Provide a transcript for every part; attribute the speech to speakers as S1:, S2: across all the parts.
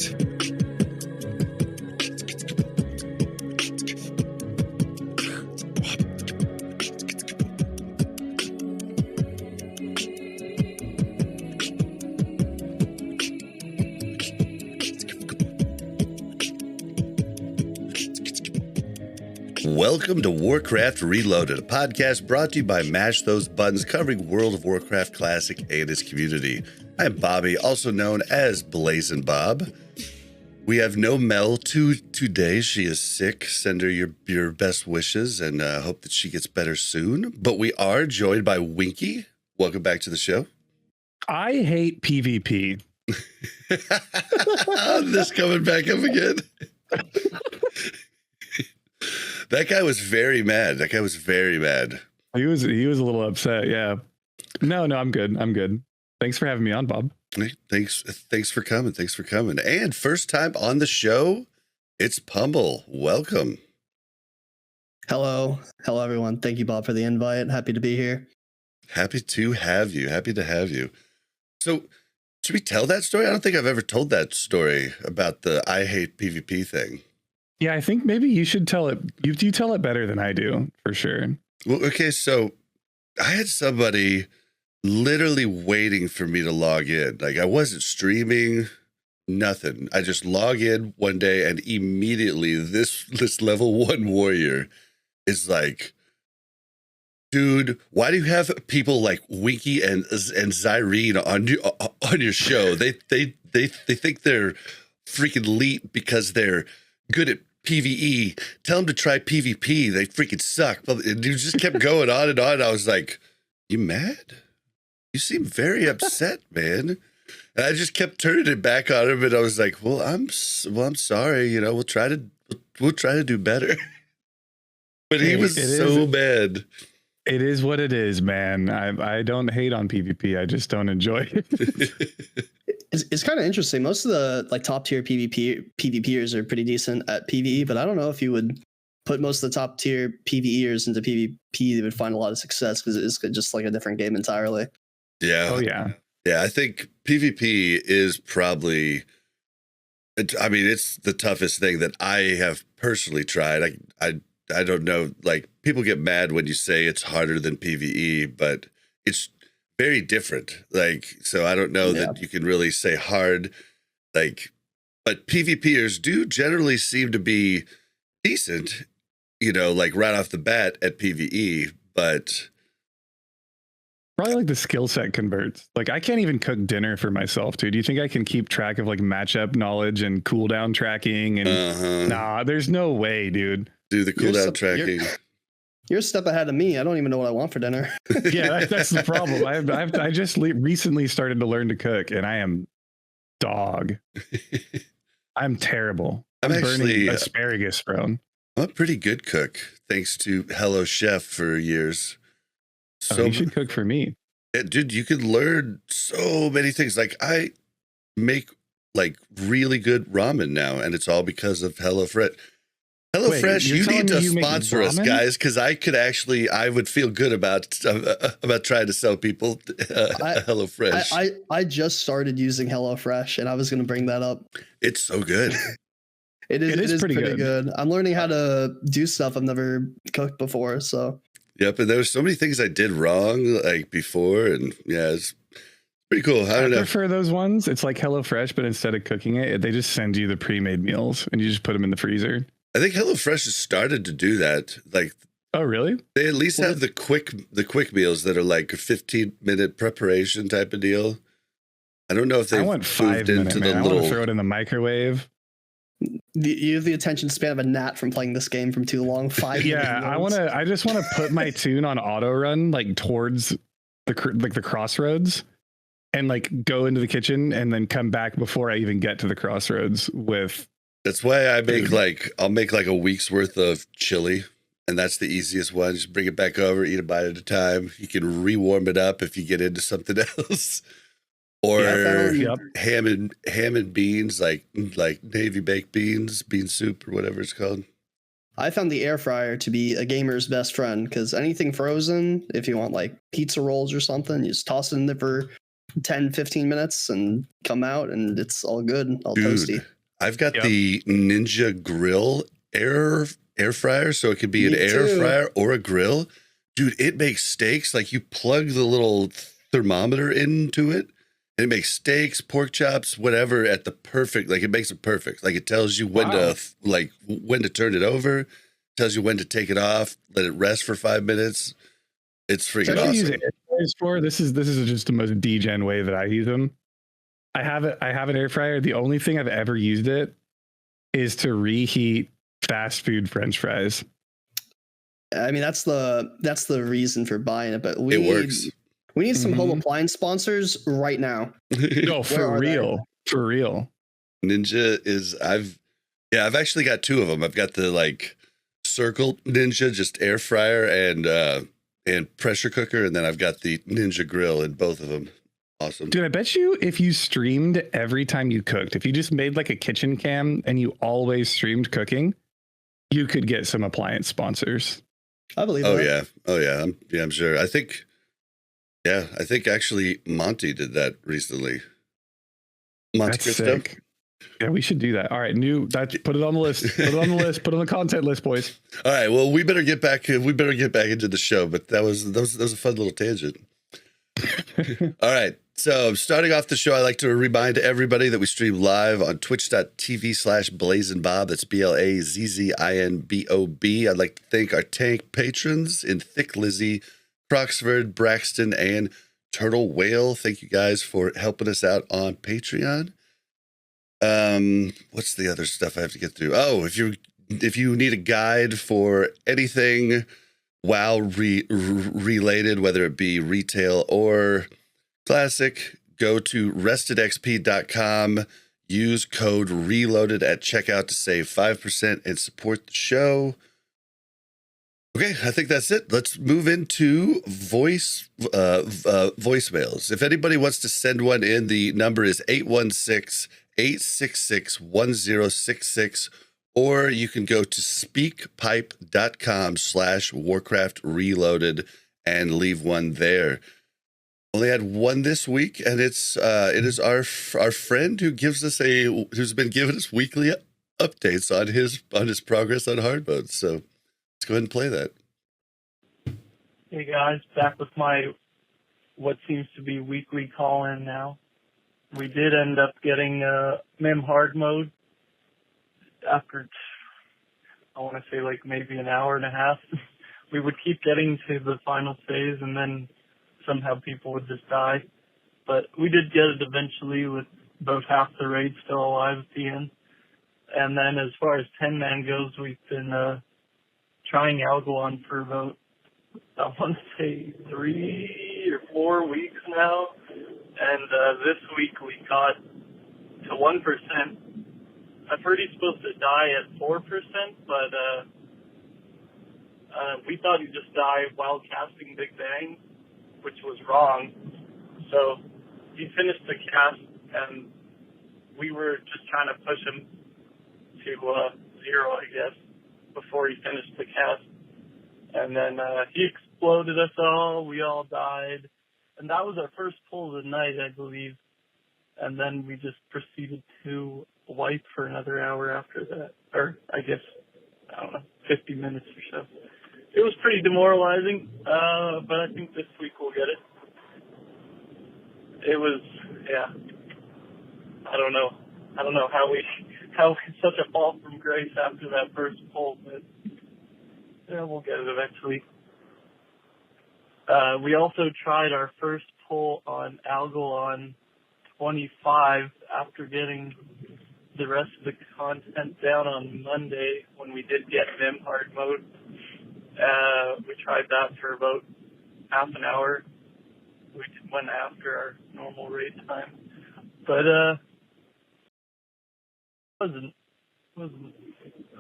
S1: Welcome to Warcraft Reloaded, a podcast brought to you by Mash Those Buttons, covering World of Warcraft Classic and its community. I'm Bobby, also known as Blazin' Bob. We have no Mel today. She is sick. Send her your best wishes and hope that she gets better soon. But we are joined by Winky. Welcome back to the show.
S2: I hate PvP.
S1: This coming back up again. That guy was very mad.
S2: He was a little upset. Yeah. No, I'm good. Thanks for having me on, Bob.
S1: Thanks for coming. And first time on the show, ItsPummel. Welcome.
S3: Hello, everyone. Thank you, Bob, for the invite. Happy to be here.
S1: Happy to have you. So, should we tell that story? I don't think I've ever told that story about the I hate PvP thing.
S2: Yeah, I think maybe you should tell it. You tell it better than I do, for sure.
S1: Well, okay, so I had somebody literally waiting for me to log in. Like, I wasn't streaming, nothing. I just log in one day and immediately this level 1 warrior is like, dude, why do you have people like Winky and Zyrene on your show? They think they're freaking elite because they're good at PvE. Tell them to try PvP. They freaking suck. And you just kept going on and on. I was like, you mad? You seem very upset, man. And I just kept turning it back on him, and I was like, well, I'm sorry. You know, we'll try to do better. But he was so mad.
S2: It is what it is, man. I don't hate on PvP. I just don't enjoy it.
S3: It's kind of interesting. Most of the like top tier PvPers are pretty decent at PvE, but I don't know if you would put most of the top tier PvEers into PvP. They would find a lot of success because it's just like a different game entirely.
S1: Yeah.
S2: Oh yeah.
S1: Yeah. I think PvP is probably, I mean, it's the toughest thing that I have personally tried. I don't know, like, people get mad when you say it's harder than PvE, but it's very different. Like, so I don't know that you can really say hard, like, but PvPers do generally seem to be decent, you know, like right off the bat at PvE, but
S2: probably like the skill set converts. Like, I can't even cook dinner for myself, dude. Do you think I can keep track of like matchup knowledge and cooldown tracking? And nah, there's no way, dude.
S1: Do the cooldown tracking.
S3: You're a step ahead of me. I don't even know what I want for dinner.
S2: Yeah, that's the problem. I just recently started to learn to cook, and I am dog. I'm terrible. I'm burning asparagus, bro.
S1: I'm a pretty good cook, thanks to Hello Chef for years.
S2: So you should cook for me.
S1: Yeah, dude, you can learn so many things. Like, I make like really good ramen now, and it's all because of HelloFresh. HelloFresh, you need to sponsor us, guys, because I would feel good about trying to sell people HelloFresh.
S3: I just started using HelloFresh, and I was going to bring that up.
S1: It's so good.
S3: It is pretty good. I'm learning how to do stuff I've never cooked before. So.
S1: Yep, and there were so many things I did wrong like before, and yeah, it's pretty cool. I don't know.
S2: Prefer those ones. It's like HelloFresh, but instead of cooking it, they just send you the pre-made meals, and you just put them in the freezer.
S1: I think HelloFresh has started to do that. Like,
S2: oh, really?
S1: They at least have the quick meals that are like a 15-minute preparation type of deal. I don't know if they
S2: want 5 minutes. I want to throw it in the microwave.
S3: You have the attention span of a gnat from playing this game from too long. 5 minutes.
S2: Yeah, I just want to put my tune on auto run, like towards the crossroads, and like go into the kitchen and then come back before I even get to the crossroads with.
S1: That's why I'll make like a week's worth of chili, and that's the easiest one. Just bring it back over, eat a bite at a time. You can rewarm it up if you get into something else, or ham and beans, like Navy baked beans, bean soup or whatever it's called.
S3: I found the air fryer to be a gamer's best friend because anything frozen, if you want like pizza rolls or something, you just toss it in there for 10, 15 minutes and come out and it's all good, all toasty.
S1: I've got the Ninja Grill air fryer, so it could be an air fryer or a grill. Dude, it makes steaks. Like, you plug the little thermometer into it, and it makes steaks, pork chops, whatever at the perfect, like, it makes it perfect. Like, it tells you when to turn it over, tells you when to take it off, let it rest for 5 minutes. It's freaking awesome.
S2: Use air fryers for this is just the most degen way that I use them. I have an air fryer. The only thing I've ever used it is to reheat fast food French fries.
S3: I mean, that's the reason for buying it, but
S1: it works.
S3: We need some home appliance sponsors right now.
S2: No, for real. For real.
S1: Ninja is I've actually got 2 of them. I've got the like Circle Ninja, just air fryer and pressure cooker, and then I've got the Ninja Grill in both of them. Awesome.
S2: Dude, I bet you if you streamed every time you cooked, if you just made like a kitchen cam and you always streamed cooking, you could get some appliance sponsors.
S3: I believe
S1: that. Oh yeah. I'm sure. I think actually Monty did that recently. Monty Cristo.
S2: Yeah, we should do that. All right, put it on the list. Put it on the list. Put it on the content list, boys.
S1: All right. Well, we better get back into the show. But that was a fun little tangent. All right. So starting off the show, I like to remind everybody that we stream live on twitch.tv/BlazinBob. That's BLAZZINBOB. I'd like to thank our tank patrons in Thick Lizzie, Croxford, Braxton, and Turtle Whale. Thank you guys for helping us out on Patreon. What's the other stuff I have to get through? Oh, if you need a guide for anything WoW related, whether it be retail or classic, go to restedxp.com, use code reloaded at checkout to save 5% and support the show. Okay, I think that's it. Let's move into voicemails. If anybody wants to send one in, the number is 816-866-1066, or you can go to speakpipe.com/Warcraft Reloaded and leave one there. Only had one this week, and it is our friend who's been giving us weekly updates on his progress on hard mode. So let's go ahead and play that.
S4: Hey guys, back with my what seems to be weekly call-in now. We did end up getting MIM hard mode after, I want to say like maybe an hour and a half. We would keep getting to the final phase and then somehow people would just die. But we did get it eventually with about half the raid still alive at the end. And then as far as 10-man goes, we've been trying Algalon for about, I want to say 3 or 4 weeks now. And this week we got to 1%. I've heard he's supposed to die at 4%, but we thought he'd just die while casting Big Bang, which was wrong. So he finished the cast, and we were just trying to push him to 0, I guess, before he finished the cast. And then he exploded us all. We all died. And that was our first pull of the night, I believe. And then we just proceeded to wipe for another hour after that. Or, I guess, I don't know, 50 minutes or so. It was pretty demoralizing, but I think this week we'll get it. It was, yeah. I don't know how such a fall from grace after that first pull, but yeah, we'll get it eventually. We also tried our first pull on Algalon 25 after getting the rest of the content down on Monday when we did get MIM hard mode. We tried that for about half an hour. We went after our normal raid time, but wasn't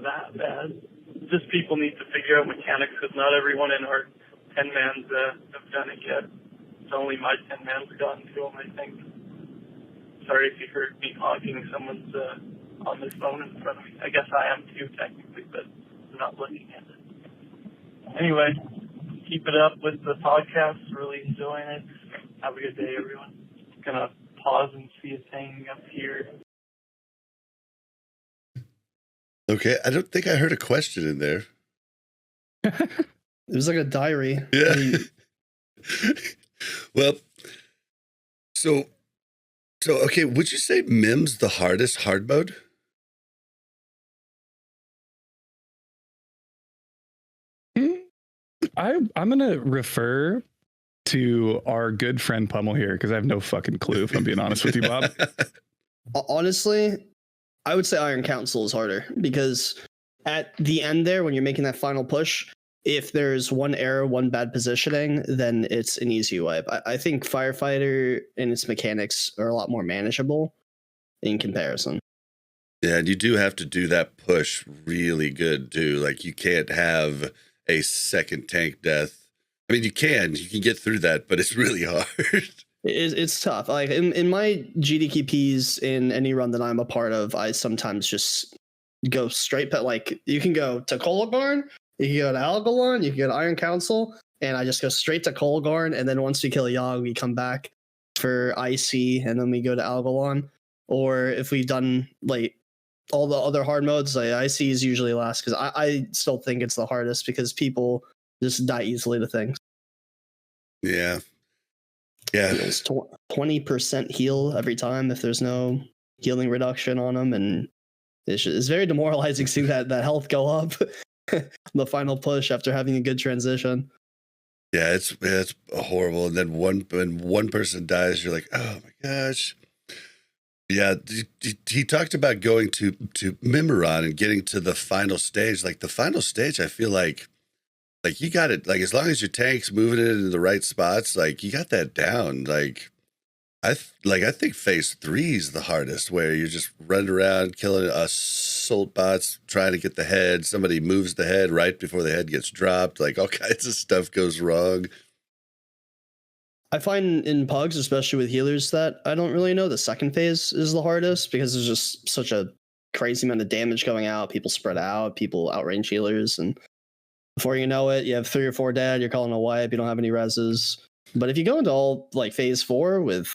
S4: that bad. Just people need to figure out mechanics because not everyone in our 10-mans have done it yet. It's only my 10-mans gotten to them, I think. Sorry if you heard me hogging someone's on their phone in front of me. I guess I am too, technically, but I'm not looking at it. Anyway, keep it up with the podcast. Really enjoying it. Have a good day, everyone. gonna pause and see a thing up here.
S1: Okay, I don't think I heard a question in there.
S3: It was like a diary.
S1: Yeah. Well, so okay, would you say MIM's the hardest hard mode?
S2: I'm gonna refer to our good friend Pummel here because I have no fucking clue, if I'm being honest with you, Bob.
S3: Honestly, I would say Iron Council is harder because at the end there, when you're making that final push, if there's one error, one bad positioning, then it's an easy wipe. I think Firefighter and its mechanics are a lot more manageable in comparison.
S1: Yeah, and you do have to do that push really good too. Like you can't have a second tank death. I mean, you can get through that, but it's really hard.
S3: It's tough. Like in my GDQPs in any run that I'm a part of, I sometimes just go straight. But like you can go to Kolagharn, you can go to Algalon, you can go to Iron Council, and I just go straight to Kolagharn. And then once we kill a Yogg, we come back for IC, and then we go to Algalon. Or if we've done like all the other hard modes, like IC is usually last because I still think it's the hardest because people just die easily to things.
S1: Yeah. Yeah.
S3: It's 20% heal every time if there's no healing reduction on them, and it's very demoralizing seeing that health go up the final push after having a good transition.
S1: Yeah, it's horrible. And then when one person dies, you're like, oh my gosh. Yeah, he talked about going to Mimiron and getting to the final stage. Like the final stage, I feel like you got it. Like as long as your tank's moving it in the right spots, like you got that down. Like I think phase 3 is the hardest, where you're just running around killing assault bots, trying to get the head. Somebody moves the head right before the head gets dropped. Like all kinds of stuff goes wrong.
S3: I find in pugs, especially with healers, that I don't really know the second phase is the hardest because there's just such a crazy amount of damage going out. People spread out, people outrange healers, and before you know it, you have 3 or 4 dead. You're calling a wipe. You don't have any reses. But if you go into all like phase 4 with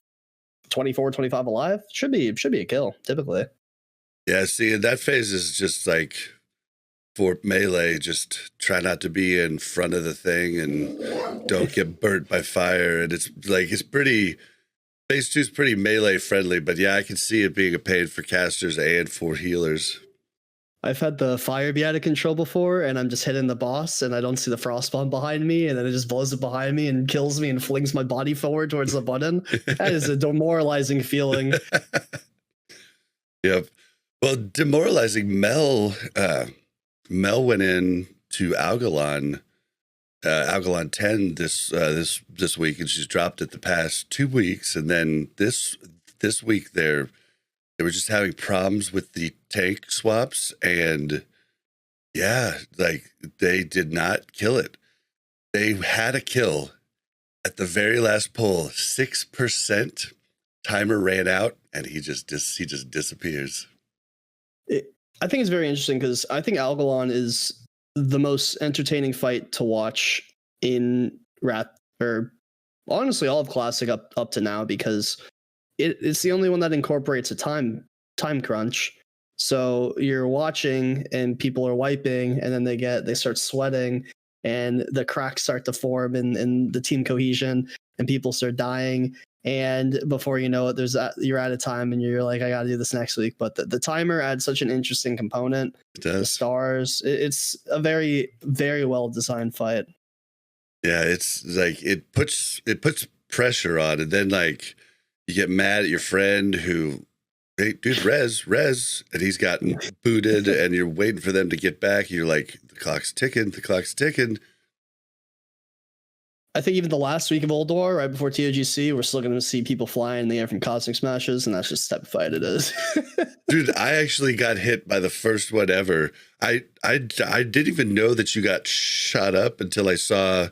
S3: 24, 25 alive, should be a kill typically.
S1: Yeah, see, that phase is just like for melee, just try not to be in front of the thing and don't get burnt by fire. And it's pretty, phase 2 is pretty melee friendly, but yeah, I can see it being a pain for casters and for healers.
S3: I've had the fire be out of control before, and I'm just hitting the boss, and I don't see the frost bomb behind me, and then it just blows it behind me and kills me and flings my body forward towards the button. That is a demoralizing feeling.
S1: Yep. Well, demoralizing. Mel went in to Algalon 10 this week, and she's dropped it the past 2 weeks, and then this week they were just having problems with the tank swaps, and yeah, like they did not kill it. They had a kill at the very last pull, 6%. Timer ran out, and he just disappears.
S3: I think it's very interesting because I think Algalon is the most entertaining fight to watch in Wrath, or honestly all of Classic up to now, because it's the only one that incorporates a time crunch. So you're watching and people are wiping, and then they start sweating, and the cracks start to form in the team cohesion, and people start dying. And before you know it, you're out of time, and you're like, I got to do this next week. But the timer adds such an interesting component.
S1: It does.
S3: The stars. It's a very, very well designed fight.
S1: Yeah, it's like it puts pressure on, and then like you get mad at your friend who, hey, dude, res, and he's gotten booted, and you're waiting for them to get back. And you're like, the clock's ticking.
S3: I think even the last week of Old War, right before TOGC, we're still going to see people flying in the air from Cosmic Smashes, and that's just the type of fight it is.
S1: Dude, I actually got hit by the first one ever. I didn't even know that you got shot up until I saw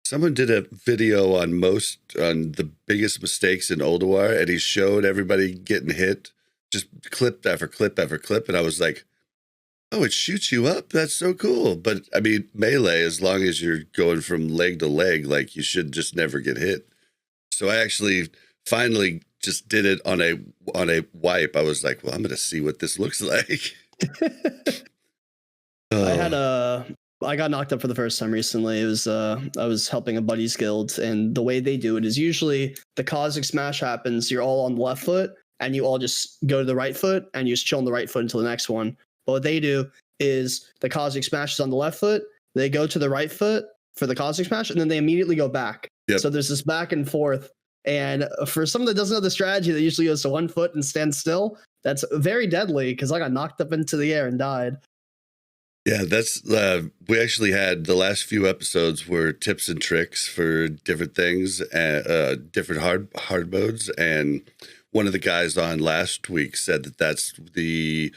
S1: someone did a video on the biggest mistakes in Old War, and he showed everybody getting hit, just clip after clip after clip, and I was like, oh, it shoots you up? That's so cool. But, I mean, melee, as long as you're going from leg to leg, like, you should just never get hit. So I actually finally just did it on a wipe. I was like, well, I'm going to see what this looks like.
S3: I got knocked up for the first time recently. It was I was helping a buddy's guild, and the way they do it is usually the Cosmic Smash happens, you're all on the left foot, and you all just go to the right foot, and you just chill on the right foot until the next one. But what they do is the Cosmic Smash is on the left foot, they go to the right foot for the Cosmic Smash, and then they immediately go back.
S1: Yep.
S3: So there's this back and forth. And for someone that doesn't know the strategy, that usually goes to one foot and stands still, that's very deadly, because I got knocked up into the air and died.
S1: Yeah, that's we actually had the last few episodes were tips and tricks for different things, different hard modes, and one of the guys on last week said that that's the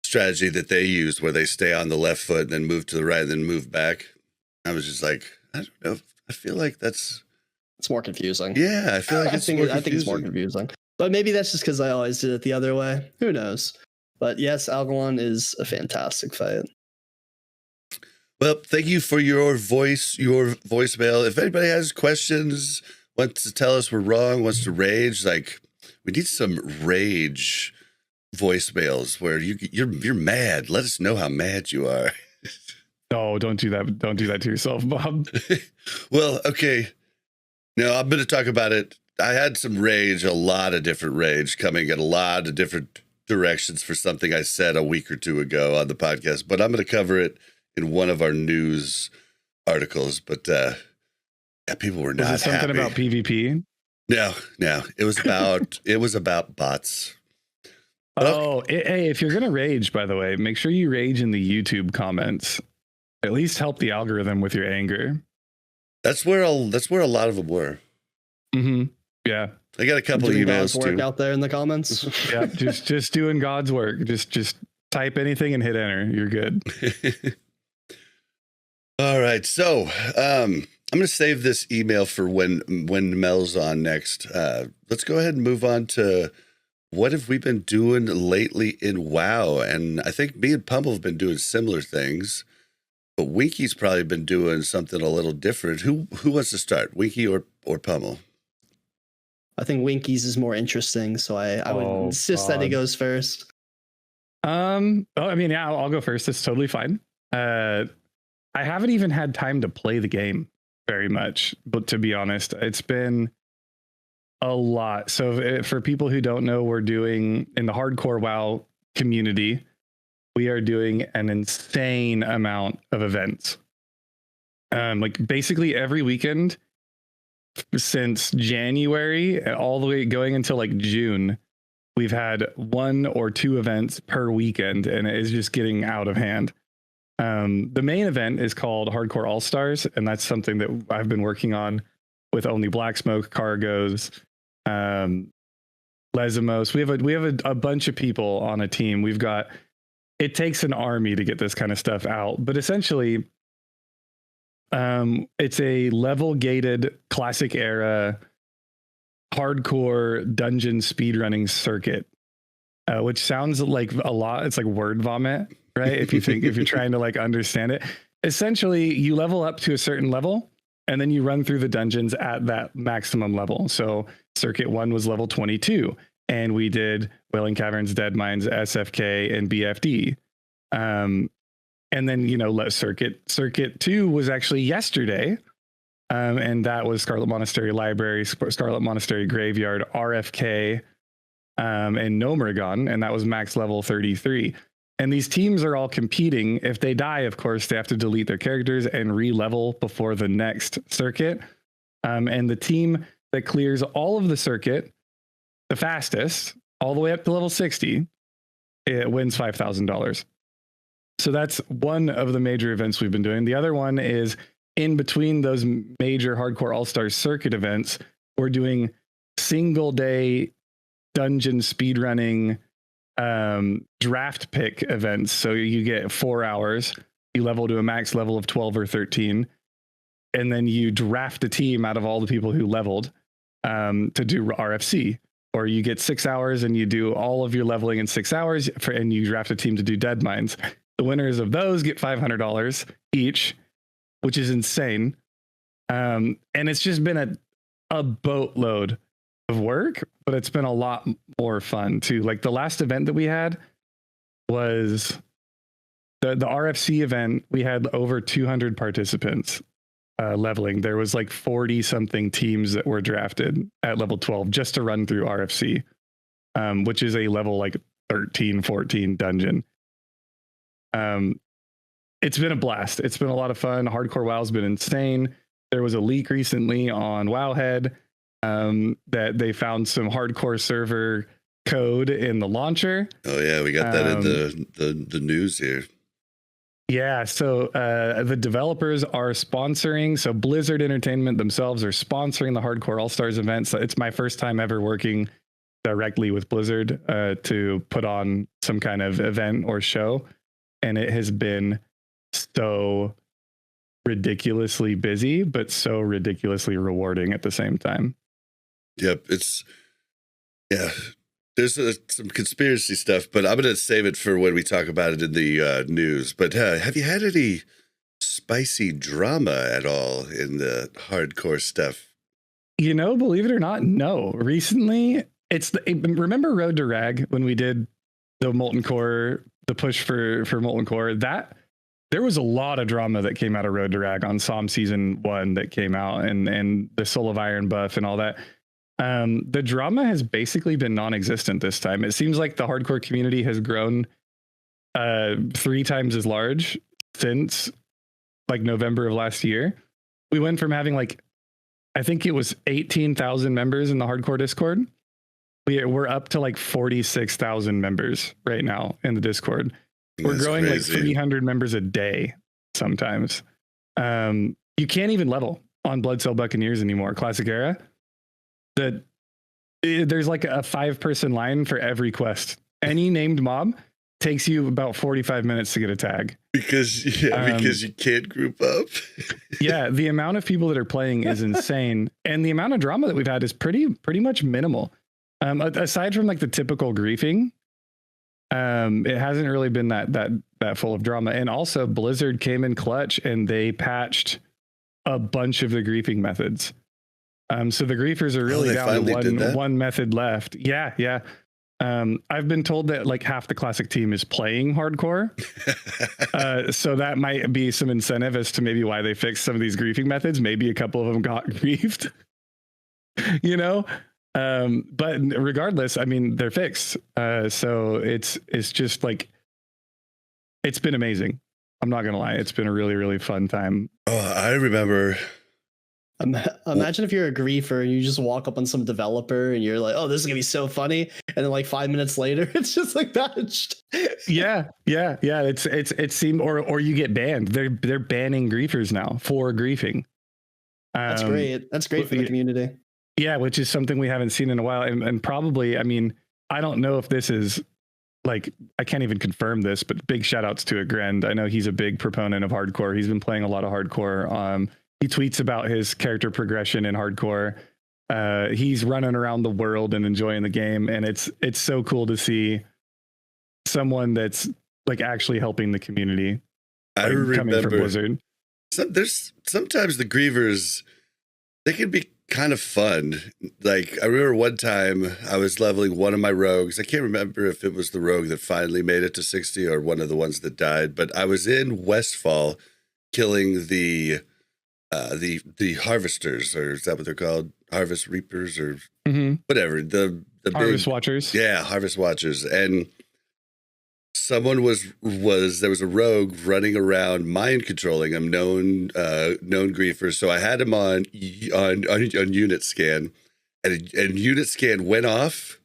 S1: strategy that they used, where they stay on the left foot and then move to the right and then move back. I was just like, I don't know. I feel like it's
S3: more confusing.
S1: Yeah, I feel like I think
S3: it's more confusing. But maybe that's just because I always did it the other way. Who knows? But yes, Algalon is a fantastic fight.
S1: Well, thank you for your voicemail. If anybody has questions, wants to tell us we're wrong, wants to rage, like we need some rage voicemails where you're mad. Let us know how mad you are.
S2: No, don't do that. Don't do that to yourself, Bob.
S1: Well, okay. No, I'm going to talk about it. I had some rage, a lot of different rage coming in a lot of different directions for something I said a week or two ago on the podcast, but I'm going to cover it in one of our news articles. But yeah, people were not happy.
S2: Something about PvP?
S1: No, it was about bots.
S2: Hey, if you're gonna rage, by the way, make sure you rage in the YouTube comments. At least help the algorithm with your anger.
S1: That's where a lot of them were.
S2: Mm-hmm. Yeah,
S1: I got a couple
S3: doing
S1: emails
S3: God's work
S1: too
S3: out there in the comments.
S2: Yeah, just doing God's work. Just type anything and hit enter. You're good.
S1: All right, so I'm going to save this email for when Mel's on next. Let's go ahead and move on to what have we been doing lately in WoW? And I think me and Pummel have been doing similar things, but Winky's probably been doing something a little different. Who wants to start, Winky or Pummel?
S3: I think Winky's is more interesting, so I would insist that he goes first.
S2: I mean, yeah, I'll go first. It's totally fine. I haven't even had time to play the game very much, but to be honest, it's been a lot. So for people who don't know, we're doing in the hardcore WoW community, we are doing an insane amount of events. Like basically every weekend since January all the way going until like June, we've had 1 or 2 events per weekend, and it is just getting out of hand. The main event is called Hardcore Allstars, and that's something that I've been working on with Only Black Smoke, Cargos, Lesamos. We have a bunch of people on a team. It takes an army to get this kind of stuff out, but essentially, it's a level gated classic era hardcore dungeon speedrunning circuit, which sounds like a lot. It's like word vomit, right? If you're trying to like understand it, essentially you level up to a certain level and then you run through the dungeons at that maximum level. So circuit 1 was level 22 and we did Wailing Caverns, Dead Mines, SFK, and BFD. And then, circuit 2 was actually yesterday. And that was Scarlet Monastery Library, Scarlet Monastery Graveyard, RFK, and Nomergon, and that was max level 33. And these teams are all competing. If they die, of course, they have to delete their characters and re-level before the next circuit. And the team that clears all of the circuit the fastest, all the way up to level 60, it wins $5,000. So that's one of the major events we've been doing. The other one is in between those major Hardcore All-Stars circuit events, we're doing single day dungeon speedrunning draft pick events. So you get 4 hours, you level to a max level of 12 or 13, and then you draft a team out of all the people who leveled to do RFC. Or you get 6 hours and you do all of your leveling in 6 hours, and you draft a team to do Dead Mines. The winners of those get $500 each, which is insane. And it's just been a boatload of work, but it's been a lot more fun too. Like the last event that we had was the RFC event. We had over 200 participants leveling. There was like 40 something teams that were drafted at level 12 just to run through RFC, which is a level like 13, 14 dungeon. It's been a blast. It's been a lot of fun. Hardcore WoW's been insane. There was a leak recently on Wowhead that they found some hardcore server code in the launcher.
S1: Oh yeah, we got that in the news here.
S2: Yeah, so the developers are sponsoring. So Blizzard Entertainment themselves are sponsoring the Hardcore Allstars event. So it's my first time ever working directly with Blizzard to put on some kind of event or show, and it has been so ridiculously busy, but so ridiculously rewarding at the same time.
S1: Yep, there's some conspiracy stuff, but I'm going to save it for when we talk about it in the news. But have you had any spicy drama at all in the hardcore stuff?
S2: You know, believe it or not, no. Recently, remember Road to Rag when we did the Molten Core, the push for Molten Core? There was a lot of drama that came out of Road to Rag on SOM Season 1 that came out, and the Soul of Iron buff and all that. The drama has basically been non-existent this time. It seems like the hardcore community has grown 3 times as large since like November of last year. We went from having like, I think it was 18,000 members in the hardcore Discord. We're up to like 46,000 members right now in the Discord. We're That's growing crazy. Like 300 members a day sometimes. You can't even level on Blood Cell Buccaneers anymore. Classic era. There's like a 5-person line for every quest. Any named mob takes you about 45 minutes to get a tag.
S1: Because you can't group up.
S2: Yeah, the amount of people that are playing is insane. And the amount of drama that we've had is pretty much minimal. Aside from like the typical griefing, it hasn't really been that full of drama. And also Blizzard came in clutch and they patched a bunch of the griefing methods. So the griefers are really down to one method left. Yeah. I've been told that like half the classic team is playing hardcore. So that might be some incentive as to maybe why they fixed some of these griefing methods. Maybe a couple of them got griefed, you know? But regardless, I mean, they're fixed. So it's just like, it's been amazing. I'm not going to lie. It's been a really, really fun time.
S1: Oh, I remember.
S3: Imagine if you're a griefer and you just walk up on some developer and you're like, oh, this is gonna be so funny, and then like 5 minutes later it's just like patched.
S2: yeah it seemed or you get banned. They're banning griefers now for griefing.
S3: That's great for the community.
S2: Yeah, which is something we haven't seen in a while. And probably, I mean, I don't know if this is like, I can't even confirm this, but big shout outs to Agrend. I know he's a big proponent of hardcore. He's been playing a lot of hardcore. He tweets about his character progression in hardcore. He's running around the world and enjoying the game. And it's so cool to see someone that's like actually helping the community.
S1: I remember
S2: coming from Blizzard.
S1: There's sometimes the grievers, they can be kind of fun. Like I remember one time I was leveling one of my rogues. I can't remember if it was the rogue that finally made it to 60 or one of the ones that died, but I was in Westfall killing the harvesters, or is that what they're called? Harvest reapers or whatever. The
S2: harvest watchers.
S1: Yeah, harvest watchers. And someone was there was a rogue running around mind controlling him, known griefer. So I had him on unit scan, and unit scan went off.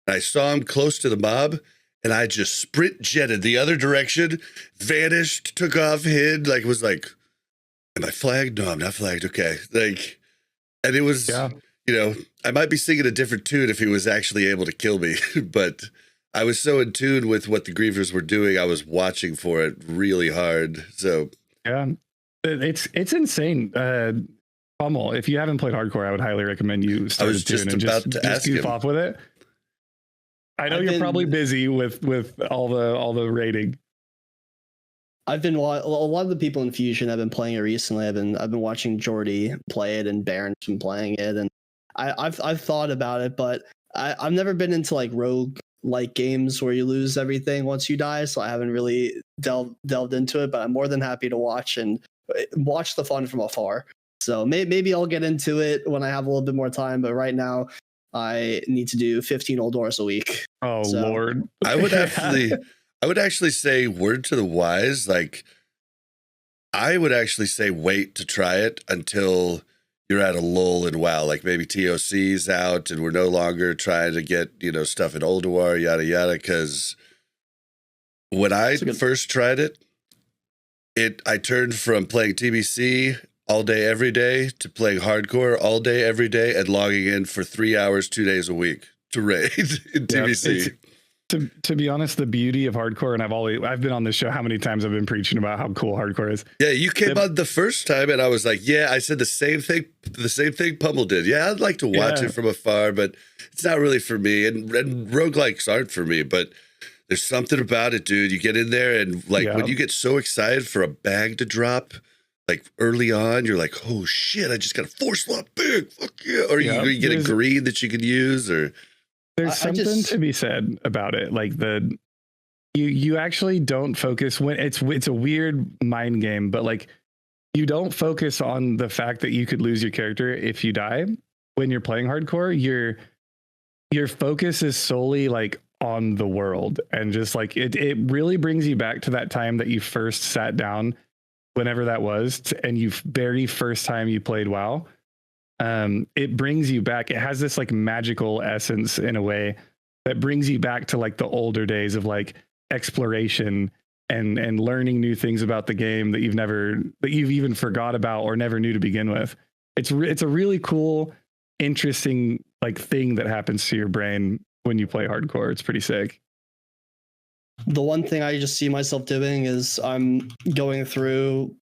S1: And I saw him close to the mob, and I just sprint jetted the other direction, vanished, took off, hid, like was like, am I flagged? No, I'm not flagged. Okay. Like, and it was, you know, I might be singing a different tune if he was actually able to kill me, but I was so in tune with what the grievers were doing. I was watching for it really hard. So
S2: yeah, it's insane. Pummel, if you haven't played hardcore, I would highly recommend you start a tune and just goof off with it. I know you're probably busy with all the rating.
S3: I've been a lot of the people in Fusion have been playing it recently. I've been watching Jordy play it, and Baron's been playing it, and I've thought about it, but I've never been into like rogue like games where you lose everything once you die, so I haven't really delved into it. But I'm more than happy to watch the fun from afar. So maybe I'll get into it when I have a little bit more time. But right now, I need to do 15 old doors a week.
S2: Oh Lord!
S1: I would actually say, word to the wise, like I would actually say wait to try it until you're at a lull in WoW, like maybe TOC's out and we're no longer trying to get, stuff in Ulduar, yada, yada. Because when I first tried it, I turned from playing TBC all day, every day to playing hardcore all day, every day and logging in for 3 hours, 2 days a week to raid in TBC.
S2: To be honest, the beauty of hardcore, and I've been on this show how many times I've been preaching about how cool hardcore is.
S1: Yeah, you came on the first time and I was like, yeah, I said the same thing Pummel did. Yeah, I'd like to watch it from afar, but it's not really for me. And roguelikes aren't for me, but there's something about it, dude. You get in there and when you get so excited for a bag to drop, like early on, you're like, oh shit, I just got a 4-slot bag. Fuck yeah. Or you get a green that you can use, or
S2: there's something to be said about it. Like you actually don't focus when it's a weird mind game, but like you don't focus on the fact that you could lose your character if you die when you're playing hardcore. Your focus is solely like on the world, and just like it really brings you back to that time that you first sat down, whenever that was, and very first time you played WoW. It brings you back. It has this like magical essence in a way that brings you back to like the older days of like exploration and learning new things about the game that you've even forgot about or never knew to begin with. It's a really cool, interesting like thing that happens to your brain when you play hardcore. It's pretty sick.
S3: The one thing I just see myself doing is I'm going through,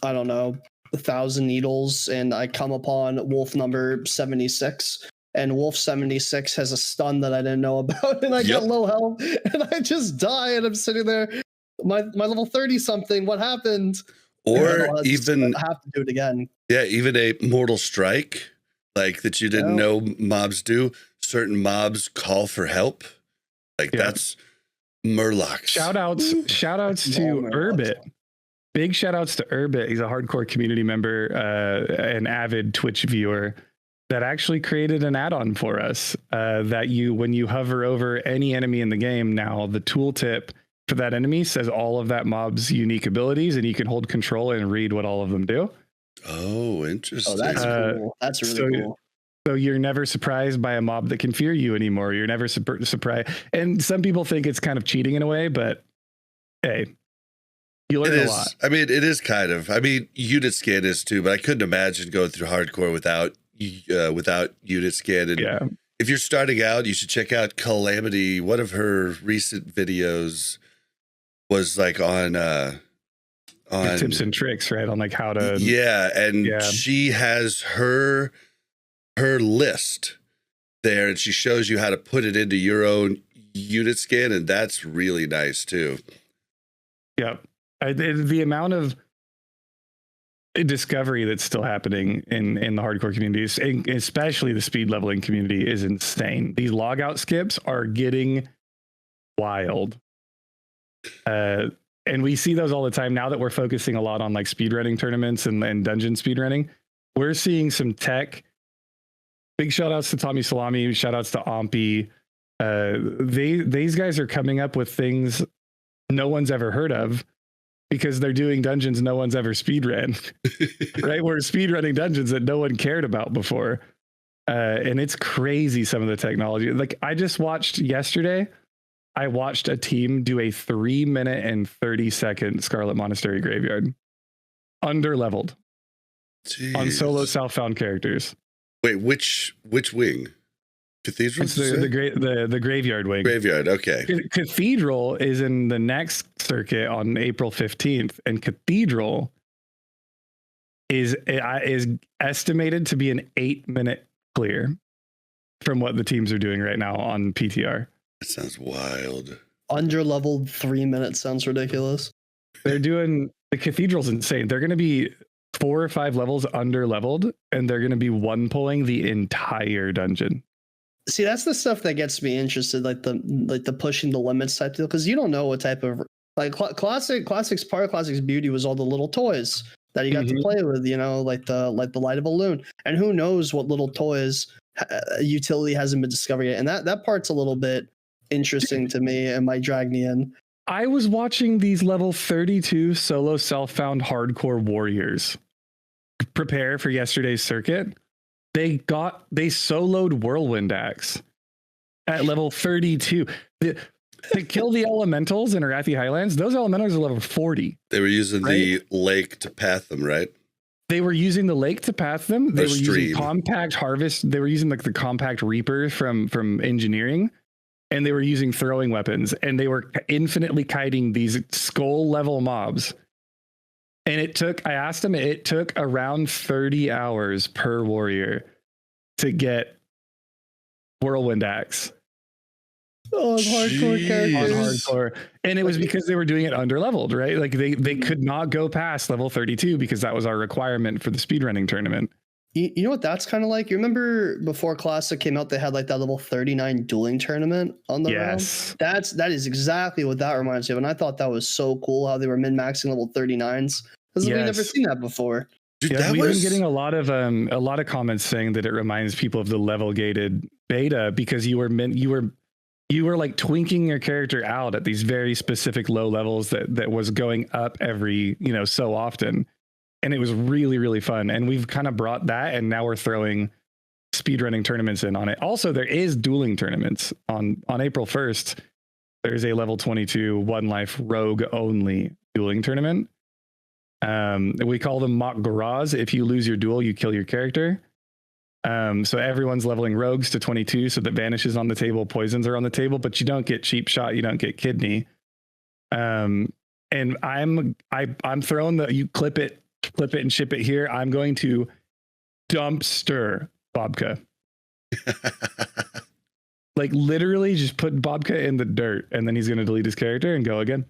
S3: I don't know, 1,000 needles, and I come upon wolf number 76, and wolf 76 has a stun that I didn't know about, and I get low health, and I just die, and I'm sitting there, my level 30 something, what happened?
S1: Or even
S3: I have to do it again.
S1: Yeah, even a mortal strike like that you didn't know mobs do. Certain mobs call for help. Like that's Murlocs.
S2: Shout outs to Urbit. Big shout outs to Urbit. He's a hardcore community member, an avid Twitch viewer that actually created an add-on for us that when you hover over any enemy in the game, now the tooltip for that enemy says all of that mob's unique abilities, and you can hold control and read what all of them do.
S1: Oh, interesting.
S3: Oh, that's cool. That's really cool.
S2: So you're never surprised by a mob that can fear you anymore. You're never surprised. And some people think it's kind of cheating in a way, but hey, you learn a lot.
S1: I mean, it is kind of. I mean, unit scan is too, but I couldn't imagine going through hardcore without unit scan. And if you're starting out, you should check out Calamity. One of her recent videos was like on
S2: tips and tricks, right? On like how to
S1: she has her list there, and she shows you how to put it into your own unit scan, and that's really nice too.
S2: Yep. The amount of discovery that's still happening in the hardcore communities, especially the speed leveling community, is insane. These logout skips are getting wild. And we see those all the time now that we're focusing a lot on like speedrunning tournaments and dungeon speedrunning. We're seeing some tech. Big shout outs to Tommy Salami, shout outs to Ompy. These guys are coming up with things no one's ever heard of because they're doing dungeons no one's ever speedrun. Right? We're speedrunning dungeons that no one cared about before. And it's crazy, some of the technology. Like I just watched yesterday, I watched a team do a 3-minute and 30-second Scarlet Monastery graveyard. Under-leveled. On solo self-found characters.
S1: Wait, which wing? Cathedral?
S2: It's the graveyard wing.
S1: Graveyard, okay.
S2: Cathedral is in the next circuit on April 15th, and Cathedral is estimated to be an 8-minute clear from what the teams are doing right now on PTR.
S1: That sounds wild.
S3: Under-leveled 3 minutes sounds ridiculous.
S2: They're doing the Cathedral's insane. They're going to be 4 or 5 levels under leveled, and they're going to be one pulling the entire dungeon.
S3: See, that's the stuff that gets me interested, like the pushing the limits type deal, because you don't know what type of like classics. Part of classic's beauty was all the little toys that you got to play with, you know, like the light of balloon, and who knows what little toys utility hasn't been discovered yet, and that part's a little bit interesting to me and might drag me in.
S2: I was watching these level 32 solo self-found hardcore warriors prepare for yesterday's circuit. They soloed Whirlwind Axe at level 32. To kill the elementals in Arathi Highlands, those elementals are level 40.
S1: They were using the lake to path them, right?
S2: They were using the lake to path them. They were using compact harvest. They were using like the compact reaper from engineering, and they were using throwing weapons, and they were infinitely kiting these skull level mobs. And it took around 30 hours per warrior to get Whirlwind Axe.
S3: On hardcore characters.
S2: On hardcore. And it was because they were doing it under leveled, right? Like they could not go past level 32 because that was our requirement for the speedrunning tournament.
S3: You know what that's kind of like? You remember before Classic came out, they had like that level 39 dueling tournament on the round? That is exactly what that reminds me of. And I thought that was so cool how they were min-maxing level 39s. Because we've never seen that before.
S1: Dude,
S2: yeah, we've been getting a lot of comments saying that it reminds people of the level gated beta because you were like twinking your character out at these very specific low levels that was going up every, so often. And it was really, really fun. And we've kind of brought that, and now we're throwing speedrunning tournaments in on it. Also, there is dueling tournaments on April 1st. There's a level 22 one life rogue only dueling tournament. We call them mock garage. If you lose your duel, you kill your character. So everyone's leveling rogues to 22, so that vanishes on the table, poisons are on the table, but you don't get cheap shot, you don't get kidney. And I'm throwing you clip it and ship it here. I'm going to dumpster Bobka. Like literally just put Bobka in the dirt, and then he's going to delete his character and go again.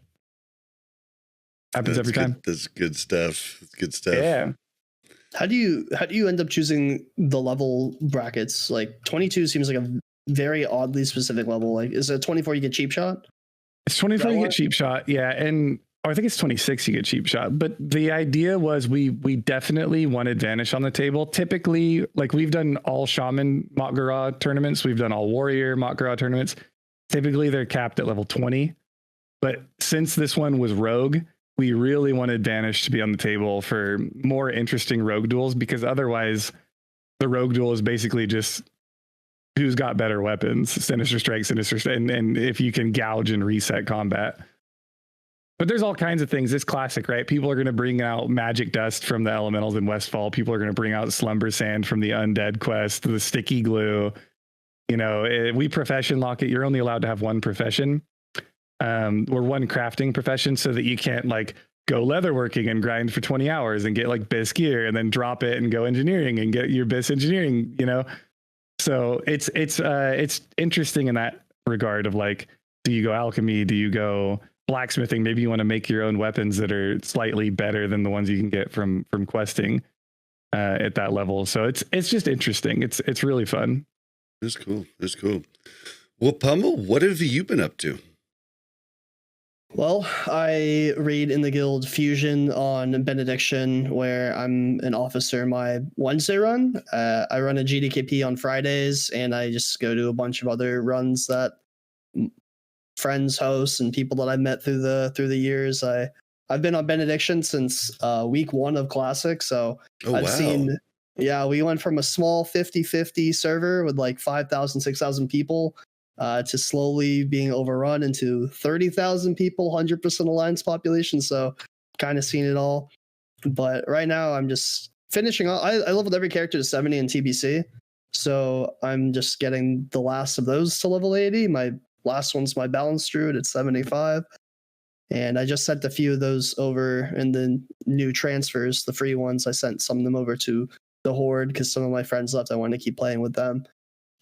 S2: Happens every time.
S1: That's good stuff. It's good stuff.
S2: Yeah.
S3: How do you end up choosing the level brackets? Like 22 seems like a very oddly specific level. Like, is it 24 you get cheap shot?
S2: It's 24 you get cheap shot, yeah, and I think it's 26 you get cheap shot. But the idea was we definitely wanted Vanish on the table. Typically, like we've done all Shaman Mock Garage tournaments, we've done all Warrior Mock Garage tournaments. Typically, they're capped at level 20. But since this one was Rogue, we really wanted Vanish to be on the table for more interesting rogue duels, because otherwise the rogue duel is basically just who's got better weapons, Sinister Strike, and if you can gouge and reset combat. But there's all kinds of things. It's classic, right? People are going to bring out Magic Dust from the Elementals in Westfall. People are going to bring out Slumber Sand from the Undead quest, the Sticky Glue. We profession lock it. You're only allowed to have one profession. Or one crafting profession, so that you can't like go leatherworking and grind for 20 hours and get like BIS gear and then drop it and go engineering and get your BIS engineering, So it's interesting in that regard of like, do you go alchemy? Do you go blacksmithing? Maybe you want to make your own weapons that are slightly better than the ones you can get from questing at that level. So it's just interesting. It's really fun.
S1: It's cool. Well, Pummel, what have you been up to?
S3: Well, I raid in the guild Fusion on Benediction, where I'm an officer my Wednesday run. I run a GDKP on Fridays, and I just go to a bunch of other runs that friends host and people that I've met through the years. I've been on Benediction since week 1 of Classic, so I've seen. Yeah, we went from a small 50-50 server with like 5,000, 6,000 people to slowly being overrun into 30,000 people, 100% alliance population. So kind of seen it all. But right now I'm just finishing up. I leveled every character to 70 in TBC. So I'm just getting the last of those to level 80. My last one's my Balance Druid at 75. And I just sent a few of those over in the new transfers, the free ones. I sent some of them over to the Horde because some of my friends left. I wanted to keep playing with them.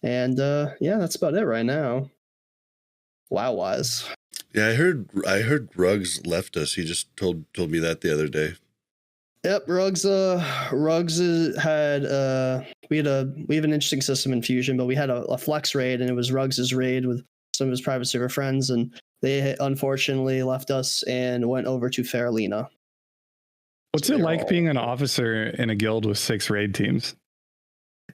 S3: And that's about it right now. WoW-wise.
S1: Yeah, I heard Ruggs left us. He just told me that the other day.
S3: Yep, Rugs had we have an interesting system in Fusion, but we had a flex raid, and it was Rugs's raid with some of his private server friends, and they unfortunately left us and went over to Faralina.
S2: What's it like being an officer in a guild with 6 raid teams?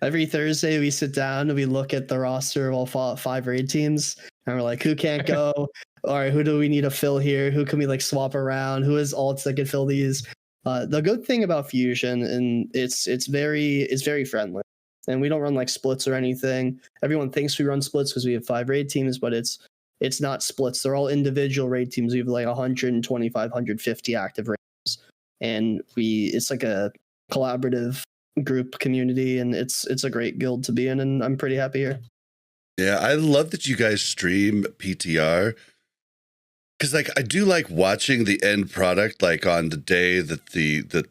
S3: Every Thursday we sit down and we look at the roster of all 5 raid teams, and we're like, who can't go? All right, who do we need to fill here? Who can we like swap around? Who has alts that can fill these? The good thing about Fusion, and it's very friendly, and we don't run like splits or anything. Everyone thinks we run splits because we have 5 raid teams, but it's not splits. They're all individual raid teams. We have like 125, 150 active raids, and it's like a collaborative group community, and it's a great guild to be in, and I'm pretty happy here.
S1: Yeah, I love that you guys stream PTR. Because like I do like watching the end product, like on the day that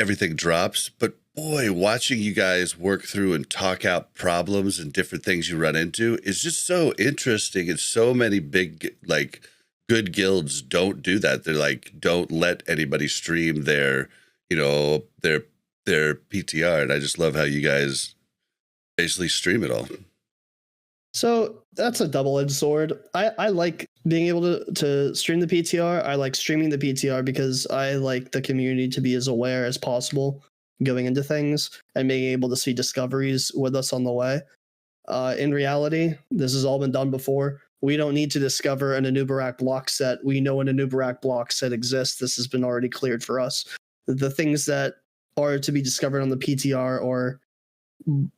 S1: everything drops. But boy, watching you guys work through and talk out problems and different things you run into is just so interesting. And so many big like good guilds don't do that. They're like don't let anybody stream their PTR. And I just love how you guys basically stream it all.
S3: So that's a double-edged sword. I like being able to stream the PTR. I like streaming the PTR because I like the community to be as aware as possible going into things and being able to see discoveries with us on the way. In reality, this has all been done before. We don't need to discover an Anubarak block set. We know an Anubarak block set exists. This has been already cleared for us. The things that are to be discovered on the PTR or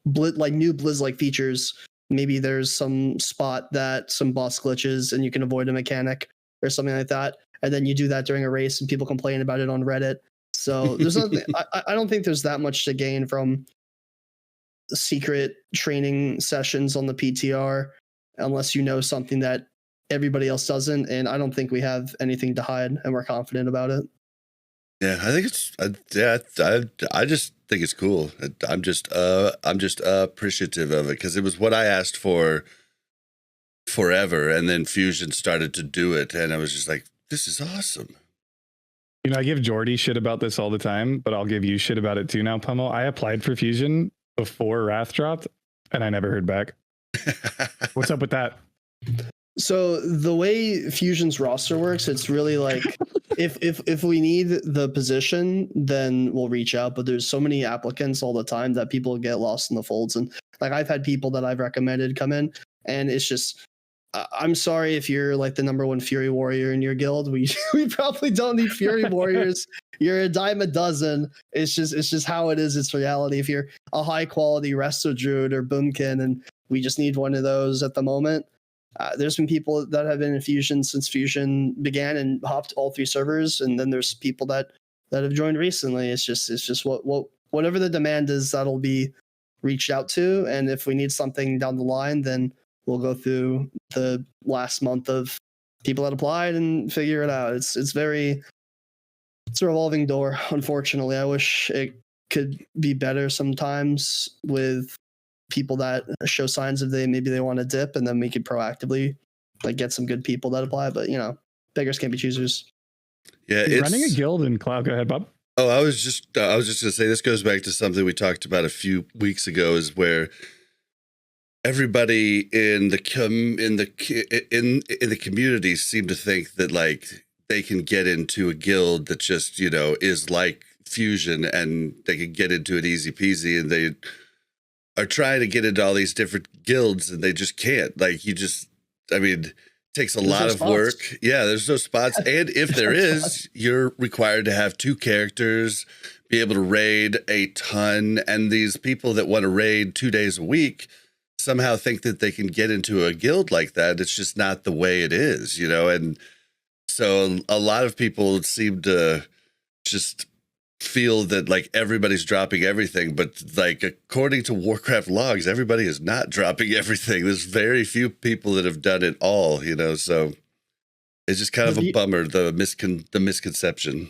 S3: like new Blizz-like features. Maybe there's some spot that some boss glitches and you can avoid a mechanic or something like that. And then you do that during a race and people complain about it on Reddit. So there's nothing, I don't think there's that much to gain from secret training sessions on the PTR unless you know something that everybody else doesn't. And I don't think we have anything to hide, and we're confident about it.
S1: Yeah, I think I just think it's cool. I'm just appreciative of it because it was what I asked for forever, and then Fusion started to do it, and I was just like, this is awesome.
S2: You know, I give Jordy shit about this all the time, but I'll give you shit about it too now, Pummel. I applied for Fusion before Wrath dropped, and I never heard back. What's up with that?
S3: So the way Fusion's roster works, it's really like if we need the position, then we'll reach out. But there's so many applicants all the time that people get lost in the folds. And like I've had people that I've recommended come in, and it's just I'm sorry if you're like the #1 Fury Warrior in your guild. We probably don't need Fury Warriors. You're a dime a dozen. It's just how it is. It's reality. If you're a high quality Resto Druid or Boomkin, and we just need one of those at the moment. There's been people that have been in Fusion since Fusion began and hopped all 3 servers, and then there's people that have joined recently. It's just whatever the demand is, that'll be reached out to, and if we need something down the line, then we'll go through the last month of people that applied and figure it out. It's a revolving door. Unfortunately, I wish it could be better sometimes with people that show signs of maybe they want to dip, and then we could proactively like get some good people that apply. But beggars can't be choosers.
S1: Yeah,
S2: running a guild in cloud. Go ahead, Bob.
S1: Oh, I was just gonna say this goes back to something we talked about a few weeks ago, is where everybody in the community seem to think that like they can get into a guild that just is like Fusion and they can get into it easy peasy, and they are trying to get into all these different guilds and they just can't. Like it takes a lot of work. Yeah, there's no spots. And if there is, you're required to have 2 characters, be able to raid a ton. And these people that want to raid 2 days a week somehow think that they can get into a guild like that. It's just not the way it is, And so a lot of people seem to just feel that like everybody's dropping everything, but like according to Warcraft logs, everybody is not dropping everything. There's very few people that have done it all, so it's just kind of a bummer, the misconception.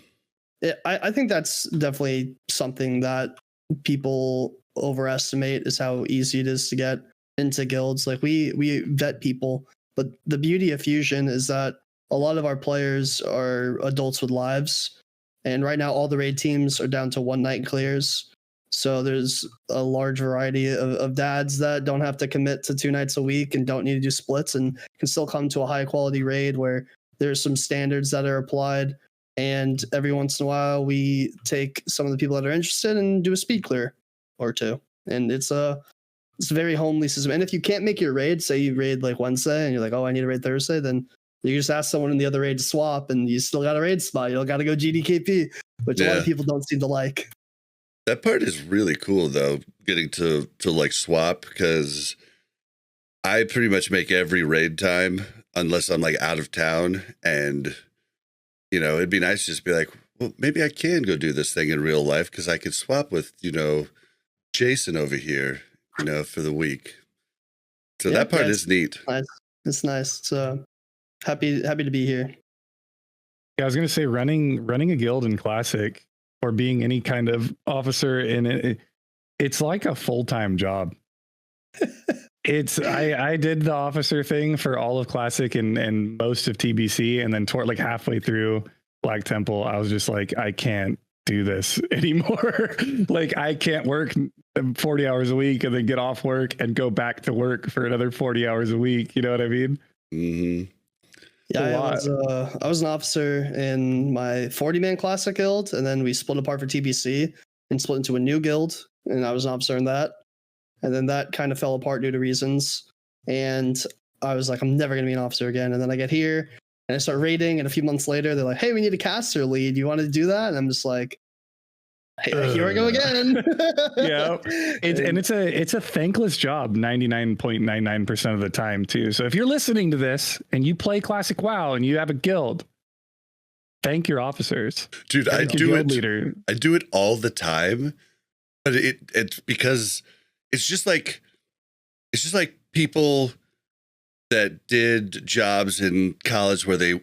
S3: Yeah, I think that's definitely something that people overestimate, is how easy it is to get into guilds. Like we vet people, but the beauty of Fusion is that a lot of our players are adults with lives. And right now, all the raid teams are down to 1 night clears. So there's a large variety of dads that don't have to commit to 2 nights a week and don't need to do splits and can still come to a high quality raid where there's some standards that are applied. And every once in a while, we take some of the people that are interested and do a speed clear or 2. And it's a very homely system. And if you can't make your raid, say you raid like Wednesday and you're like, oh, I need a raid Thursday, then you just ask someone in the other raid to swap and you still got a raid spot. You don't got to go GDKP, which a lot of people don't seem to like.
S1: That part is really cool though, getting to like swap, because I pretty much make every raid time unless I'm like out of town. And, you know, it'd be nice to just be like, well, maybe I can go do this thing in real life because I could swap with, you know, Jason over here, you know, for the week. So that part is neat.
S3: Nice. It's nice. So happy to be here.
S2: Yeah, I was gonna say running a guild in Classic or being any kind of officer in it, it's like a full-time job. I did the officer thing for all of Classic and most of TBC, and then like halfway through Black Temple, I was just like, I can't do this anymore. Like I can't work 40 hours a week and then get off work and go back to work for another 40 hours a week. You know what I mean?
S1: Mm-hmm.
S3: Yeah, I was an officer in my 40-man Classic guild, and then we split apart for TBC and split into a new guild, and I was an officer in that. And then that kind of fell apart due to reasons. And I was like, I'm never going to be an officer again. And then I get here and I start raiding, and a few months later, they're like, hey, we need a caster lead. You want to do that? And I'm just like, hey, here I go again.
S2: Yeah. It's a thankless job 99.99% of the time too. So if you're listening to this and you play Classic WoW and you have a guild, thank your officers.
S1: Dude, I do it all the time. But it's because it's just like people that did jobs in college where they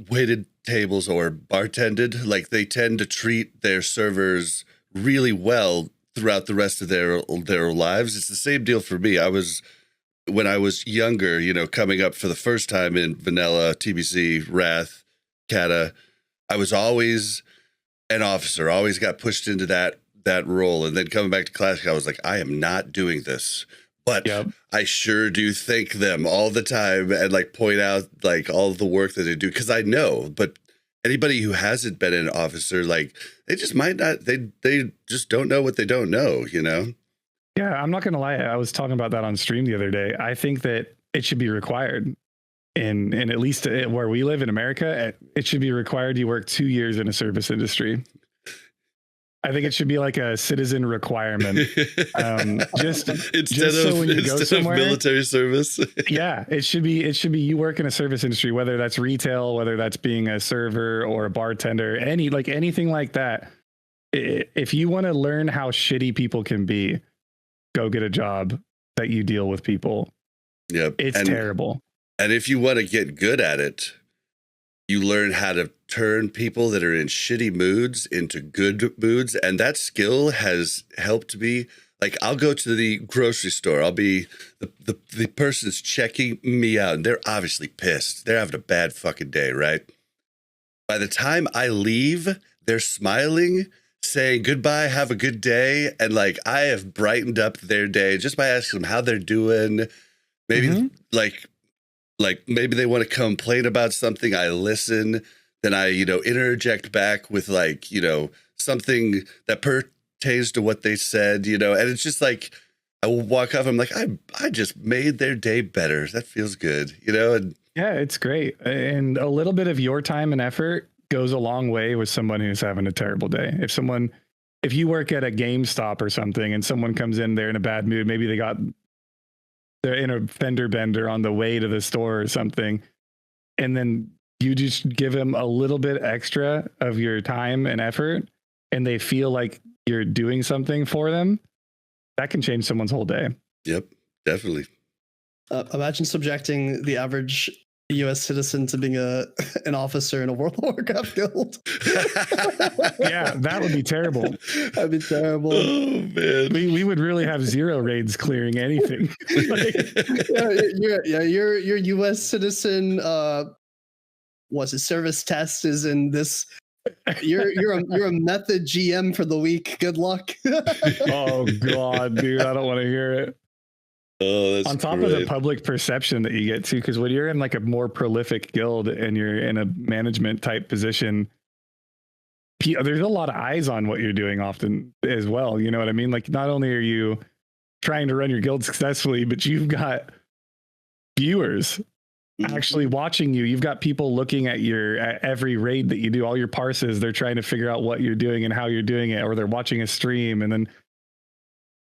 S1: waited tables or bartended, like they tend to treat their servers really well throughout the rest of their lives. It's the same deal for me. When I was younger, you know, coming up for the first time in Vanilla, TBC, Wrath, Kata, I was always an officer, always got pushed into that role. And then coming back to Classic, I was like, I am not doing this. But I sure do thank them all the time and like point out like all the work that they do, because I know. But anybody who hasn't been an officer, like they just might not. They just don't know what they don't know. You know.
S2: Yeah, I'm not gonna lie. I was talking about that on stream the other day. I think that it should be required in at least where we live in America. It should be required you work 2 years in a service industry. I think it should be like a citizen requirement. Just so when you go somewhere,
S1: military service.
S2: Yeah, it should be you work in a service industry, whether that's retail, whether that's being a server or a bartender, anything like that. If you want to learn how shitty people can be, go get a job that you deal with people.
S1: Yep.
S2: It's terrible.
S1: And if you want to get good at it, you learn how to turn people that are in shitty moods into good moods. And that skill has helped me. Like, I'll go to the grocery store. I'll be the person's checking me out, and they're obviously pissed. They're having a bad fucking day, right? By the time I leave, they're smiling, saying goodbye, have a good day. And like, I have brightened up their day just by asking them how they're doing. Maybe like maybe they want to complain about something. I listen, then I, you know, interject back with like, you know, something that pertains to what they said, you know, and it's just like, I will walk off. I'm like, I just made their day better. That feels good, you know? And
S2: yeah, it's great. And a little bit of your time and effort goes a long way with someone who's having a terrible day. If you work at a GameStop or something and someone comes in there in a bad mood, maybe they're in a fender bender on the way to the store or something, and then you just give them a little bit extra of your time and effort, and they feel like you're doing something for them, that can change someone's whole day.
S1: Yep, definitely.
S3: Imagine subjecting the average U.S. citizen to being an officer in a World of Warcraft guild.
S2: Yeah, that would be terrible.
S3: That'd be terrible.
S1: Oh man,
S2: we would really have zero raids clearing anything.
S3: Your U.S. citizen service test is in this You're a method GM for the week. Good luck.
S2: Oh God, dude, I don't want to hear it.
S1: Oh, that's
S2: on top
S1: great.
S2: of the public perception that you get too, because when you're in like a more prolific guild and you're in a management type position, there's a lot of eyes on what you're doing often as well. You know what I mean? Like, not only are you trying to run your guild successfully, but you've got viewers actually watching you. You've got people looking at at every raid that you do, all your parses. They're trying to figure out what you're doing and how you're doing it, or they're watching a stream. And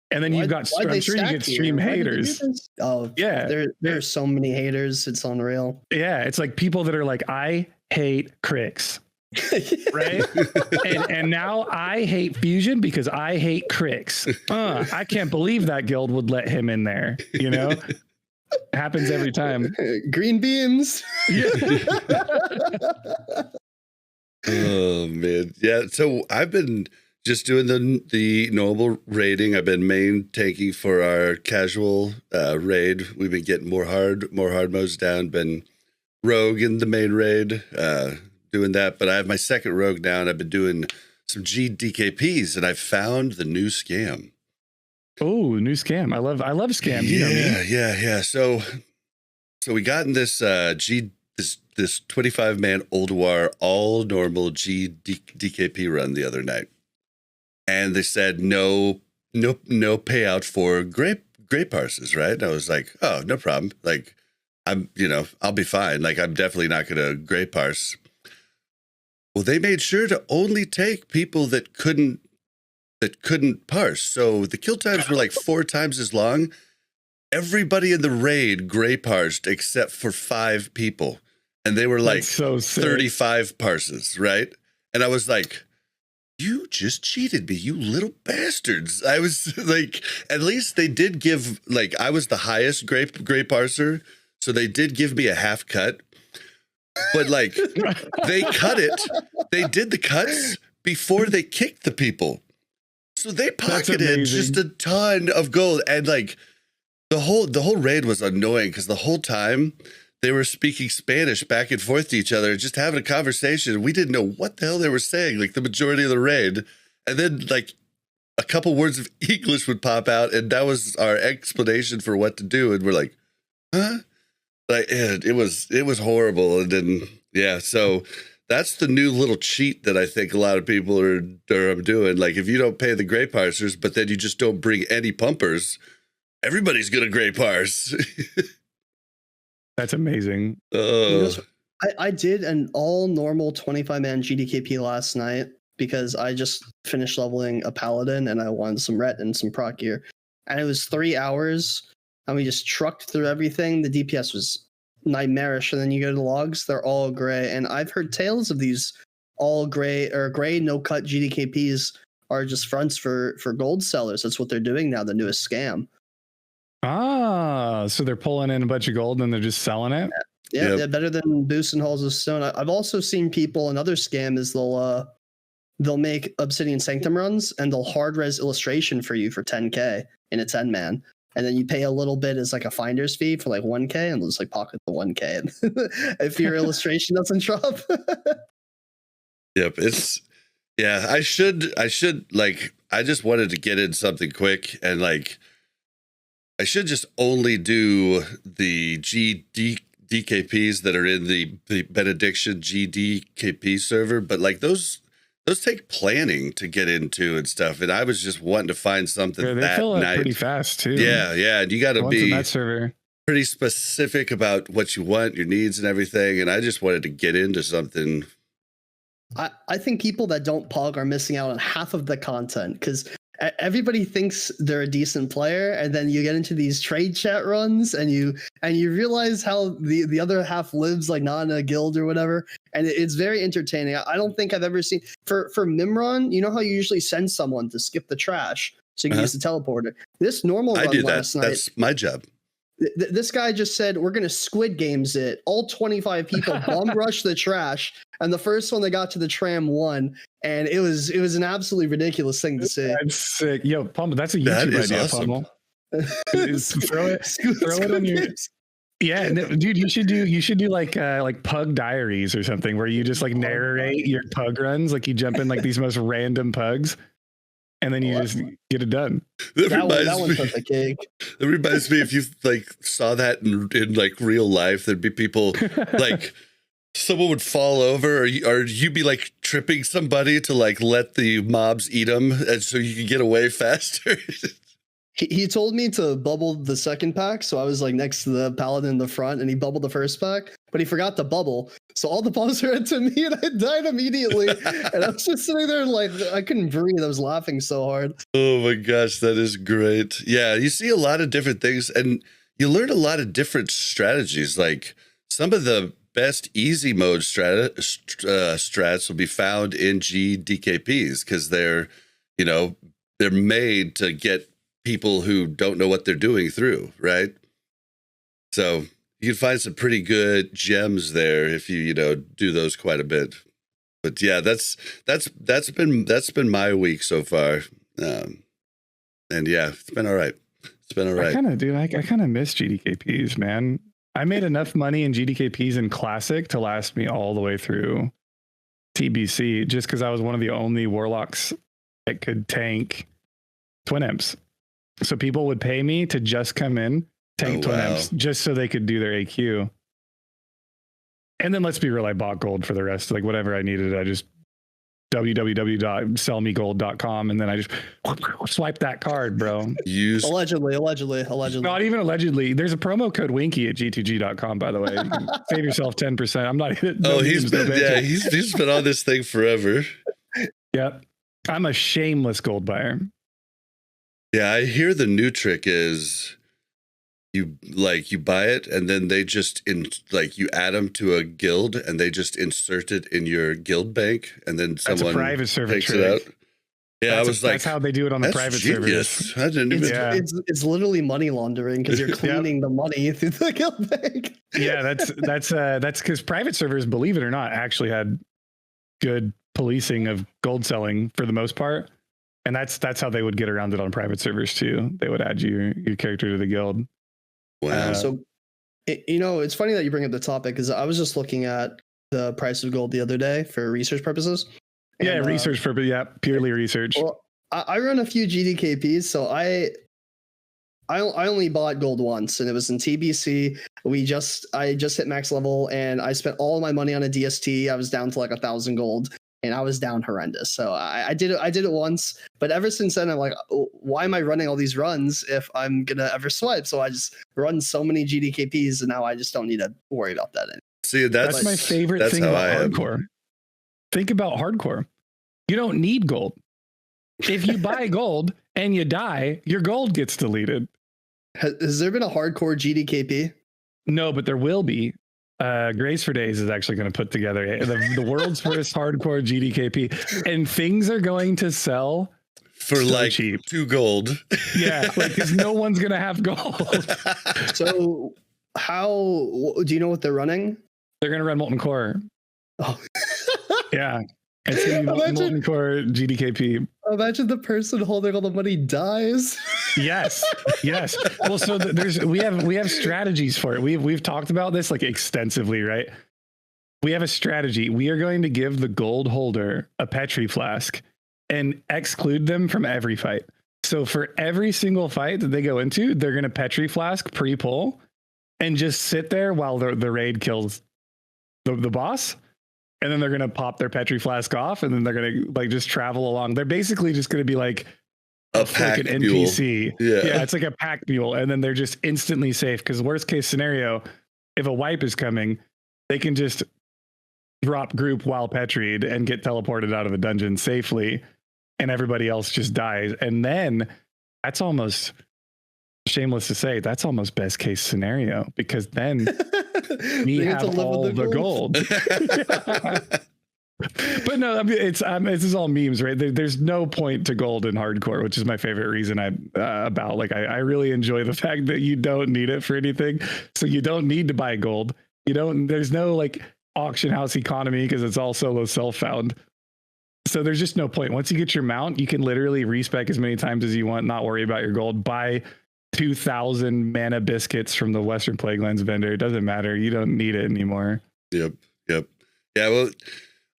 S2: then you've got, I'm sure you get stream haters.
S3: Oh yeah. There's so many haters. It's unreal.
S2: Yeah. It's like people that are like, I hate Crix. Right. and now I hate Fusion because I hate Crix. I can't believe that guild would let him in there. You know, happens every time.
S3: Green beams.
S2: Yeah.
S1: Oh man, yeah. So I've been just doing the normal raiding. I've been main tanking for our casual raid. We've been getting more hard modes down. Been rogue in the main raid. Doing that, but I have my second rogue now, and I've been doing some GDKPs, and I found the new scam.
S2: Oh, new scam! I love scams. You know me.
S1: Yeah. So we got in this this 25-man Old War all normal GDKP run the other night, and they said no payout for gray parses, right? And I was like, oh, no problem. Like, I'll be fine. Like, I'm definitely not gonna gray parse. Well, they made sure to only take people that couldn't parse. So the kill times were like 4 times as long. Everybody in the raid gray parsed except for 5 people. And they were like
S2: so
S1: 35 parses, right? And I was like, you just cheated me, you little bastards. I was like, at least they did give, like, I was the highest gray parser. So they did give me a half cut. But like, they cut it. They did the cuts before they kicked the people. So they pocketed just a ton of gold. And like the whole raid was annoying because the whole time they were speaking Spanish back and forth to each other, just having a conversation. We didn't know what the hell they were saying, like the majority of the raid. And then like a couple words of English would pop out, and that was our explanation for what to do. And we're like, huh? Like, it was horrible. And then, yeah, so that's the new little cheat that I think a lot of people are doing. Like, if you don't pay the gray parsers, but then you just don't bring any pumpers, everybody's going to gray parse.
S2: That's amazing.
S3: I did an all normal 25-man GDKP last night because I just finished leveling a paladin and I wanted some ret and some proc gear. And it was 3 hours. And we just trucked through everything. The DPS was nightmarish. And then you go to the logs, they're all gray. And I've heard tales of these all gray or gray no-cut GDKPs are just fronts for gold sellers. That's what they're doing now, the newest scam.
S2: Ah, so they're pulling in a bunch of gold and they're just selling it?
S3: Yeah, yeah, better than boosting halls of stone. I've also seen people, another scam is they'll make Obsidian Sanctum runs and they'll hard res illustration for you for 10k in a 10-man. And then you pay a little bit as like a finder's fee for like 1k, and they'll just like pocket the 1k if your illustration doesn't drop.
S1: Yep, I should like, I just wanted to get in something quick, and like I should just only do the DKPs that are in the Benediction GDKP server, but like those take planning to get into and stuff. And I was just wanting to find something
S2: they fill up pretty fast too.
S1: Yeah. And you got to be
S2: that server
S1: pretty specific about what you want, your needs and everything. And I just wanted to get into something.
S3: I think people that don't pog are missing out on half of the content because everybody thinks they're a decent player, and then you get into these trade chat runs and you realize how the other half lives like not in a guild or whatever, and it's very entertaining. I don't think I've ever seen for Mimron, you know how you usually send someone to skip the trash so you can use the teleporter. This normal run last night,
S1: that's my job.
S3: This guy just said, we're going to Squid Games it. All 25 people bomb rush the trash. And the first one that got to the tram won. And it was an absolutely ridiculous thing to see.
S2: That's sick. Yo, Pummel, that's a YouTube idea,
S1: awesome.
S2: Pummel. throw it on your... Yeah, dude, you should do like pug diaries or something where you just like narrate your pug runs, like you jump in like these most random pugs, and then you just get it done.
S3: That one took the cake.
S1: It reminds me, if you like saw that in like real life, there'd be people like someone would fall over, or you'd be like tripping somebody to like let the mobs eat them, and so you can get away faster.
S3: He told me to bubble the second pack, so I was like next to the paladin in the front, and he bubbled the first pack, but he forgot to bubble, so all the bombs ran to me, and I died immediately. And I was just sitting there like I couldn't breathe. I was laughing so hard.
S1: Oh my gosh, that is great. Yeah, you see a lot of different things, and you learn a lot of different strategies. Like some of the best easy mode strats will be found in GDKPs because they're made to get people who don't know what they're doing through, right? So you can find some pretty good gems there if you do those quite a bit. But yeah, that's been my week so far, and yeah, it's been all right. It's been all right.
S2: I kind of miss GDKPs, man. I made enough money in GDKPs in Classic to last me all the way through TBC, just because I was one of the only warlocks that could tank twin imps. So people would pay me to just come in, tank twin imps, just so they could do their AQ. And then let's be real, I bought gold for the rest. Like whatever I needed, I just www.sellmegold.com, and then I just swipe that card, bro.
S3: Allegedly.
S2: Not even allegedly. There's a promo code Winky at g2g.com, by the way. You can save yourself 10%. I'm not.
S1: He's been on this thing forever.
S2: Yep. I'm a shameless gold buyer.
S1: Yeah, I hear the new trick is you buy it, and then they just you add them to a guild, and they just insert it in your guild bank, and then someone
S2: that's a private server
S1: takes
S2: trick.
S1: It out. Yeah,
S2: that's how they do it on the private servers.
S1: I didn't even.
S3: It's literally money laundering because you're cleaning the money through the guild bank.
S2: Yeah, that's because private servers, believe it or not, actually had good policing of gold selling for the most part. And that's how they would get around it on private servers too. They would add your character to the guild.
S1: Wow.
S3: It's funny that you bring up the topic because I was just looking at the price of gold the other day for research purposes. And,
S2: research purpose. Yeah, purely research.
S3: Well, I run a few GDKPs, so I only bought gold once, and it was in TBC. I just hit max level, and I spent all my money on a DST. I was down to like 1,000 gold. And I was down horrendous. So I did it once, but ever since then, I'm like, why am I running all these runs if I'm going to ever swipe? So I just run so many GDKPs, and now I just don't need to worry about that anymore.
S1: See, that's
S2: my favorite thing about hardcore. Think about hardcore. You don't need gold. If you buy gold and you die, your gold gets deleted.
S3: Has there been a hardcore GDKP?
S2: No, but there will be. Grace for Days is actually going to put together the world's first hardcore GDKP, and things are going to sell
S1: for so like cheap. 2 gold.
S2: Yeah, because no one's going to have gold.
S3: So how do you know what they're running?
S2: They're going to run Molten Core.
S3: Oh,
S2: yeah. It's going to be Molten Core GDKP.
S3: Imagine the person holding all the money dies.
S2: Yes. Well, so we have strategies for it. We've talked about this like extensively, right? We have a strategy. We are going to give the gold holder a Petri flask and exclude them from every fight. So for every single fight that they go into, they're going to Petri flask pre-pull and just sit there while the raid kills the boss. And then they're going to pop their Petri flask off, and then they're going to just travel along. They're basically just going to be like
S1: a pack
S2: an NPC. Yeah, it's like a pack mule. And then they're just instantly safe. Because worst case scenario, if a wipe is coming, they can just drop group while Petried and get teleported out of the dungeon safely. And everybody else just dies. And then that's almost, shameless to say, that's almost best case scenario, because then we have all the gold. But no, I mean, this is all memes, right? There's no point to gold in hardcore, which is my favorite reason I really enjoy the fact that you don't need it for anything. So you don't need to buy gold. There's no like auction house economy because it's all solo self-found. So there's just no point. Once you get your mount, you can literally respec as many times as you want, not worry about your gold, buy 2,000 mana biscuits from the Western Plaguelands vendor. It doesn't matter. You don't need it anymore.
S1: Yep. Yeah, well,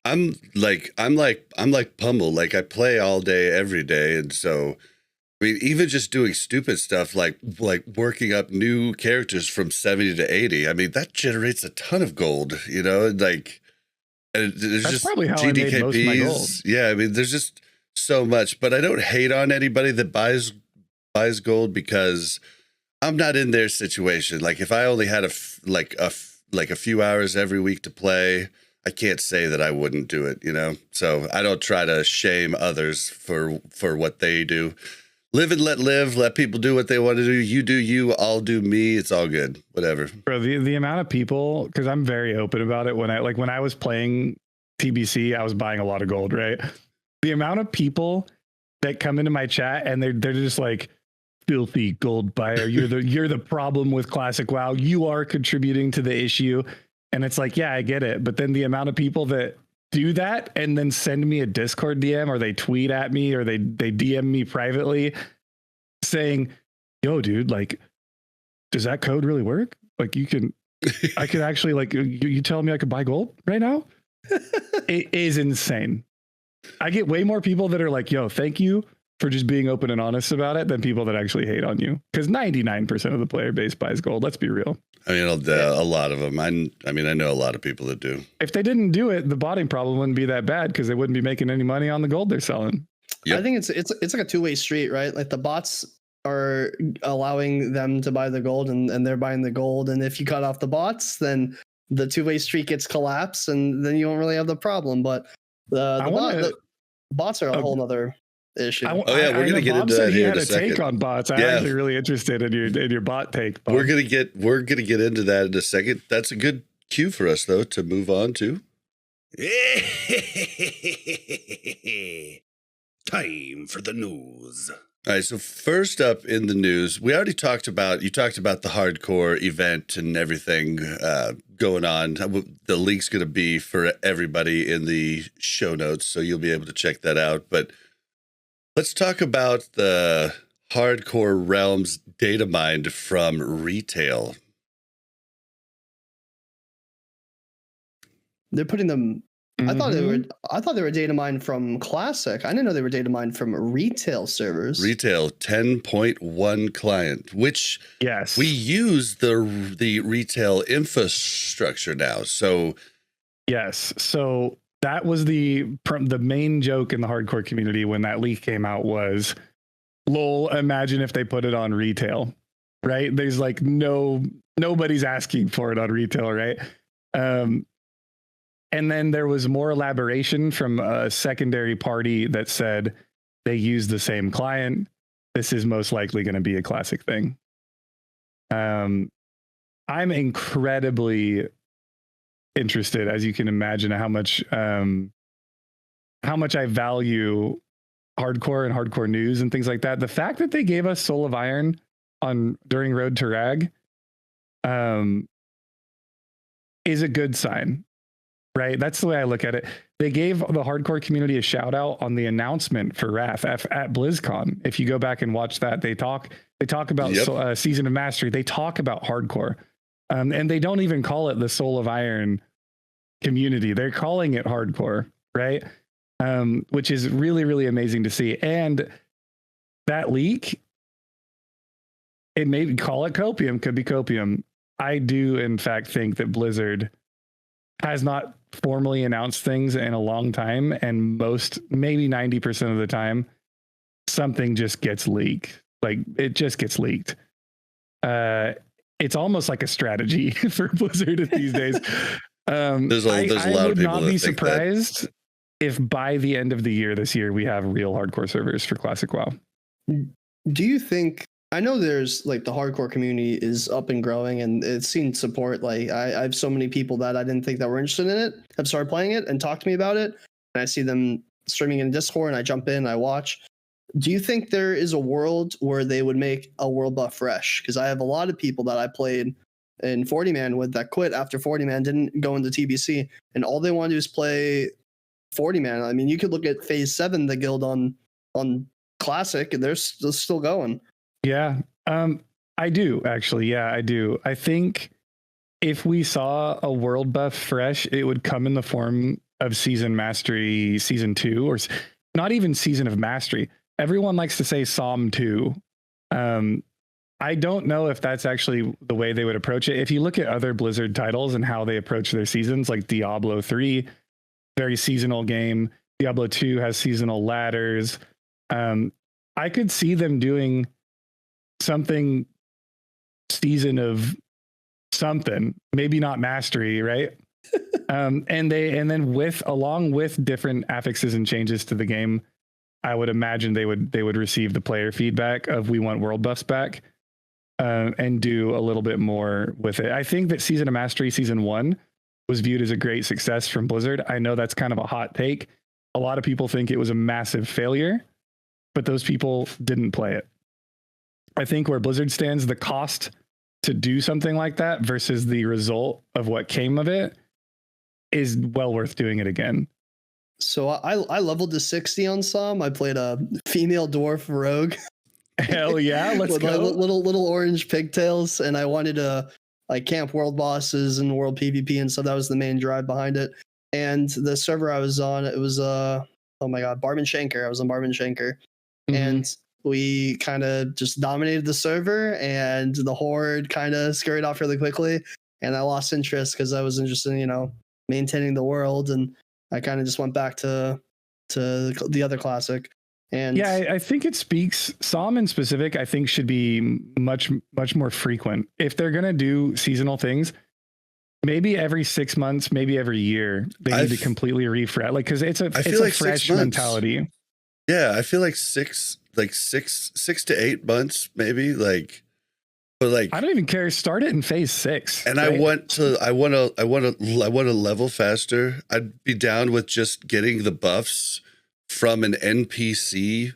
S1: I'm like Pummel. Like, I play all day, every day, and so I mean, even just doing stupid stuff like working up new characters from 70 to 80. I mean, that generates a ton of gold. You know, like, and there's
S2: That's
S1: just
S2: probably how I made most of my gold.
S1: Yeah, I mean, there's just so much, but I don't hate on anybody that buys gold because I'm not in their situation. Like, if I only had a few hours every week to play, I can't say that I wouldn't do it, you know? So I don't try to shame others for what they do. Live and let live. Let people do what they want to do. You do you, I'll do me. It's all good. Whatever.
S2: Bro, the amount of people, because I'm very open about it. When I was playing TBC, I was buying a lot of gold, right? The amount of people that come into my chat and they're just like, filthy gold buyer. You're the problem with Classic WoW. You are contributing to the issue. And it's like, yeah, I get it. But then the amount of people that do that and then send me a Discord DM or they tweet at me or they DM me privately saying, yo, dude, like, does that code really work? Like, I could actually, like, you telling me I could buy gold right now? It is insane. I get way more people that are like, yo, thank you for just being open and honest about it than people that actually hate on you. Because 99% of the player base buys gold. Let's be real.
S1: I mean, a lot of them. I mean, I know a lot of people that do.
S2: If they didn't do it, the botting problem wouldn't be that bad because they wouldn't be making any money on the gold they're selling.
S3: Yep. I think it's like a two-way street, right? Like the bots are allowing them to buy the gold and they're buying the gold. And if you cut off the bots, then the two-way street gets collapsed and then you don't really have the problem. But the bots are a whole nother issue.
S1: We're gonna get into that here in a second.
S2: Take on bots. I'm actually really interested in your bot take. Bob.
S1: We're gonna get into that in a second. That's a good cue for us though to move on to. Time for the news. All right, so first up in the news, you talked about the hardcore event and everything going on. The link's going to be for everybody in the show notes, so you'll be able to check that out. But let's talk about the Hardcore Realms Datamined from retail.
S3: They're putting them. I thought they were data mined from Classic. I didn't know they were data mined from retail servers.
S1: Retail 10.1 client, which
S2: yes,
S1: we use the retail infrastructure now. So
S2: yes, so that was the main joke in the hardcore community when that leak came out was, lol, imagine if they put it on retail, right? There's like nobody's asking for it on retail, right? And then there was more elaboration from a secondary party that said they use the same client. This is most likely going to be a Classic thing. I'm incredibly interested, as you can imagine, how much I value hardcore and hardcore news and things like that. The fact that they gave us Soul of Iron during Road to Rag is a good sign. Right. That's the way I look at it. They gave the hardcore community a shout out on the announcement for RAF at BlizzCon. If you go back and watch that, they talk about Season of Mastery. They talk about hardcore and they don't even call it the Soul of Iron community. They're calling it hardcore. Right. Which is really, really amazing to see. And that leak, it may call it copium, could be copium. I do, in fact, think that Blizzard has not formally announced things in a long time, and maybe 90% of the time, something just gets leaked. Like, it just gets leaked. It's almost like a strategy for Blizzard these days.
S1: There's a lot of people. I would not be
S2: surprised if by the end of the year this year we have real hardcore servers for Classic WoW.
S3: Do you think? I know there's like the hardcore community is up and growing and it's seen support. Like I have so many people that I didn't think that were interested in it have started playing it and talked to me about it. And I see them streaming in Discord and I jump in, I watch. Do you think there is a world where they would make a world buff fresh? Because I have a lot of people that I played in 40-man with that quit after 40-man, didn't go into TBC, and all they want to do is play 40-man. I mean, you could look at Phase 7, the guild on Classic, and they're still going.
S2: Yeah. I do actually. Yeah, I do. I think if we saw a world buff fresh, it would come in the form of Season Mastery Season 2, or not even Season of Mastery. Everyone likes to say Psalm 2. I don't know if that's actually the way they would approach it. If you look at other Blizzard titles and how they approach their seasons, like Diablo 3, very seasonal game. Diablo 2 has seasonal ladders. I could see them doing something season of something, maybe not mastery, right? And then along with different affixes and changes to the game, I would imagine they would receive the player feedback of we want world buffs back, and do a little bit more with it. I think that Season of Mastery Season 1 was viewed as a great success from Blizzard. I know that's kind of a hot take. A lot of people think it was a massive failure, but those people didn't play it. I think where Blizzard stands, the cost to do something like that versus the result of what came of it is well worth doing it again.
S3: So I leveled to 60 on Psalm. I played a female dwarf rogue.
S2: Hell yeah, let's
S3: with
S2: go.
S3: Little orange pigtails, and I wanted to like camp world bosses and world PvP, and so that was the main drive behind it. And the server I was on, it was oh my god, Barman Shanker. I was on Barman Shanker, and we kind of just dominated the server, and the horde kind of scurried off really quickly, and I lost interest because I was interested in maintaining the world, and I kind of just went back to the other classic. And
S2: yeah, I think it speaks. Psalm in specific, I think, should be much more frequent. If they're gonna do seasonal things, maybe every 6 months, maybe every year, they need to completely refresh. Like, because it's a fresh mentality.
S1: Yeah, I feel like six to 8 months, maybe. Like, but like,
S2: I don't even care. Start it in phase 6.
S1: And right? I want to level faster. I'd be down with just getting the buffs from an NPC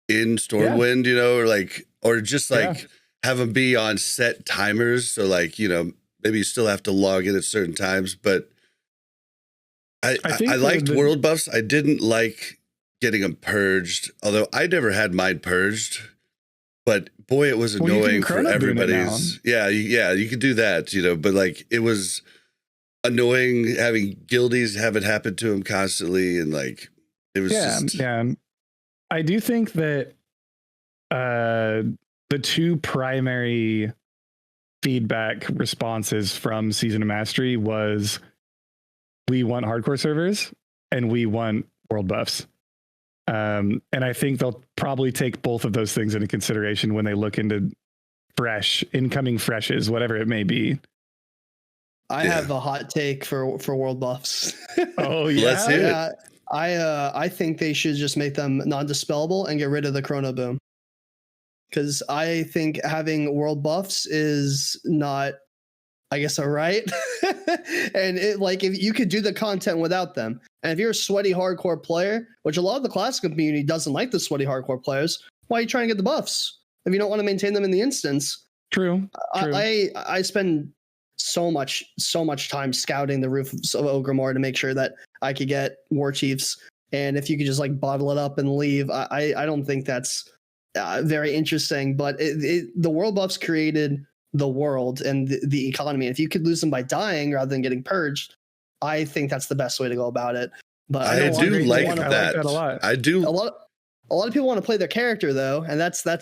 S1: in Stormwind, or just have them be on set timers. So like, maybe you still have to log in at certain times, but I liked world buffs. I didn't like getting them purged, although I never had mine purged, but boy, it was annoying for everybody's. Yeah. You could do that, but like, it was annoying having guildies have it happen to them constantly. And like, it was
S2: I do think that the two primary feedback responses from Season of Mastery was we want hardcore servers and we want world buffs. And I think they'll probably take both of those things into consideration when they look into incoming freshes, whatever it may be.
S3: I have a hot take for world buffs.
S2: Oh yeah.
S1: Let's hear it.
S3: I think they should just make them non-dispellable and get rid of the chrono boom. Because I think having world buffs is not, I guess, a right. And if you could do the content without them, and if you're a sweaty hardcore player, which a lot of the classic community doesn't like the sweaty hardcore players, why are you trying to get the buffs if you don't want to maintain them in the instance?
S2: True.
S3: I spend so much time scouting the roof of Ogrimmar to make sure that I could get war chiefs, and if you could just like bottle it up and leave, I don't think that's very interesting. But the world buffs created the world and the economy. If you could lose them by dying rather than getting purged, I think that's the best way to go about it. But
S1: I do like that.
S2: I like that a lot.
S1: I do.
S3: A lot of people want to play their character though, and that's the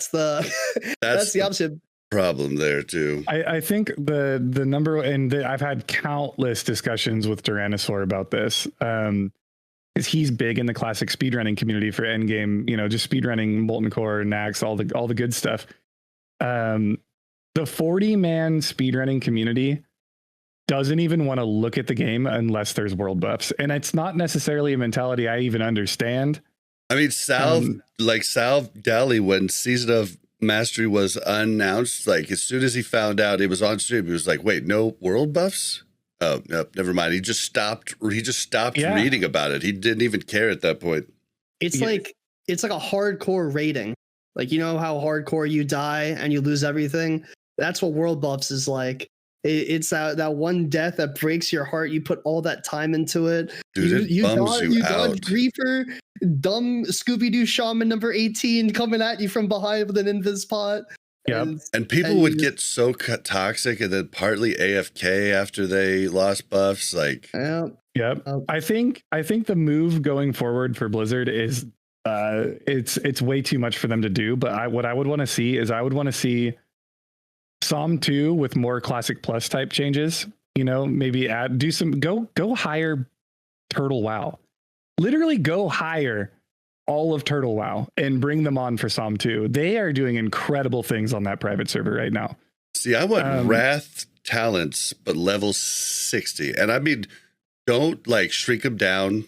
S3: that's the opposite
S1: problem there too.
S2: I think the number, and I've had countless discussions with Tyrannosaur about this, because he's big in the classic speedrunning community for endgame, just speedrunning Molten Core, Nax, all the good stuff. The 40-man speedrunning community doesn't even want to look at the game unless there's world buffs, and it's not necessarily a mentality I even understand.
S1: I mean, Sal Dally, when Season of Mastery was announced, like as soon as he found out it was on stream, he was like, wait, no world buffs? Oh, no, never mind. He just stopped reading about it. He didn't even care at that point.
S3: It's like a hardcore rating. Like, how hardcore you die and you lose everything? That's what world buffs is like. It's that one death that breaks your heart. You put all that time into it.
S1: Dude, it bums you out.
S3: Dodge Griefer, dumb Scooby-Doo shaman number 18 coming at you from behind with an invis pot.
S2: Yep.
S1: And people would get so toxic and then partly AFK after they lost buffs. Like,
S2: yep. I think the move going forward for Blizzard is it's way too much for them to do. But what I would want to see is Psalm 2 with more Classic Plus type changes. You know, maybe go higher Turtle WoW. Literally go higher all of Turtle WoW and bring them on for Psalm 2. They are doing incredible things on that private server right now.
S1: See, I want Wrath talents, but level 60. And I mean, don't like shrink them down.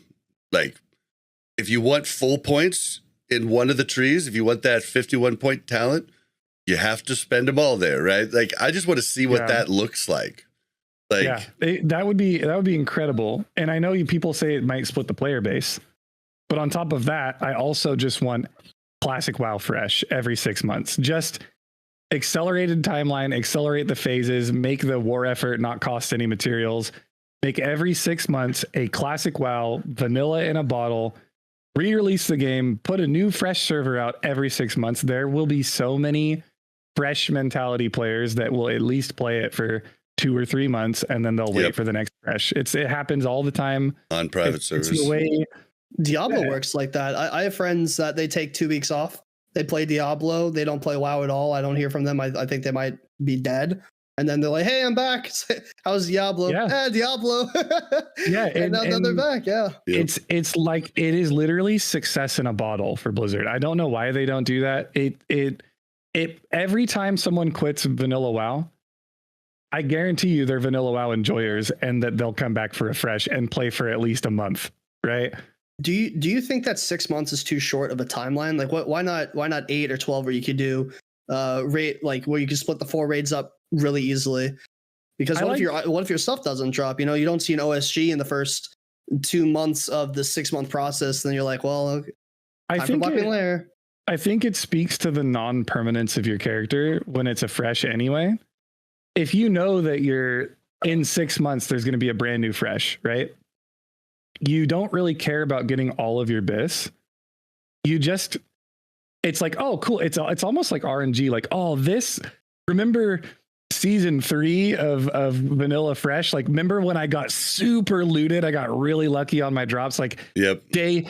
S1: Like, if you want full points in one of the trees, if you want that 51 point talent, you have to spend them all there, right? Like, I just want to see what that looks like. Like,
S2: that would be incredible. And I know people say it might split the player base, but on top of that, I also just want Classic WoW fresh every 6 months. Just accelerated timeline, accelerate the phases, make the war effort not cost any materials, make every 6 months a Classic WoW vanilla in a bottle, re-release the game, put a new fresh server out every 6 months. There will be so many fresh mentality players that will at least play it for 2 or 3 months, and then they'll wait for the next fresh. It happens all the time
S1: on private servers.
S2: It's the way
S3: Diablo works like that. I have friends that they take 2 weeks off. They play Diablo. They don't play WoW at all. I don't hear from them. I think they might be dead. And then they're like, "Hey, I'm back. How's Diablo?"
S2: Yeah,
S3: Diablo.
S2: And
S3: now they're back. Yeah.
S2: It's like it is literally success in a bottle for Blizzard. I don't know why they don't do that. It every time someone quits vanilla WoW, I guarantee you they're vanilla WoW enjoyers, and that they'll come back for a fresh and play for at least a month, right?
S3: Do you think that 6 months is too short of a timeline? Like, why not 8 or 12, where you could do raid, like where you can split the 4 raids up really easily? Because what if your stuff doesn't drop? You know, you don't see an OSG in the first 2 months of the 6 month process, then you're like, well,
S2: I think it speaks to the non-permanence of your character when it's a fresh anyway. If you know that you're in 6 months, there's going to be a brand new fresh, right? You don't really care about getting all of your bis. It's like, oh, cool. It's almost like RNG. Like, oh, remember season 3 of Vanilla Fresh? Like, remember when I got super looted? I got really lucky on my drops. Like, day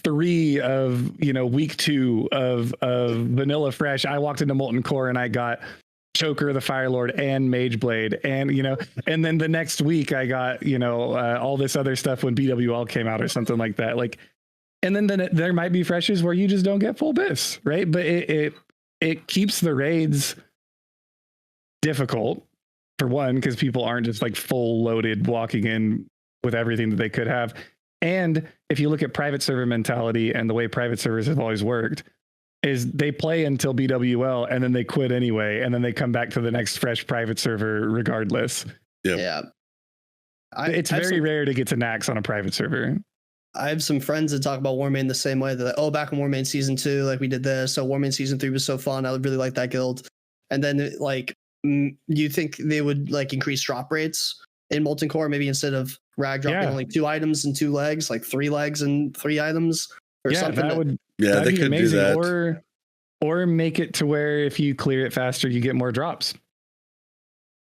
S2: 3 of, week 2 of Vanilla Fresh, I walked into Molten Core and I got Choker, the Fire Lord, and Mage Blade, and and then the next week I got all this other stuff when BWL came out or something like that. Like, and then there might be freshes where you just don't get full bis, right? But it keeps the raids difficult, for one, because people aren't just like full loaded walking in with everything that they could have. And if you look at private server mentality and the way private servers have always worked, is they play until BWL and then they quit anyway, and then they come back to the next fresh private server regardless.
S3: Yeah.
S2: It's very rare to get to Nax on a private server.
S3: I have some friends that talk about Warmane the same way. They're like, oh, back in Warmane season 2, like we did this. So Warmane season 3 was so fun. I really like that guild. And then you think they would like increase drop rates in Molten Core, maybe instead of rag dropping only 2 items and 2 legs, like 3 legs and 3 items or something?
S1: They could do that.
S2: Or make it to where if you clear it faster, you get more drops.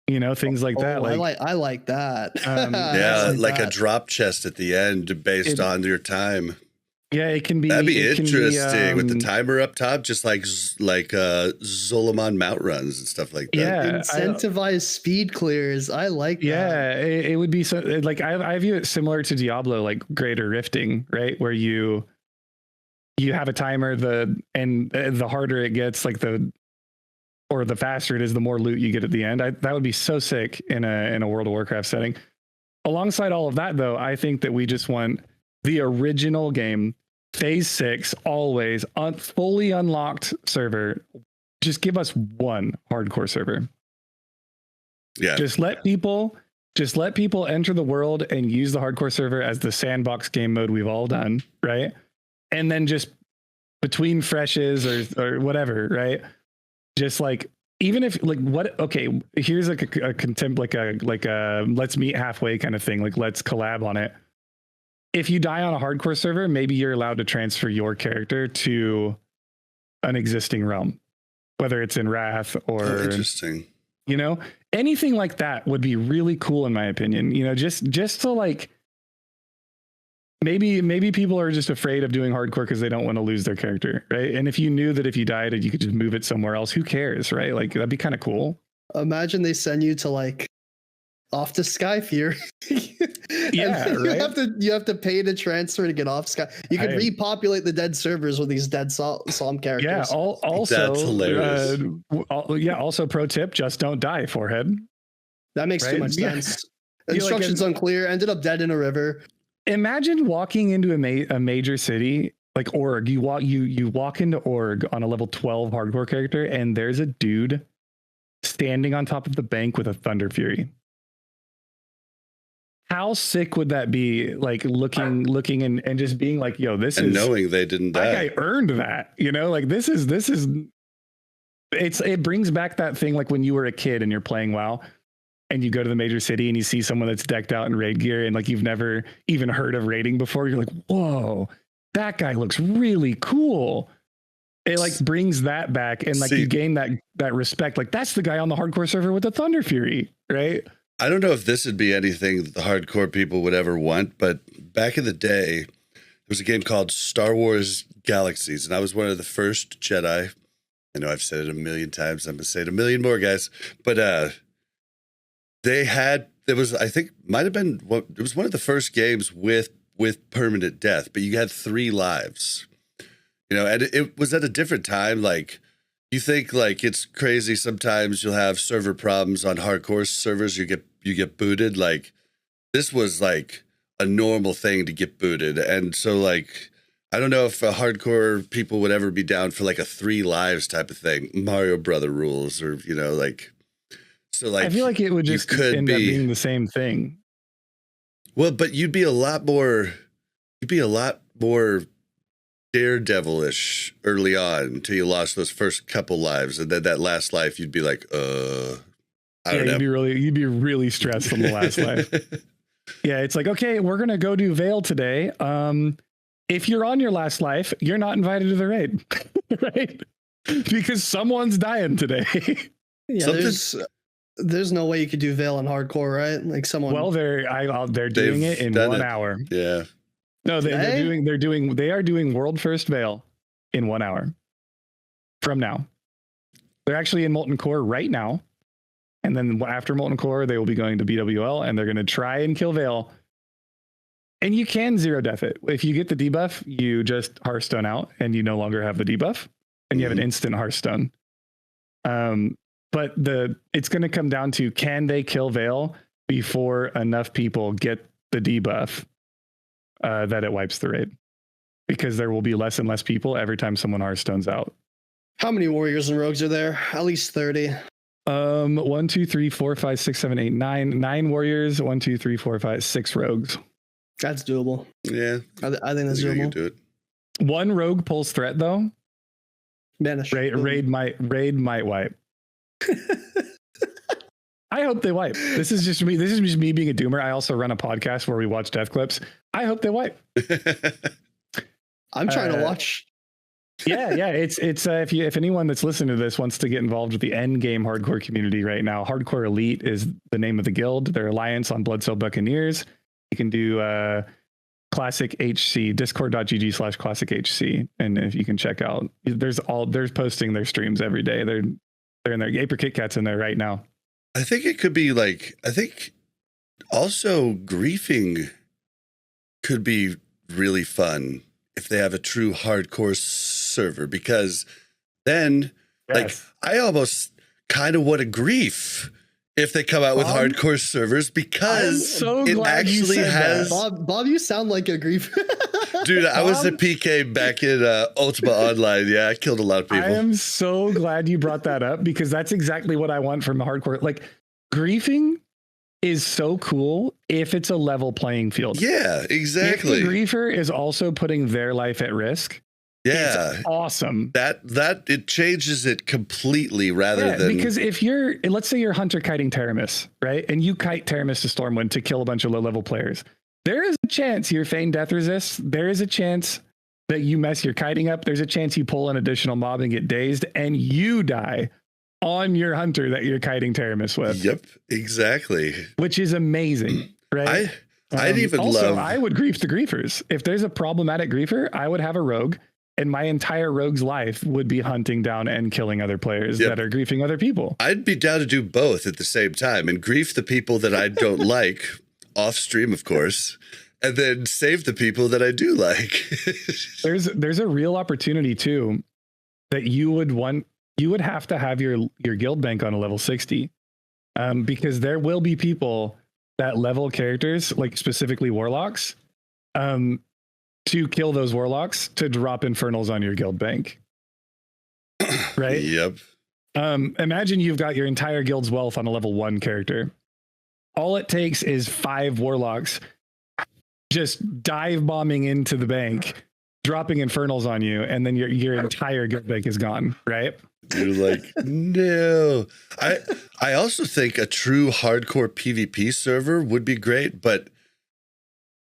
S2: Things like that.
S3: I like that.
S1: Like a drop chest at the end based on your time.
S2: Yeah, it can be.
S1: That'd be interesting with the timer up top, just like Zolomon mount runs and stuff like that.
S3: Yeah, incentivize speed clears. I like that.
S2: Yeah, it would be so. Like I view it similar to Diablo, like Greater Rifting, right, where you have a timer, the harder it gets, or the faster it is, the more loot you get at the end. That would be so sick in a World of Warcraft setting. Alongside all of that, though, I think that we just want the original game, Phase 6, always fully unlocked server. Just give us one hardcore server.
S1: Yeah.
S2: Just let people enter the world and use the hardcore server as the sandbox game mode we've all done, right? And then just between freshes or whatever, right? Just like, even if here's like a contempt, like a let's meet halfway kind of thing. Like, let's collab on it. If you die on a hardcore server, maybe you're allowed to transfer your character to an existing realm. whether it's in Wrath or
S1: interesting.
S2: You know, anything like that would be really cool in my opinion. You know, just to like maybe people are just afraid of doing hardcore because they don't want to lose their character, right? And if you knew that if you died you could just move it somewhere else, who cares, right? Like that'd be kind of cool.
S3: Imagine they send you to like off to Sky Fury.
S2: Yeah, right.
S3: You have to pay to transfer to get off Sky. You can repopulate the dead servers with these dead Psalm characters.
S2: Yeah. Also,
S1: that's hilarious.
S2: Also, pro tip: just don't die, forehead.
S3: That makes too much sense. Instructions unclear. Ended up dead in a river.
S2: Imagine walking into a major city like Org. You walk into Org on a level 12 hardcore character, and there's a dude standing on top of the bank with a Thunder Fury. How sick would that be? Like looking and just being like, yo, this is
S1: knowing they didn't die.
S2: Like I earned that, you know, like this is it brings back that thing like when you were a kid and you're playing WoW and you go to the major city and you see someone that's decked out in raid gear and like you've never even heard of raiding before. You're like, whoa, that guy looks really cool. It like brings that back and like you gain that respect. Like that's the guy on the hardcore server with the Thunder Fury, right?
S1: I don't know if this would be anything that the hardcore people would ever want, but back in the day, there was a game called Star Wars Galaxies, and I was one of the first Jedi. I know I've said it a million times. I'm going to say it a million more, guys. But it was one of the first games with permanent death, but you had 3 lives. You know, and it was at a different time, like, you think like it's crazy. Sometimes you'll have server problems on hardcore servers. You get booted. Like this was like a normal thing to get booted. And so like, I don't know if hardcore people would ever be down for like a 3 lives type of thing. Mario Brother rules or, you know, like, so like,
S2: I feel like it would just end up being the same thing.
S1: Well, but you'd be a lot more daredevilish early on until you lost those first couple lives, and then that last life you'd be like, I don't know.
S2: You'd be really stressed on the last life. Yeah, it's like, okay, we're gonna go do Vale today. If you're on your last life, you're not invited to the raid, right? Because someone's dying today.
S3: Yeah, there's no way you could do Vale in hardcore, right? Like someone.
S2: Well, they're doing it in 1 hour.
S1: Yeah.
S2: No, they are doing world first Vale in 1 hour from now. They're actually in Molten Core right now. And then after Molten Core, they will be going to BWL and they're going to try and kill Vale. And you can 0 death it. If you get the debuff, you just Hearthstone out and you no longer have the debuff and you have an instant Hearthstone. But it's going to come down to, can they kill Vale before enough people get the debuff? That it wipes the raid, because there will be less and less people every time someone Hearthstone's out.
S3: How many warriors and rogues are there? At least 30.
S2: 1, 2, 3, 4, 5, 6, 7, 8, 9. 9 warriors. 1, 2, 3, 4, 5, 6 rogues.
S3: That's doable.
S1: Yeah,
S3: I think that's doable.
S1: You can do it.
S2: 1 rogue pulls threat though.
S3: Banish.
S2: Raid might wipe. I hope they wipe. This is just me being a doomer. I also run a podcast where we watch death clips. I hope they wipe.
S3: I'm trying to watch.
S2: Yeah. It's if anyone that's listening to this wants to get involved with the end game hardcore community right now, Hardcore Elite is the name of the guild. Their alliance on Bloodsoul Buccaneers. You can do Classic HC, discord.gg/Classic HC, and if you can check out, they're posting their streams every day. They're in there. Aper Kit Kat's in there right now.
S1: I think it could be like, I think also griefing could be really fun if they have a true hardcore server, because then like I almost kind of want to grief if they come out with hardcore servers, because it actually has.
S3: Bob, you sound like a grief.
S1: Dude, I was a PK back in Ultima Online. Yeah, I killed a lot of people.
S2: I am so glad you brought that up, because that's exactly what I want from hardcore. Like, griefing is so cool if it's a level playing field.
S1: Yeah, exactly.
S2: If the griefer is also putting their life at risk.
S1: Yeah,
S2: it's awesome.
S1: That it changes it completely, rather than,
S2: because if let's say you're hunter kiting Teramis, right? And you kite Teramis to Stormwind to kill a bunch of low level players. There is a chance your feign death resists. There is a chance that you mess your kiting up, there's a chance you pull an additional mob and get dazed, and you die on your hunter that you're kiting Teramis with.
S1: Yep, exactly.
S2: Which is amazing, right?
S1: I'd even
S2: also,
S1: love.
S2: I would grief the griefers. If there's a problematic griefer, I would have a rogue, and my entire rogue's life would be hunting down and killing other players that are griefing other people.
S1: I'd be down to do both at the same time and grief the people that I don't like off stream, of course, and then save the people that I do like.
S2: There's a real opportunity too that you would have to have your guild bank on a level 60, because there will be people that level characters, like specifically warlocks, to kill those warlocks to drop infernals on your guild bank. Right?
S1: Yep.
S2: Imagine you've got your entire guild's wealth on a level 1 character. All it takes is 5 warlocks just dive bombing into the bank, dropping infernals on you, and then your entire guild bank is gone, right?
S1: You're like, no. I also think a true hardcore PvP server would be great, but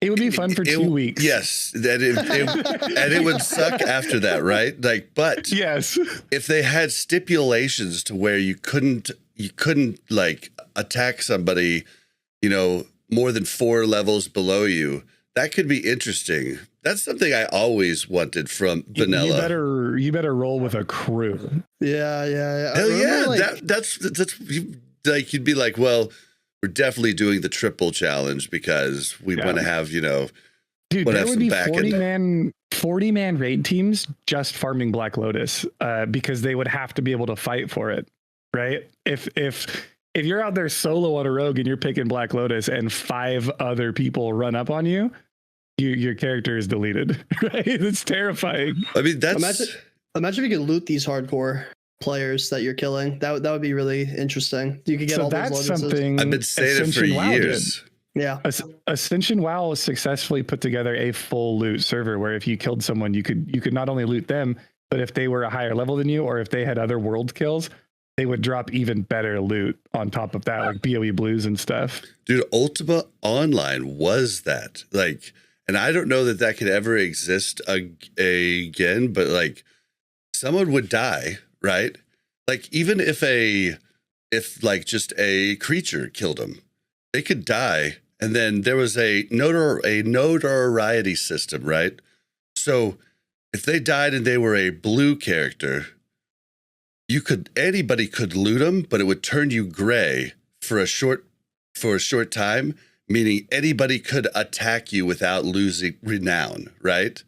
S2: it would be fun for 2 weeks.
S1: Yes, and it would suck after that, right? Like, but
S2: yes,
S1: if they had stipulations to where you couldn't like attack somebody, more than 4 levels below you, that could be interesting. That's something I always wanted from vanilla.
S2: You better roll with a crew.
S3: Yeah.
S1: Hell yeah, that's like, you'd be like, well, we're definitely doing the triple challenge because we want to have,
S2: dude, there would be 40-man raid teams just farming Black Lotus, because they would have to be able to fight for it, right? If you're out there solo on a rogue and you're picking Black Lotus and 5 other people run up on you, your character is deleted, right? It's terrifying.
S1: I mean,
S3: imagine if you could loot these hardcore players that you're killing. That would be really interesting. You could get all those lotuses.
S2: Something
S1: I've been saying it for years.
S3: Yeah.
S2: Ascension WoW successfully put together a full loot server where if you killed someone, you could not only loot them, but if they were a higher level than you, or if they had other world kills, they would drop even better loot on top of that, like BOE blues and stuff.
S1: Dude, Ultima Online was that. Like, and I don't know that could ever exist again, but like, someone would die, right? Like, even if just a creature killed them, they could die. And then there was a notoriety system, right? So if they died and they were a blue character, anybody could loot them, but it would turn you gray for a short time, meaning anybody could attack you without losing renown, right?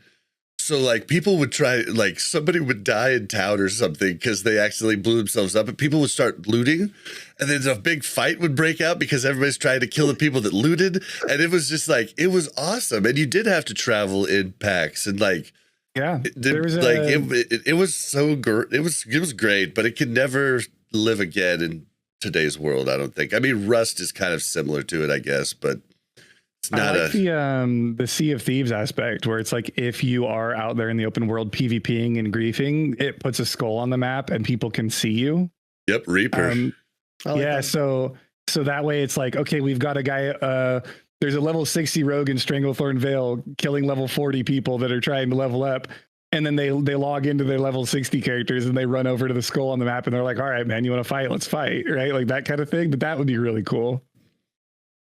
S1: So like, people would try, like, somebody would die in town or something because they accidentally blew themselves up, and people would start looting, and then a big fight would break out because everybody's trying to kill the people that looted. And it was just like, it was awesome. And you did have to travel in packs, and like,
S2: yeah,
S1: it was so great. It was great, but it could never live again in today's world, I don't think. I mean, Rust is kind of similar to it, I guess, but it's not
S2: the Sea of Thieves aspect, where it's like, if you are out there in the open world PvPing and griefing, it puts a skull on the map and people can see you.
S1: Yep, Reaper.
S2: So that way it's like, okay, we've got a guy, there's a level 60 rogue in Stranglethorn Vale killing level 40 people that are trying to level up. And then they log into their level 60 characters and they run over to the skull on the map and they're like, all right, man, you want to fight? Let's fight. Right? Like that kind of thing. But that would be really cool.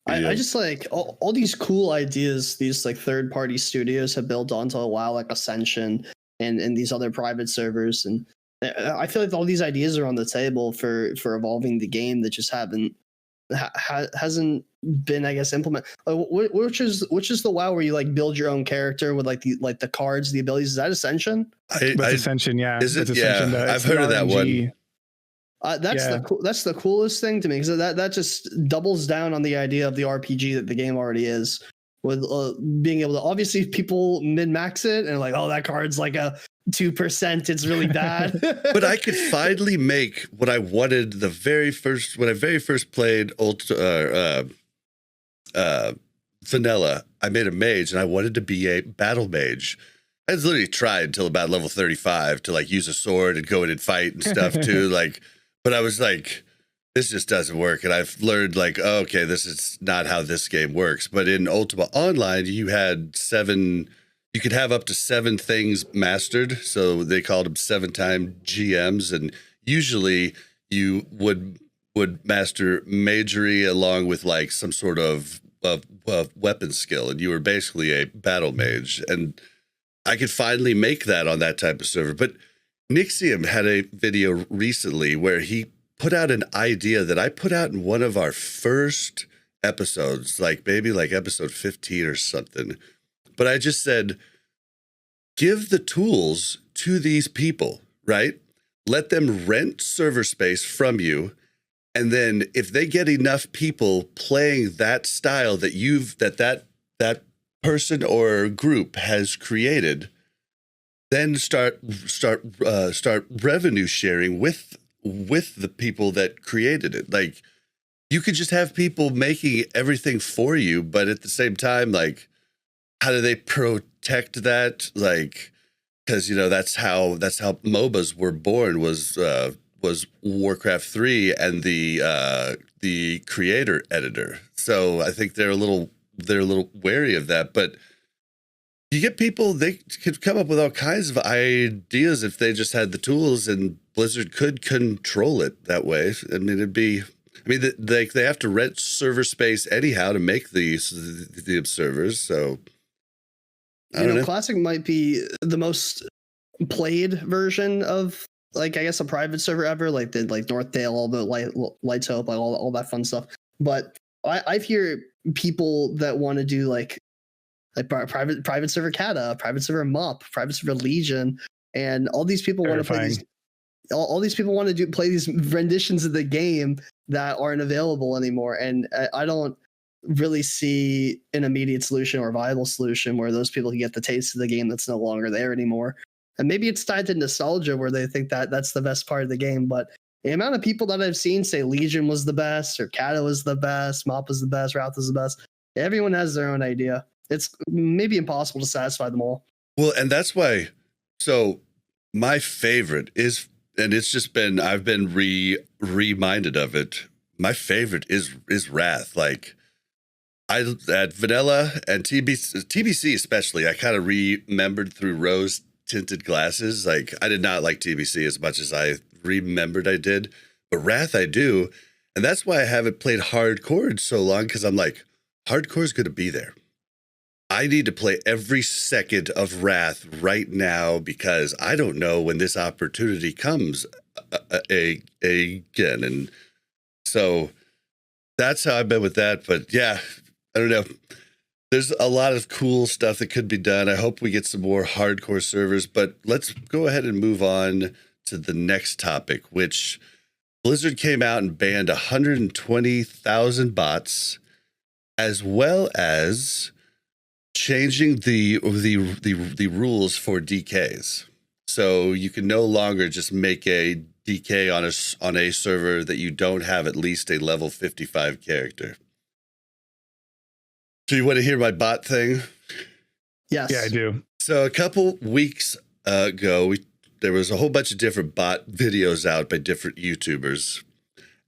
S3: I just like all these cool ideas these like third-party studios have built onto WoW, like Ascension and these other private servers. And I feel like all these ideas are on the table for evolving the game that just hasn't been, I guess, implemented. Which is the WoW where you like build your own character with like the cards, the abilities? Is that Ascension?
S2: That's Ascension, yeah.
S1: Is it?
S2: Ascension,
S1: yeah, I've heard of that one.
S3: That's the coolest thing to me, because that just doubles down on the idea of the RPG that the game already is, with being able to, obviously people min-max it and like, oh, that card's like a 2%, it's really bad.
S1: But I could finally make what I wanted when I very first played vanilla. I made a mage and I wanted to be a battle mage. I was literally tried until about level 35 to like use a sword and go in and fight and stuff too. Like, but I was like, this just doesn't work. And I've learned like, oh, okay, this is not how this game works. But in Ultima Online, you had 7 you could have up to 7 things mastered. So they called them 7-time GMs. And usually you would master magery along with like some sort of weapon skill. And you were basically a battle mage. And I could finally make that on that type of server. But Nixium had a video recently where he put out an idea that I put out in one of our first episodes, like maybe like episode 15 or something. But I just said, give the tools to these people, right? Let them rent server space from you. And then if they get enough people playing that style that that person or group has created, then start revenue sharing with the people that created it. Like, you could just have people making everything for you, but at the same time, like, how do they protect that? Like, because that's how MOBAs were born, was Warcraft 3 and the creator editor. So I think they're a little wary of that. But you get people, they could come up with all kinds of ideas if they just had the tools, and Blizzard could control it that way. I mean, they have to rent server space anyhow to make the servers. So I don't know.
S3: Classic might be the most played version of, like, I guess, a private server ever, like the Northdale, all the Lights Hope, like all that fun stuff. But I hear people that want to do like private server Kata, private server Mop, private server Legion, and all these people want to play these. All these people want to play these renditions of the game that aren't available anymore, and I don't really see an immediate solution or a viable solution where those people can get the taste of the game that's no longer there anymore. And maybe it's tied to nostalgia, where they think that that's the best part of the game. But the amount of people that I've seen say Legion was the best, or Kata was the best, Mop was the best, Routh was the best, everyone has their own idea. It's maybe impossible to satisfy them all.
S1: Well, and that's why. So my favorite is, and it's just been, I've been reminded of it. My favorite is Wrath. Like, at Vanilla and TBC especially, I kind of remembered through rose tinted glasses. Like, I did not like TBC as much as I remembered I did, but Wrath I do. And that's why I haven't played Hardcore in so long, because I'm like, Hardcore's going to be there. I need to play every second of Wrath right now, because I don't know when this opportunity comes again. And so that's how I've been with that. But yeah, I don't know. There's a lot of cool stuff that could be done. I hope we get some more hardcore servers, but let's go ahead and move on to the next topic, which Blizzard came out and banned 120,000 bots, as well as changing the rules for DKs. So you can no longer just make a DK on a server that you don't have at least a level 55 character. So you want to hear my bot thing?
S3: Yes.
S2: Yeah, I do.
S1: So a couple weeks ago, there was a whole bunch of different bot videos out by different YouTubers.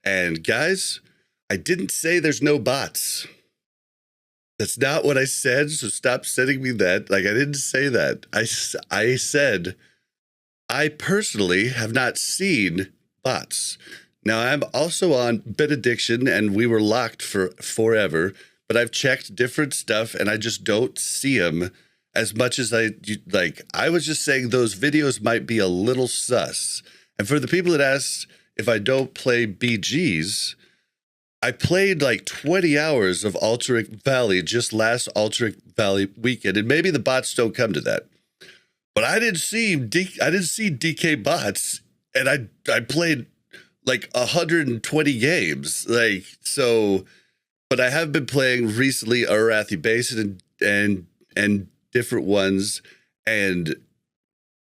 S1: And guys, I didn't say there's no bots. That's not what I said, so stop sending me that. Like, I didn't say that. I said I personally have not seen bots. Now, I'm also on Benediction, and we were locked for forever, but I've checked different stuff, and I just don't see them as much as I like. I was just saying those videos might be a little sus. And for the people that asked if I don't play BGs, I played like 20 hours of Alterac Valley just last Alterac Valley weekend, and maybe the bots don't come to that. But I didn't see DK bots, and I played like 120 games, like so. But I have been playing recently Arathi Basin and different ones, and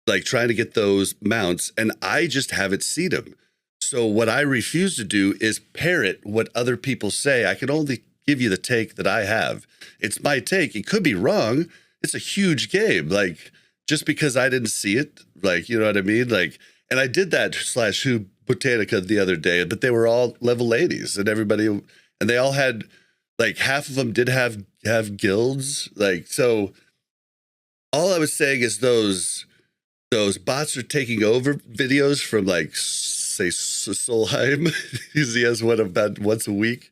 S1: like trying to get those mounts, and I just haven't seen them. So what I refuse to do is parrot what other people say. I can only give you the take that I have. It's my take. It could be wrong. It's a huge game. Like, just because I didn't see it, like, you know what I mean? Like, and I did that /Who Botanica the other day, but they were all level 80s, and everybody, and they all had, like, half of them did have guilds. Like, so all I was saying is those bots are taking over videos from like say Solheim. He has one about once a week.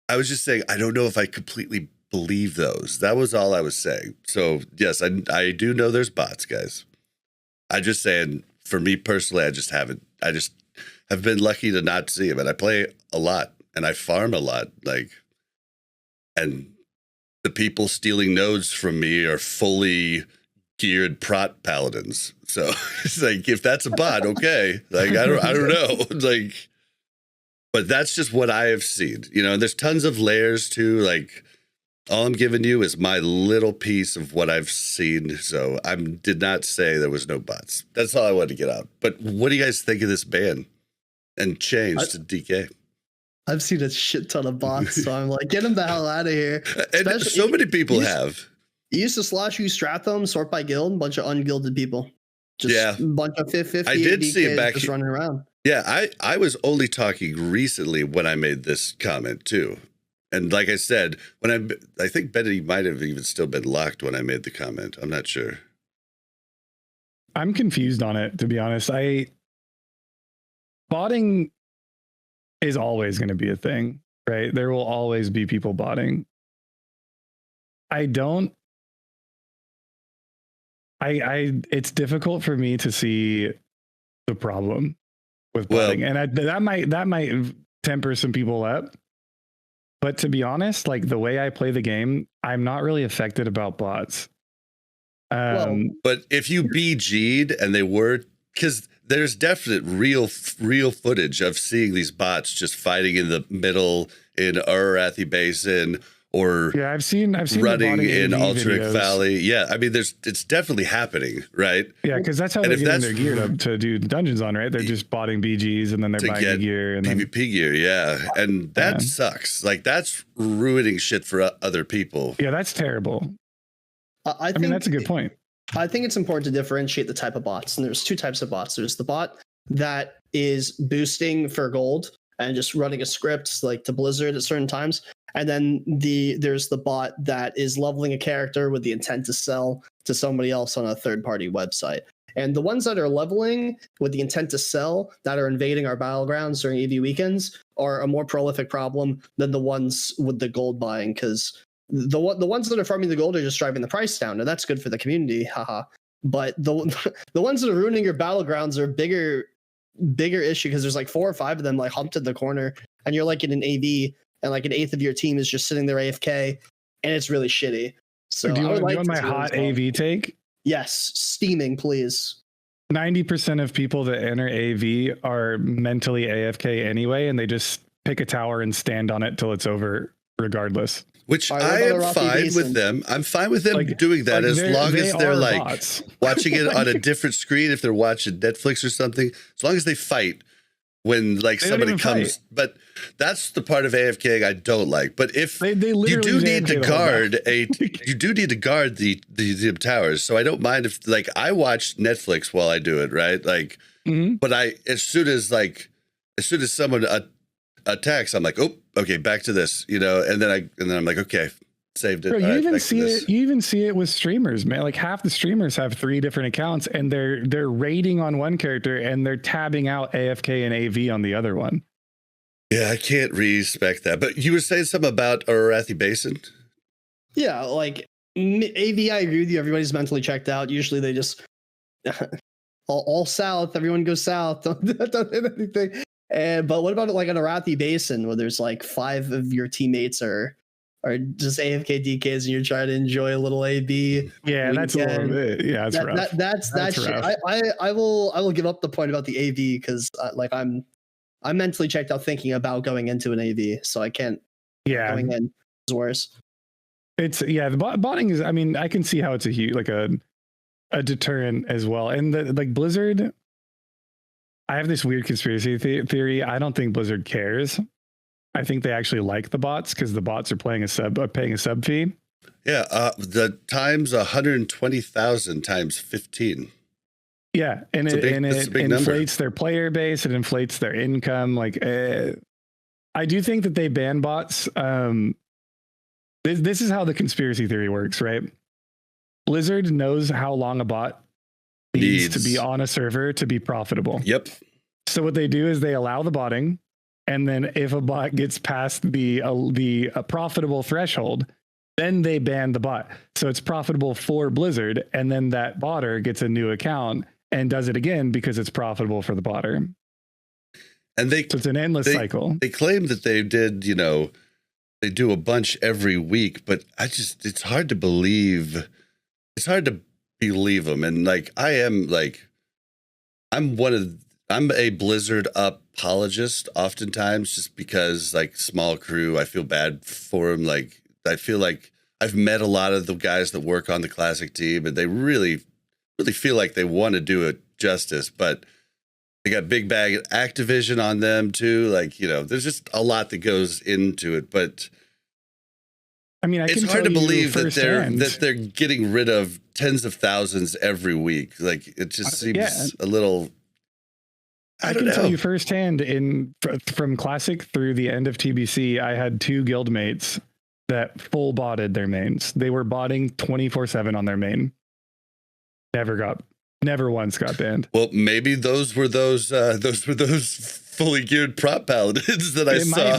S1: I was just saying I don't know if I completely believe those. That was all I was saying. So yes, I do know there's bots, guys. I'm just saying for me personally, I just have been lucky to not see them. And I play a lot and I farm a lot. Like, and the people stealing nodes from me are fully geared prot paladins. So it's like, if that's a bot, okay. Like, I don't know. Like, but that's just what I have seen, you know, and there's tons of layers too. Like, all I'm giving you is my little piece of what I've seen. So I did not say there was no bots. That's all I wanted to get out. But what do you guys think of this ban and change to DK?
S3: I've seen a shit ton of bots, so I'm like, get them the hell out of here.
S1: And so many people have.
S3: You used to slash you strat them, sort by guild, bunch of ungilded people. Just a bunch of 50
S1: I did
S3: DKs
S1: see it back
S3: just running around.
S1: Yeah, I was only talking recently when I made this comment too. And like I said, when I think Betty might have even still been locked when I made the comment. I'm not sure.
S2: I'm confused on it, to be honest. Botting is always going to be a thing, right? There will always be people botting. It's difficult for me to see the problem with botting. And that might temper some people up. But to be honest, like the way I play the game, I'm not really affected about bots.
S1: But if you BG'd and they were, because there's definite real footage of seeing these bots just fighting in the middle in Arathi Basin, or
S2: I've seen
S1: running in Alternate
S2: videos.
S1: Valley. Yeah, I mean, it's definitely happening, right?
S2: Yeah, because that's how they're getting their gear to do dungeons on, right? They're just botting BGs and then they're buying the gear and
S1: PvP gear. Yeah, and that sucks. Like, that's ruining shit for other people.
S2: Yeah, that's terrible.
S3: I
S2: mean, that's a good point.
S3: I think it's important to differentiate the type of bots, and there's two types of bots. There's the bot that is boosting for gold and just running a script like to Blizzard at certain times. And then there's the bot that is leveling a character with the intent to sell to somebody else on a third-party website. And the ones that are leveling with the intent to sell, that are invading our battlegrounds during AV weekends, are a more prolific problem than the ones with the gold buying, because the ones that are farming the gold are just driving the price down, and that's good for the community, haha. But the ones that are ruining your battlegrounds are a bigger issue, because there's like 4 or 5 of them like humped in the corner, and you're like in an AV, and like an eighth of your team is just sitting there AFK, and it's really shitty. So
S2: do you want my hot AV take?
S3: Yes, steaming, please.
S2: 90% of people that enter AV are mentally AFK anyway, and they just pick a tower and stand on it till it's over, regardless.
S1: Which I am fine with them. I'm fine with them doing that, as long as they're like bots. Watching it on a different screen. If they're watching Netflix or something, as long as they fight when like somebody comes. But that's the part of AFK I don't like. But if you do need to guard the towers, so I don't mind if, like, I watch Netflix while I do it, right? Like, but as soon as someone attacks, I'm like, oh, okay, back to this, you know, and then I'm like, okay, saved it.
S2: Bro, you even see it with streamers, man. Like, half the streamers have 3 different accounts, and they're raiding on one character and they're tabbing out AFK and AV on the other one.
S1: Yeah, I can't respect that. But you were saying something about Arathi Basin?
S3: Yeah, like AV, I agree with you. Everybody's mentally checked out. Usually they just all south. Everyone goes south. Don't hit anything. But what about like an Arathi Basin, where there's like 5 of your teammates are just AFK DKs and you're trying to enjoy a little AB?
S2: Yeah, that's a little bit. Yeah, that's rough.
S3: That's shit. I will give up the point about the AV, because like I'm mentally checked out thinking about going into an AV, so I can't.
S2: Yeah,
S3: going in is worse.
S2: It's the botting is. I mean, I can see how it's a deterrent as well, and like Blizzard. I have this weird conspiracy theory. I don't think Blizzard cares. I think they actually like the bots, because the bots are paying a sub fee.
S1: Yeah, the times 120,000 times 15.
S2: Yeah, and it inflates their player base. It inflates their income. Like, I do think that they ban bots. This is how the conspiracy theory works, right? Blizzard knows how long a bot needs to be on a server to be profitable.
S1: Yep.
S2: So what they do is they allow the botting, and then if a bot gets past the profitable threshold, then they ban the bot. So it's profitable for Blizzard, and then that botter gets a new account and does it again because it's profitable for the botter.
S1: And so
S2: it's an endless cycle.
S1: They claim that they did, they do a bunch every week, but it's hard to believe. It's hard to believe them. And like, I'm a Blizzard apologist oftentimes, just because like small crew, I feel bad for them. Like, I feel like I've met a lot of the guys that work on the Classic team, and they really, really feel like they want to do it justice, but they got big bag Activision on them too. Like, there's just a lot that goes into it, but
S2: I mean,
S1: it's hard to believe that they're getting rid of tens of thousands every week. Like, it just seems a little. I can
S2: tell you firsthand, from Classic through the end of TBC, I had 2 guildmates that full botted their mains. They were botting 24/7 on their main. Never once got banned.
S1: Well, maybe those were those fully geared prop paladins that I saw.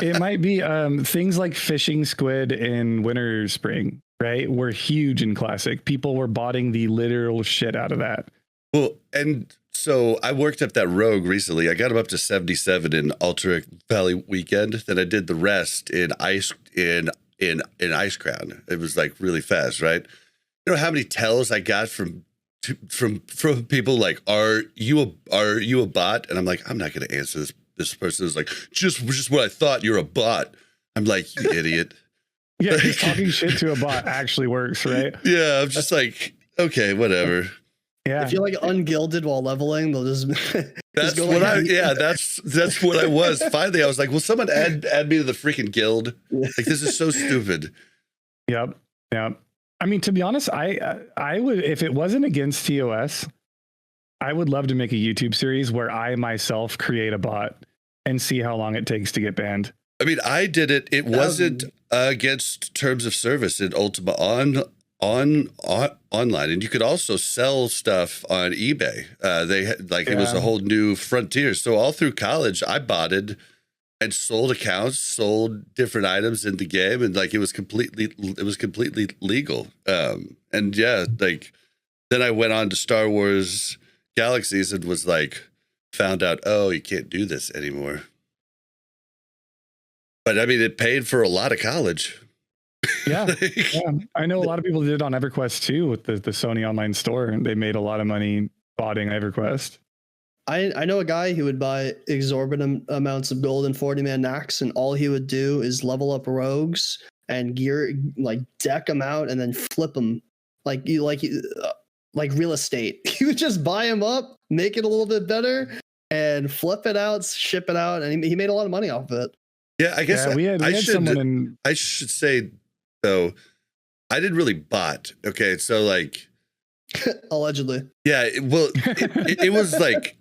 S2: It might be things like fishing squid in Winter Spring, right? Were huge in Classic. People were botting the literal shit out of that.
S1: Well, and so I worked up that rogue recently. I got him up to 77 in Alterac Valley weekend. Then I did the rest in Ice Crown. It was like really fast, right? You know how many tells I got from people like, are you a bot? And I'm like, I'm not going to answer this. This person is like, just what I thought, you're a bot. I'm like, you idiot.
S2: Yeah, talking shit to a bot actually works, right?
S1: Yeah, I'm just like, okay, whatever.
S2: Yeah.
S3: If you're like ungilded while leveling, they'll just
S1: that's what that's what I was. Finally, I was like, will someone add me to the freaking guild? Like, this is so stupid.
S2: Yep. I mean, to be honest, I would, if it wasn't against TOS, I would love to make a YouTube series where I myself create a bot and see how long it takes to get banned.
S1: I mean, I did it. It wasn't against terms of service in Ultima online, and you could also sell stuff on eBay. They had it was a whole new frontier. So all through college, I botted and sold accounts, sold different items in the game, and like it was completely legal. And yeah, like then I went on to Star Wars Galaxies and was like, found out, oh, you can't do this anymore. But I mean, it paid for a lot of college.
S2: Yeah, I know a lot of people did it on EverQuest too with the Sony online store, and they made a lot of money botting EverQuest.
S3: I know a guy who would buy exorbitant amounts of gold and 40-man Nax, and all he would do is level up rogues and deck them out and then flip them like real estate. He would just buy them up, make it a little bit better, and flip it out, ship it out, and he made a lot of money off of it.
S1: Yeah, I guess I should say though, I didn't really bot. Okay, so like.
S3: Allegedly.
S1: Yeah, it was like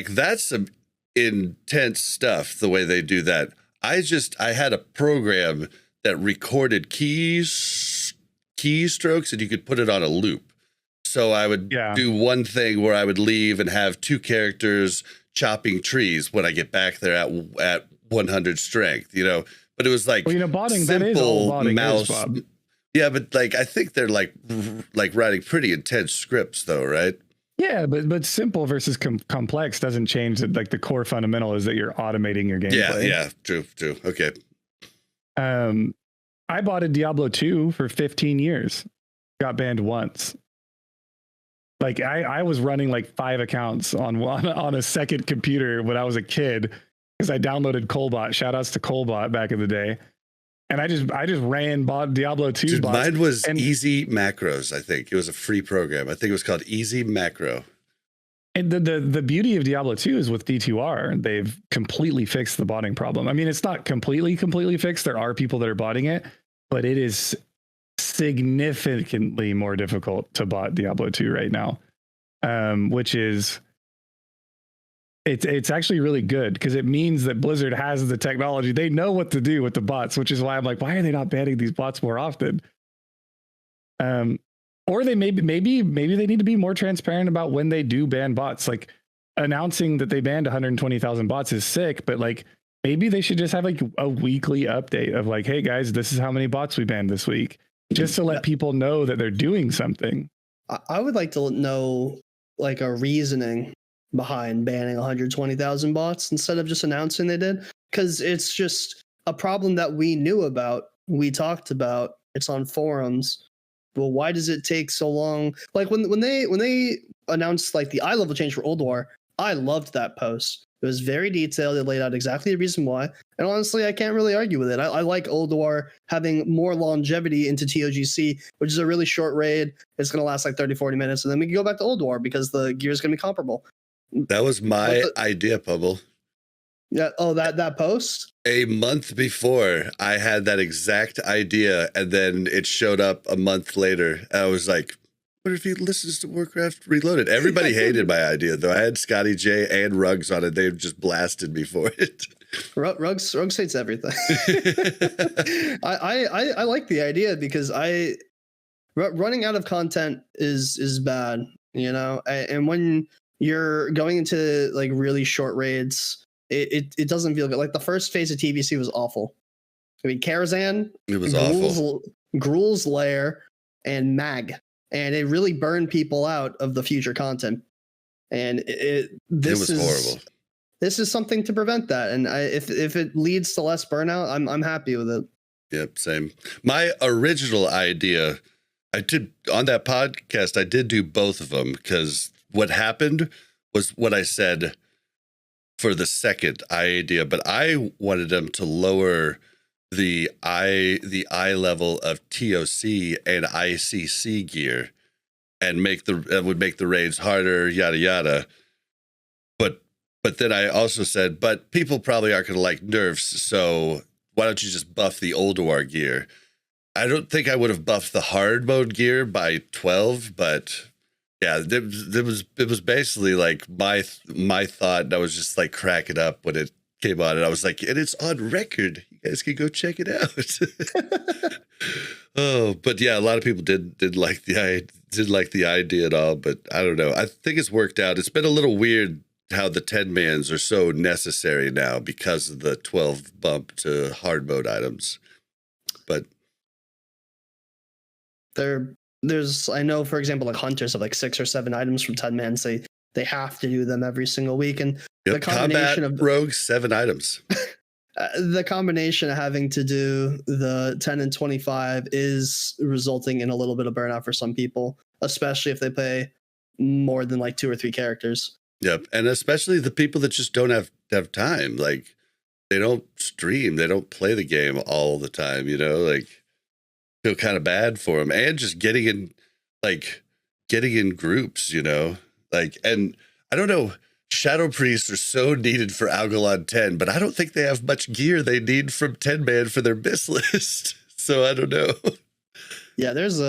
S1: that's some intense stuff, the way they do that. I had a program that recorded keystrokes and you could put it on a loop. So I would do one thing where I would leave and have 2 characters chopping trees when I get back there at 100 strength, but it was like,
S2: botting,
S1: simple
S2: that is all botting
S1: mouse.
S2: Is, Bob.
S1: Yeah, but like I think they're like writing pretty intense scripts, though, right?
S2: Yeah, but simple versus complex doesn't change it. Like the core fundamental is that you're automating your gameplay.
S1: Yeah, true. Okay.
S2: I bought a Diablo 2 for 15 years. Got banned once. Like I was running like 5 accounts on a second computer when I was a kid because I downloaded Colbot. Shout outs to Colbot back in the day. And I just bought Diablo 2
S1: Dude,
S2: bots.
S1: mine was Easy Macros, I think. It was a free program. I think it was called Easy Macro.
S2: And the beauty of Diablo 2 is with D2R, they've completely fixed the botting problem. I mean, it's not completely fixed. There are people that are botting it, but it is significantly more difficult to bot Diablo 2 right now, which is... It's actually really good because it means that Blizzard has the technology. They know what to do with the bots, which is why I'm like, why are they not banning these bots more often? Or they maybe they need to be more transparent about when they do ban bots. Like announcing that they banned 120,000 bots is sick, but like maybe they should just have like a weekly update of like, hey guys, this is how many bots we banned this week, just to let people know that they're doing something.
S3: I would like to know like a reasoning behind banning 120,000 bots instead of just announcing they did, because it's just a problem that we knew about, we talked about, it's on forums. Well, why does it take so long? Like when they announced like the eye level change for Old War, I loved that post. It was very detailed. It laid out exactly the reason why. And honestly, I can't really argue with it. I like Old War having more longevity into TOGC, which is a really short raid. It's going to last like 30, 40 minutes. And then we can go back to Old War because the gear is going to be comparable.
S1: That was my idea, Pummel.
S3: Yeah. Oh, that post?
S1: A month before, I had that exact idea. And then it showed up a month later. I was like, what if he listens to Warcraft Reloaded? Everybody hated my idea, though. I had Scotty J and Ruggs on it. They just blasted me for it.
S3: Ruggs hates everything. I like the idea because running out of content is bad, you know. And when you're going into like really short raids, it doesn't feel good. Like the first phase of TBC was awful. I mean, Karazhan,
S1: it was awful.
S3: Gruul's Lair, and Mag. And it really burned people out of the future content. And this was horrible. This is something to prevent that. And if it leads to less burnout, I'm happy with it.
S1: Yep, same. My original idea, I did on that podcast, I did do both of them because what happened was what I said for the second idea, but I wanted them to lower the eye level of TOC and ICC gear and would make the raids harder, yada yada. But then I also said, but people probably aren't going to like nerfs, so why don't you just buff the Old War gear? I don't think I would have buffed the hard mode gear by 12, but yeah, it was basically like my thought, and I was just like cracking up when it came on, and I was like, and it's on record. You guys can go check it out. Oh, but yeah, a lot of people did like the idea at all, but I don't know. I think it's worked out. It's been a little weird how the 10-mans are so necessary now because of the 12 bump to hard mode items. But
S3: there's I know, for example, like hunters have like 6 or 7 items from 10-man. Say they have to do them every single week, and the combination
S1: of rogues 7 items.
S3: The combination of having to do the 10 and 25 is resulting in a little bit of burnout for some people, especially if they play more than like 2 or 3 characters.
S1: Yep, and especially the people that just don't have time. Like they don't stream, they don't play the game all the time. You know, like feel kind of bad for them, and just getting in groups. You know, like, and I don't know. Shadow Priests are so needed for Algalon 10, but I don't think they have much gear they need from 10-man for their miss list. So I don't know.
S3: Yeah, there's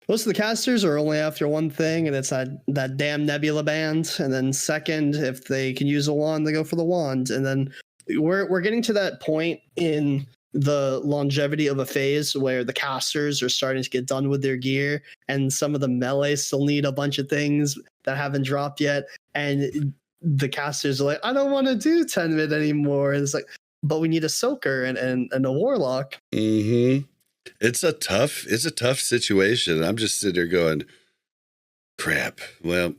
S3: most of the casters are only after one thing, and it's that damn Nebula band. And then second, if they can use a wand, they go for the wand. And then we're getting to that point in the longevity of a phase where the casters are starting to get done with their gear, and some of the melee still need a bunch of things that haven't dropped yet. And the casters are like, I don't want to do 10 mid anymore. And it's like, but we need a soaker and a warlock.
S1: Mm-hmm. It's a tough situation. I'm just sitting there going, crap. Well,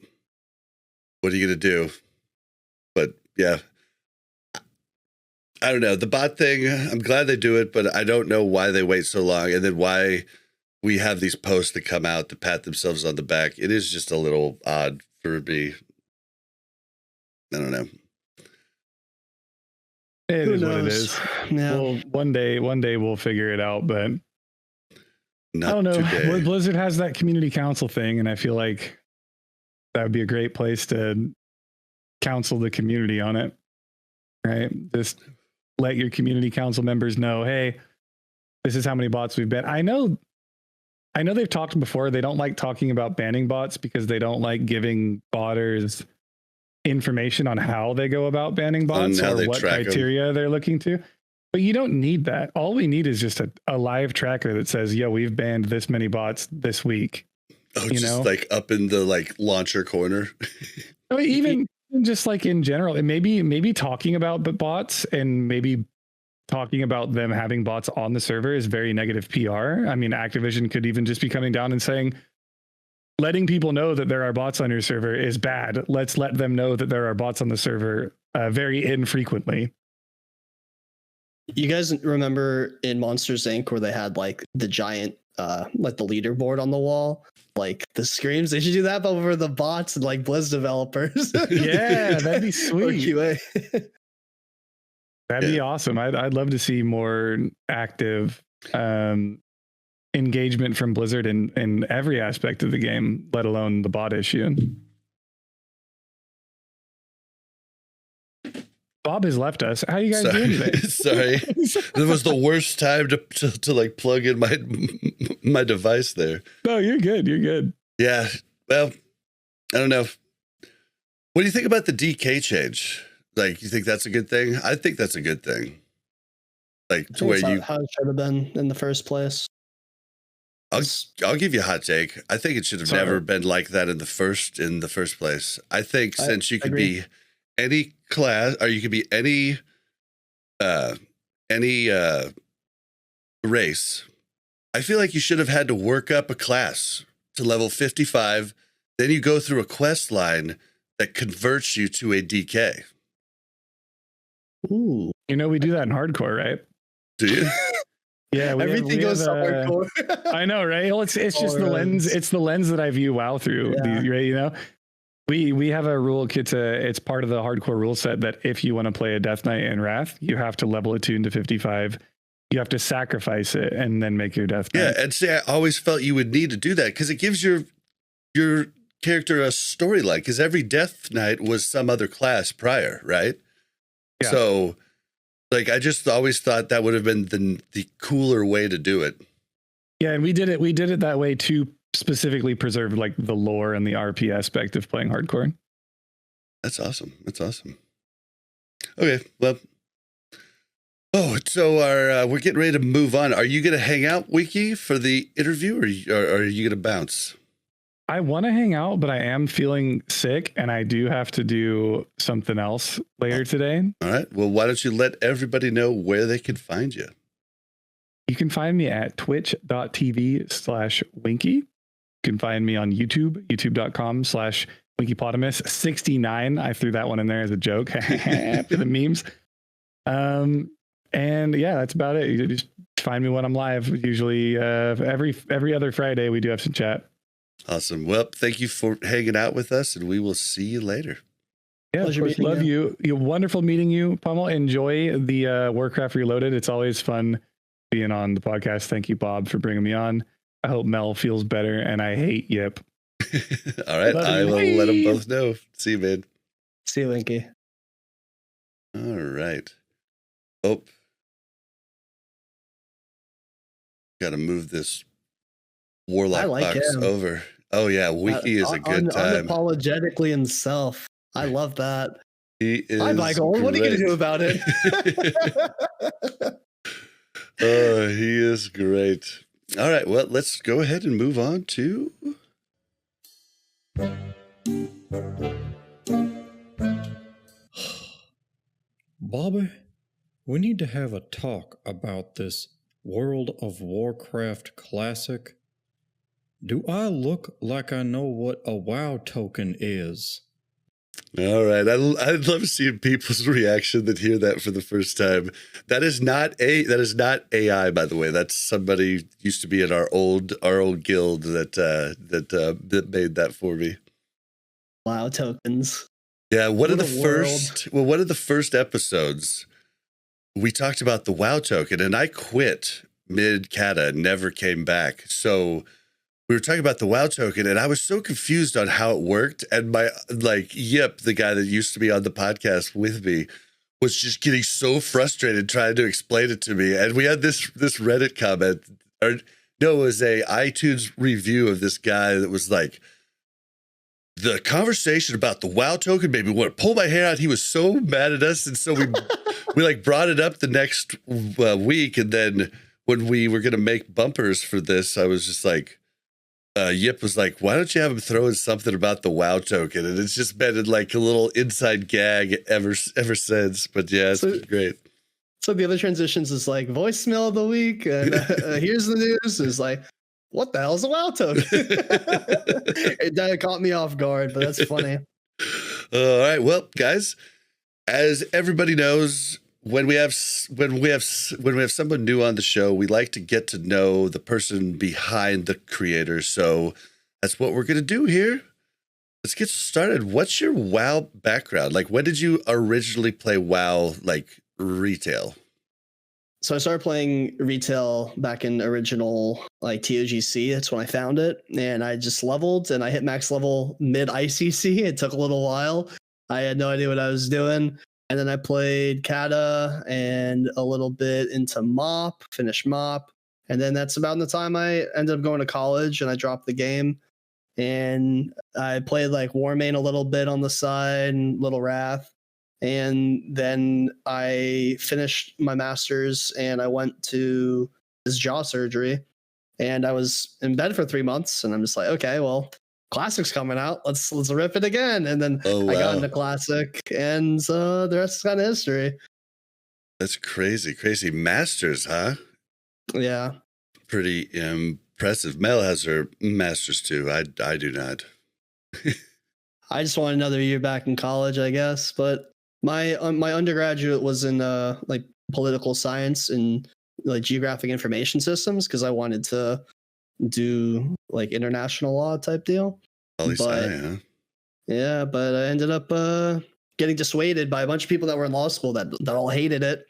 S1: what are you going to do? But yeah, I don't know. The bot thing, I'm glad they do it, but I don't know why they wait so long, and then why we have these posts that come out to pat themselves on the back. It is just a little odd for me. I don't know.
S2: It is what it is.
S3: Yeah.
S2: Well, one day we'll figure it out, but
S1: not
S2: I don't know.
S1: today.
S2: Blizzard has that community council thing, and I feel like that would be a great place to counsel the community on it. Right? Just let your community council members know, hey, this is how many bots we've banned. I know they've talked before. They don't like talking about banning bots because they don't like giving botters information on how they go about banning bots or what criteria they're looking to. But you don't need that. All we need is just a live tracker that says, "Yo, we've banned this many bots this week."
S1: Oh, just like up in the like launcher corner.
S2: I mean, even just like in general, and maybe talking about the bots and maybe talking about them having bots on the server is very negative PR. I mean, Activision could even just be coming down and saying, letting people know that there are bots on your server is bad. Let's let them know that there are bots on the server very infrequently.
S3: You guys remember in Monsters Inc. where they had like the giant, like the leaderboard on the wall, like the screams? They should do that, but for the bots and like Blizz developers.
S2: Yeah, that'd be sweet.
S3: Or QA.
S2: That'd be awesome. I'd love to see more active engagement from Blizzard in every aspect of the game, let alone the bot issue. Bob has left us. How are you guys doing today?
S1: Sorry. It was the worst time to like plug in my device there.
S2: No, you're good. You're good.
S1: Yeah. Well, I don't know. What do you think about the DK change? Like, you think that's a good thing? I think that's a good thing. Like, to where you
S3: how it should have been in the first place.
S1: I'll give you a hot take. I think it should have never been like that in the first place. I think since you could be any class, or you could be any race, I feel like you should have had to work up a class to level 55. Then you go through a quest line that converts you to a DK.
S3: Ooh.
S2: You know, we do that in hardcore, right?
S1: Do you?
S2: Yeah,
S3: everything goes so hardcore.
S2: I know, right? Well, it's just the lens. It's the lens that I view WoW through.
S3: Yeah.
S2: Right? You know, we have a rule. It's part of the hardcore rule set that if you want to play a Death Knight in Wrath, you have to level it to 55. You have to sacrifice it and then make your Death Knight.
S1: Yeah, and see, I always felt you would need to do that because it gives your character a storyline. Because every Death Knight was some other class prior, right? Yeah. So, like, I just always thought that would have been the cooler way to do it.
S2: Yeah, and we did it that way to specifically preserve like the lore and the RP aspect of playing hardcore.
S1: That's awesome. That's awesome. Okay, well, so we're getting ready to move on. Are you going to hang out, Winky, for the interview, or are you going to bounce?
S2: I want to hang out, but I am feeling sick, and I do have to do something else later today.
S1: All right. Well, why don't you let everybody know where they can find you?
S2: You can find me at twitch.tv/Winky. You can find me on YouTube, youtube.com/WinkyPotamus69. I threw that one in there as a joke for the memes. And yeah, that's about it. You just find me when I'm live. Usually every other Friday, we do have some chat.
S1: Awesome. Well, thank you for hanging out with us, and we will see you later.
S2: Yeah, of course. Love you. You're wonderful meeting you, Pummel. Enjoy the Warcraft Reloaded. It's always fun being on the podcast. Thank you, Bob, for bringing me on. I hope Mel feels better, and I hate Yip.
S1: All right. I will let them both know. See you, man.
S3: See you, Winky.
S1: All right. Oh. Got to move this Warlock box over. Oh yeah, Winky is a good time.
S3: Unapologetically himself. I love that.
S1: He is.
S3: Hi, Michael. Great. What are you going to do about it?
S1: Oh, he is great. All right, well, let's go ahead and move on to.
S5: Bobby, we need to have a talk about this World of Warcraft Classic. Do I look like I know what a WoW token is?
S1: All right. I'd love seeing people's reaction that hear that for the first time. That is not AI, by the way. That's somebody used to be in our old guild that made that for me.
S3: WoW tokens.
S1: Yeah, one of the first episodes, we talked about the WoW token, and I quit mid-cata and never came back. So we were talking about the WoW token, and I was so confused on how it worked. And my Yip, the guy that used to be on the podcast with me, was just getting so frustrated trying to explain it to me. And we had this Reddit comment, it was a iTunes review of this guy that was like, the conversation about the WoW token made me want to pull my hair out. He was so mad at us, and so we like brought it up the next week, and then when we were gonna make bumpers for this, I was just like, Yip was like, "Why don't you have him throw in something about the WoW token?" And it's just been like a little inside gag ever since. But yeah, it's been great.
S3: So the other transitions is like voicemail of the week, and here's the news. Is like, what the hell is a WoW token? That caught me off guard, but that's funny.
S1: All right, well, guys, as everybody knows, when we have someone new on the show, we like to get to know the person behind the creator. So that's what we're gonna do here. Let's get started. What's your WoW background? Like, when did you originally play WoW, like retail?
S3: So I started playing retail back in original like TOGC. That's when I found it, and I just leveled and I hit max level mid ICC. It took a little while. I had no idea what I was doing, and then I played Kata and a little bit into MOP, finished MOP, and then that's about the time I ended up going to college and I dropped the game. And I played like Warmane a little bit on the side and Little Wrath. And then I finished my master's and I went to this jaw surgery, and I was in bed for 3 months, and I'm just like, okay, well, Classic's coming out. Let's rip it again. And then I got into Classic, and the rest is kind of history.
S1: That's crazy. Masters, huh?
S3: Yeah.
S1: Pretty impressive. Mel has her masters too. I do not.
S3: I just want another year back in college, I guess. But my undergraduate was in like political science and like geographic information systems, because I wanted to do like international law type deal.
S1: Huh?
S3: Yeah, but I ended up getting dissuaded by a bunch of people that were in law school that all hated it.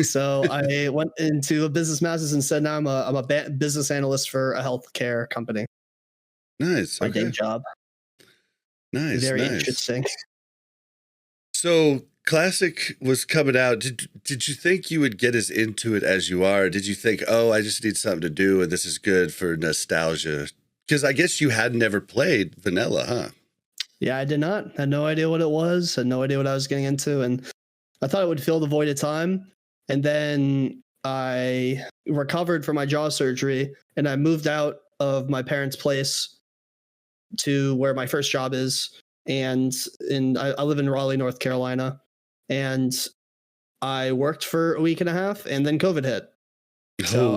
S3: So I went into a business master's and said, now I'm a business analyst for a healthcare company.
S1: Nice.
S3: My day job.
S1: Nice.
S3: Very interesting.
S1: So Classic was coming out. Did you think you would get as into it as you are? Did you think, oh, I just need something to do and this is good for nostalgia? Because I guess you had never played vanilla, huh?
S3: Yeah, I did not. Had no idea what it was. Had no idea what I was getting into. And I thought it would fill the void of time. And then I recovered from my jaw surgery and I moved out of my parents' place to where my first job is. And I live in Raleigh, North Carolina. And I worked for a week and a half, and then COVID hit. So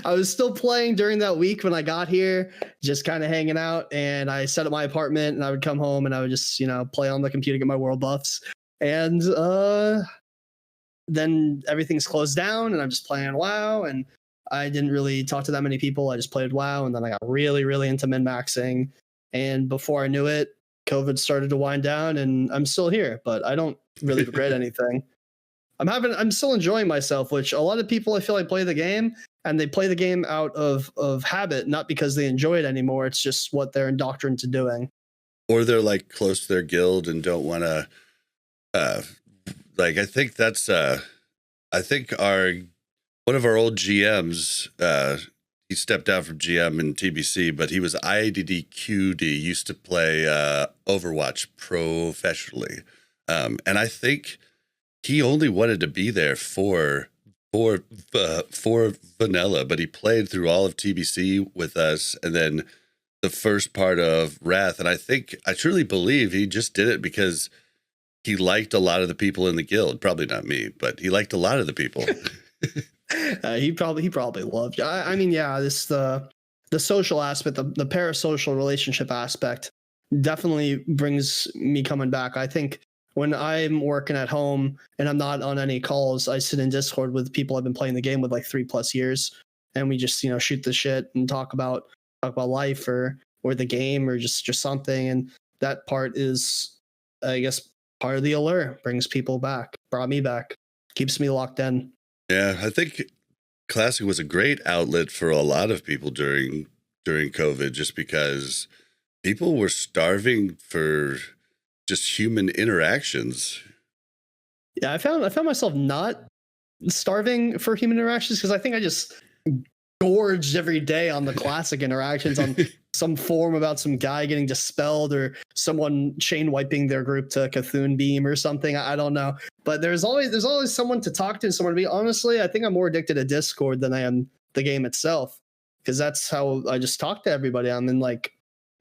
S3: I was still playing during that week when I got here, just kind of hanging out. And I set up my apartment, and I would come home and I would just, play on the computer, get my world buffs. And then everything's closed down, and I'm just playing WoW. And I didn't really talk to that many people. I just played WoW, and then I got really, really into min-maxing. And before I knew it, COVID started to wind down, and I'm still here, but I don't really regret anything. I'm still enjoying myself, which a lot of people I feel like play the game, and they play the game out of habit, not because they enjoy it anymore. It's just what they're indoctrinated to doing.
S1: Or they're like close to their guild and don't want to, I think that's, I think one of our old GMs, he stepped down from GM in TBC, but he was IDDQD, used to play Overwatch professionally. And I think he only wanted to be there for vanilla, but he played through all of TBC with us, and then the first part of Wrath. And I truly believe he just did it because he liked a lot of the people in the guild. Probably not me, but he liked a lot of the people.
S3: He probably loved you. I mean, yeah, this the social aspect, the parasocial relationship aspect definitely brings me coming back. I think when I'm working at home and I'm not on any calls, I sit in Discord with people I've been playing the game with like 3+ years, and we just shoot the shit and talk about life or the game or just something. And that part is, I guess, part of the allure. Brings people back. Brought me back. Keeps me locked in.
S1: Yeah, I think Classic was a great outlet for a lot of people during COVID, just because people were starving for just human interactions.
S3: Yeah, I found myself not starving for human interactions, because I think I just gorged every day on the Classic interactions on some forum about some guy getting dispelled or someone chain wiping their group to Cthulhu Beam or something. I don't know, but there's always someone to talk to and someone to be. Honestly, I think I'm more addicted to Discord than I am the game itself, because that's how I just talk to everybody. I'm in like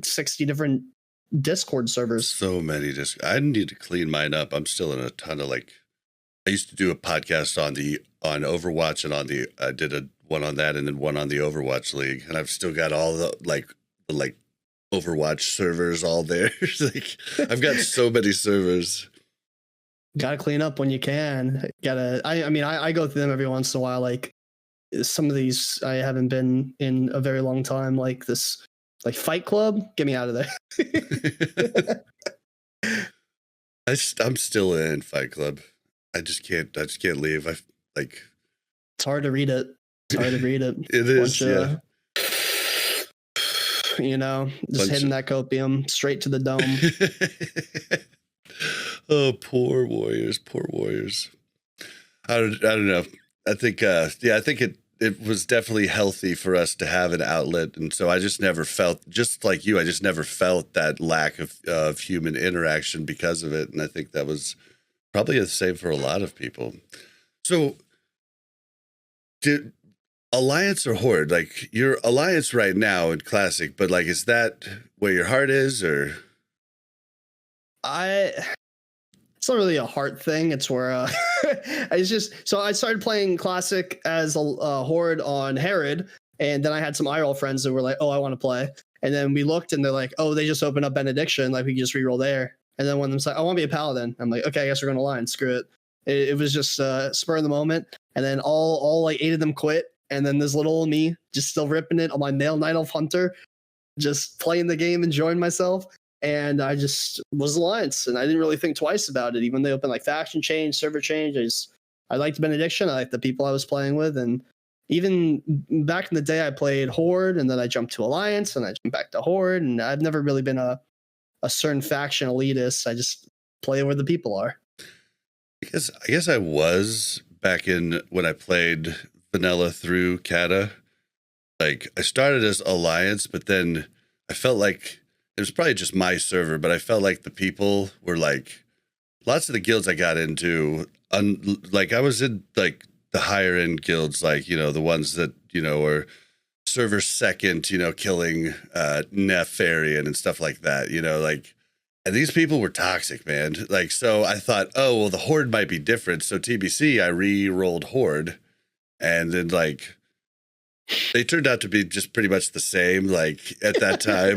S3: 60 different Discord servers.
S1: So many I need to clean mine up. I'm still in a ton of like. I used to do a podcast on Overwatch, and I did one on that, and then one on the Overwatch League, and I've still got all the Overwatch servers all there. Like I've got so many servers.
S3: Gotta clean up when you can. I go through them every once in a while. Like some of these I haven't been in a very long time. Like this, like Fight Club. Get me out of there.
S1: I'm still in Fight Club. I just can't leave.
S3: It's hard to read it.
S1: It is, yeah.
S3: Just hitting that copium straight to the dome.
S1: Oh, poor warriors. I don't know. I think it was definitely healthy for us to have an outlet, and so I just never felt, just like you, I just never felt that lack of human interaction because of it, and I think that was probably the same for a lot of people. So, did Alliance or Horde? Like, your Alliance right now in Classic, but like, is that where your heart is, or?
S3: It's not really a heart thing. It's where so I started playing Classic as a Horde on Herod, and then I had some IRL friends that were like, "Oh, I want to play," and then we looked, and they're like, "Oh, they just opened up Benediction. Like, we can just reroll there." And then one of them's like, "I want to be a Paladin." I'm like, "Okay, I guess we're going to Alliance. Screw it." It was just spur of the moment, and then all like 8 of them quit, and then there's little old me just still ripping it on my male Night Elf Hunter, just playing the game, enjoying myself. And I just was Alliance, and I didn't really think twice about it. Even they opened like faction change, server change, I liked Benediction. I liked the people I was playing with, and even back in the day, I played Horde, and then I jumped to Alliance, and I jumped back to Horde, and I've never really been a certain faction elitist. I just play where the people are.
S1: I guess I was back in when I played vanilla through Kata. Like, I started as Alliance, but then I felt like it was probably just my server, but I felt like the people were like, lots of the guilds I got into, like I was in like the higher end guilds, like, the ones that, were server second, killing Nefarian and stuff like that, like, and these people were toxic, man. Like, so I thought, oh, well, the Horde might be different. So TBC, I re-rolled Horde, and then like, they turned out to be just pretty much the same. Like at that time,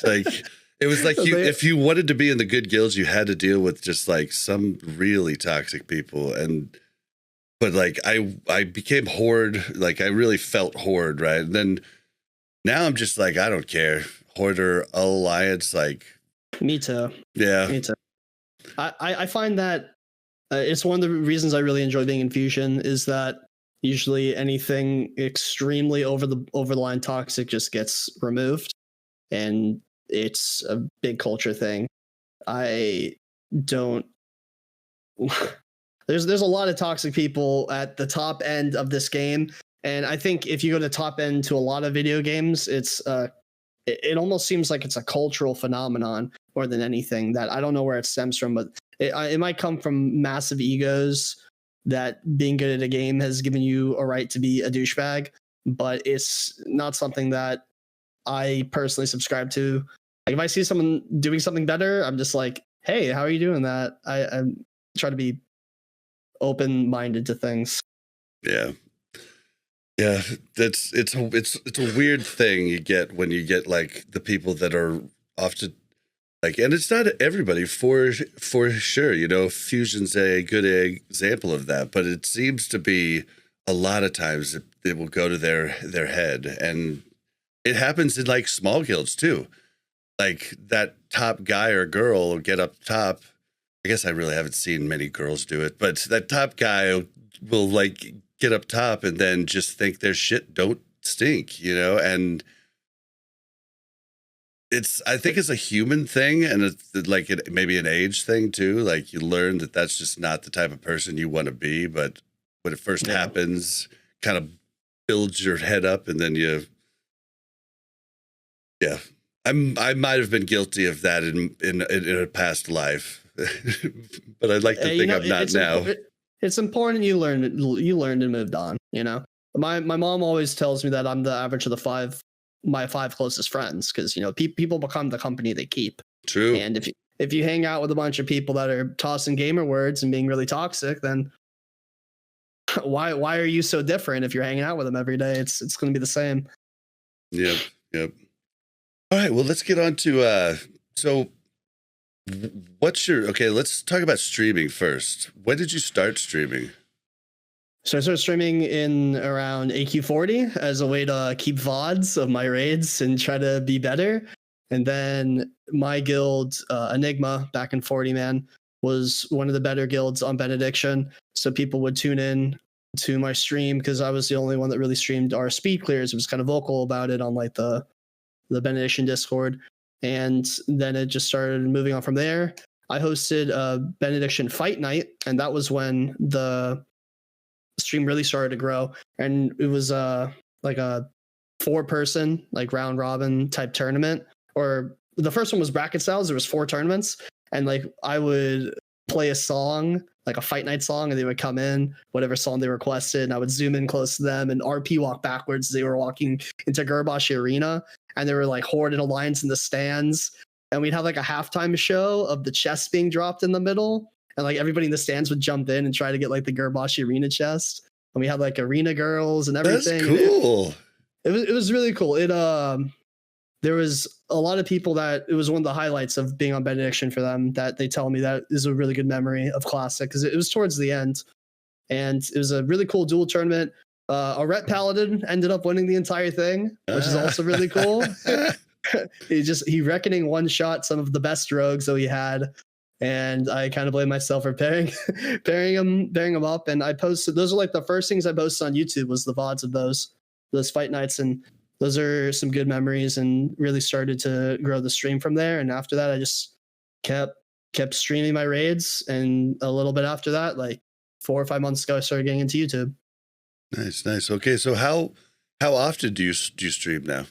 S1: like it was like if you wanted to be in the good guilds, you had to deal with just like some really toxic people. But like I became Horde. Like I really felt Horde, right? And then now I'm just like, I don't care, Horde or Alliance. Like
S3: me too.
S1: Yeah,
S3: me too. I find that it's one of the reasons I really enjoy being in Fusion is that usually anything extremely over the line toxic just gets removed, and it's a big culture thing. I don't. There's a lot of toxic people at the top end of this game, and I think if you go to top end to a lot of video games, it almost seems like it's a cultural phenomenon more than anything. That I don't know where it stems from, but it might come from massive egos, that being good at a game has given you a right to be a douchebag, but it's not something that I personally subscribe to. Like if I see someone doing something better, I'm just like, hey, how are you doing that? I try to be open-minded to things.
S1: Yeah. It's a weird thing you get when you get like the people that are often like, and it's not everybody for sure. Fusion's a good example of that, but it seems to be a lot of times it will go to their head, and it happens in like small guilds too. Like that top guy or girl will get up top. I guess I really haven't seen many girls do it, but that top guy will like get up top and then just think their shit don't stink, and I think it's a human thing, and it's like maybe an age thing too. Like you learn that that's just not the type of person you want to be. But when it first happens, kind of builds your head up, and then I might have been guilty of that in a past life, but I'd like to think I'm not now.
S3: It's important you learned and moved on. You know, my mom always tells me that I'm the average of my five closest friends, because, you know, people become the company they keep.
S1: True.
S3: And if you hang out with a bunch of people that are tossing gamer words and being really toxic, then why are you so different if you're hanging out with them every day? It's going to be the same.
S1: Yep. All right, well, let's get on to so let's talk about streaming first. When did you start streaming?
S3: So I started streaming in around AQ40 as a way to keep VODs of my raids and try to be better. And then my guild, Enigma, back in 40 man, was one of the better guilds on Benediction. So people would tune in to my stream because I was the only one that really streamed our speed clears. It was kind of vocal about it on like the Benediction Discord. And then it just started moving on from there. I hosted a Benediction Fight Night, and that was when the stream really started to grow. And it was like a 4-person like round robin type tournament. Or the first one was bracket styles. There was 4 tournaments, and like I would play a song, like a fight night song, and they would come in, whatever song they requested, and I would zoom in close to them and RP walk backwards. They were walking into Gerbashi Arena, and there were like Horde and Alliance in the stands, and we'd have like a halftime show of the chest being dropped in the middle, and like everybody in the stands would jump in and try to get like the Gerbashi Arena chest, and we had like arena girls and everything.
S1: That's cool.
S3: It was really cool. There was a lot of people that it was one of the highlights of being on Benediction for them, that they tell me that is a really good memory of Classic, because it was towards the end, and it was a really cool duel tournament. A Ret Paladin ended up winning the entire thing, which is also really cool. he Reckoning one shot some of the best rogues that we had, and I kind of blame myself for pairing him up. And I posted, those are like the first things I posted on YouTube, was the VODs of those fight nights, and those are some good memories, and really started to grow the stream from there. And after that, I just kept streaming my raids. And a little bit after that, like 4 or 5 months ago, I started getting into YouTube.
S1: Nice. Okay, so how often do you stream now?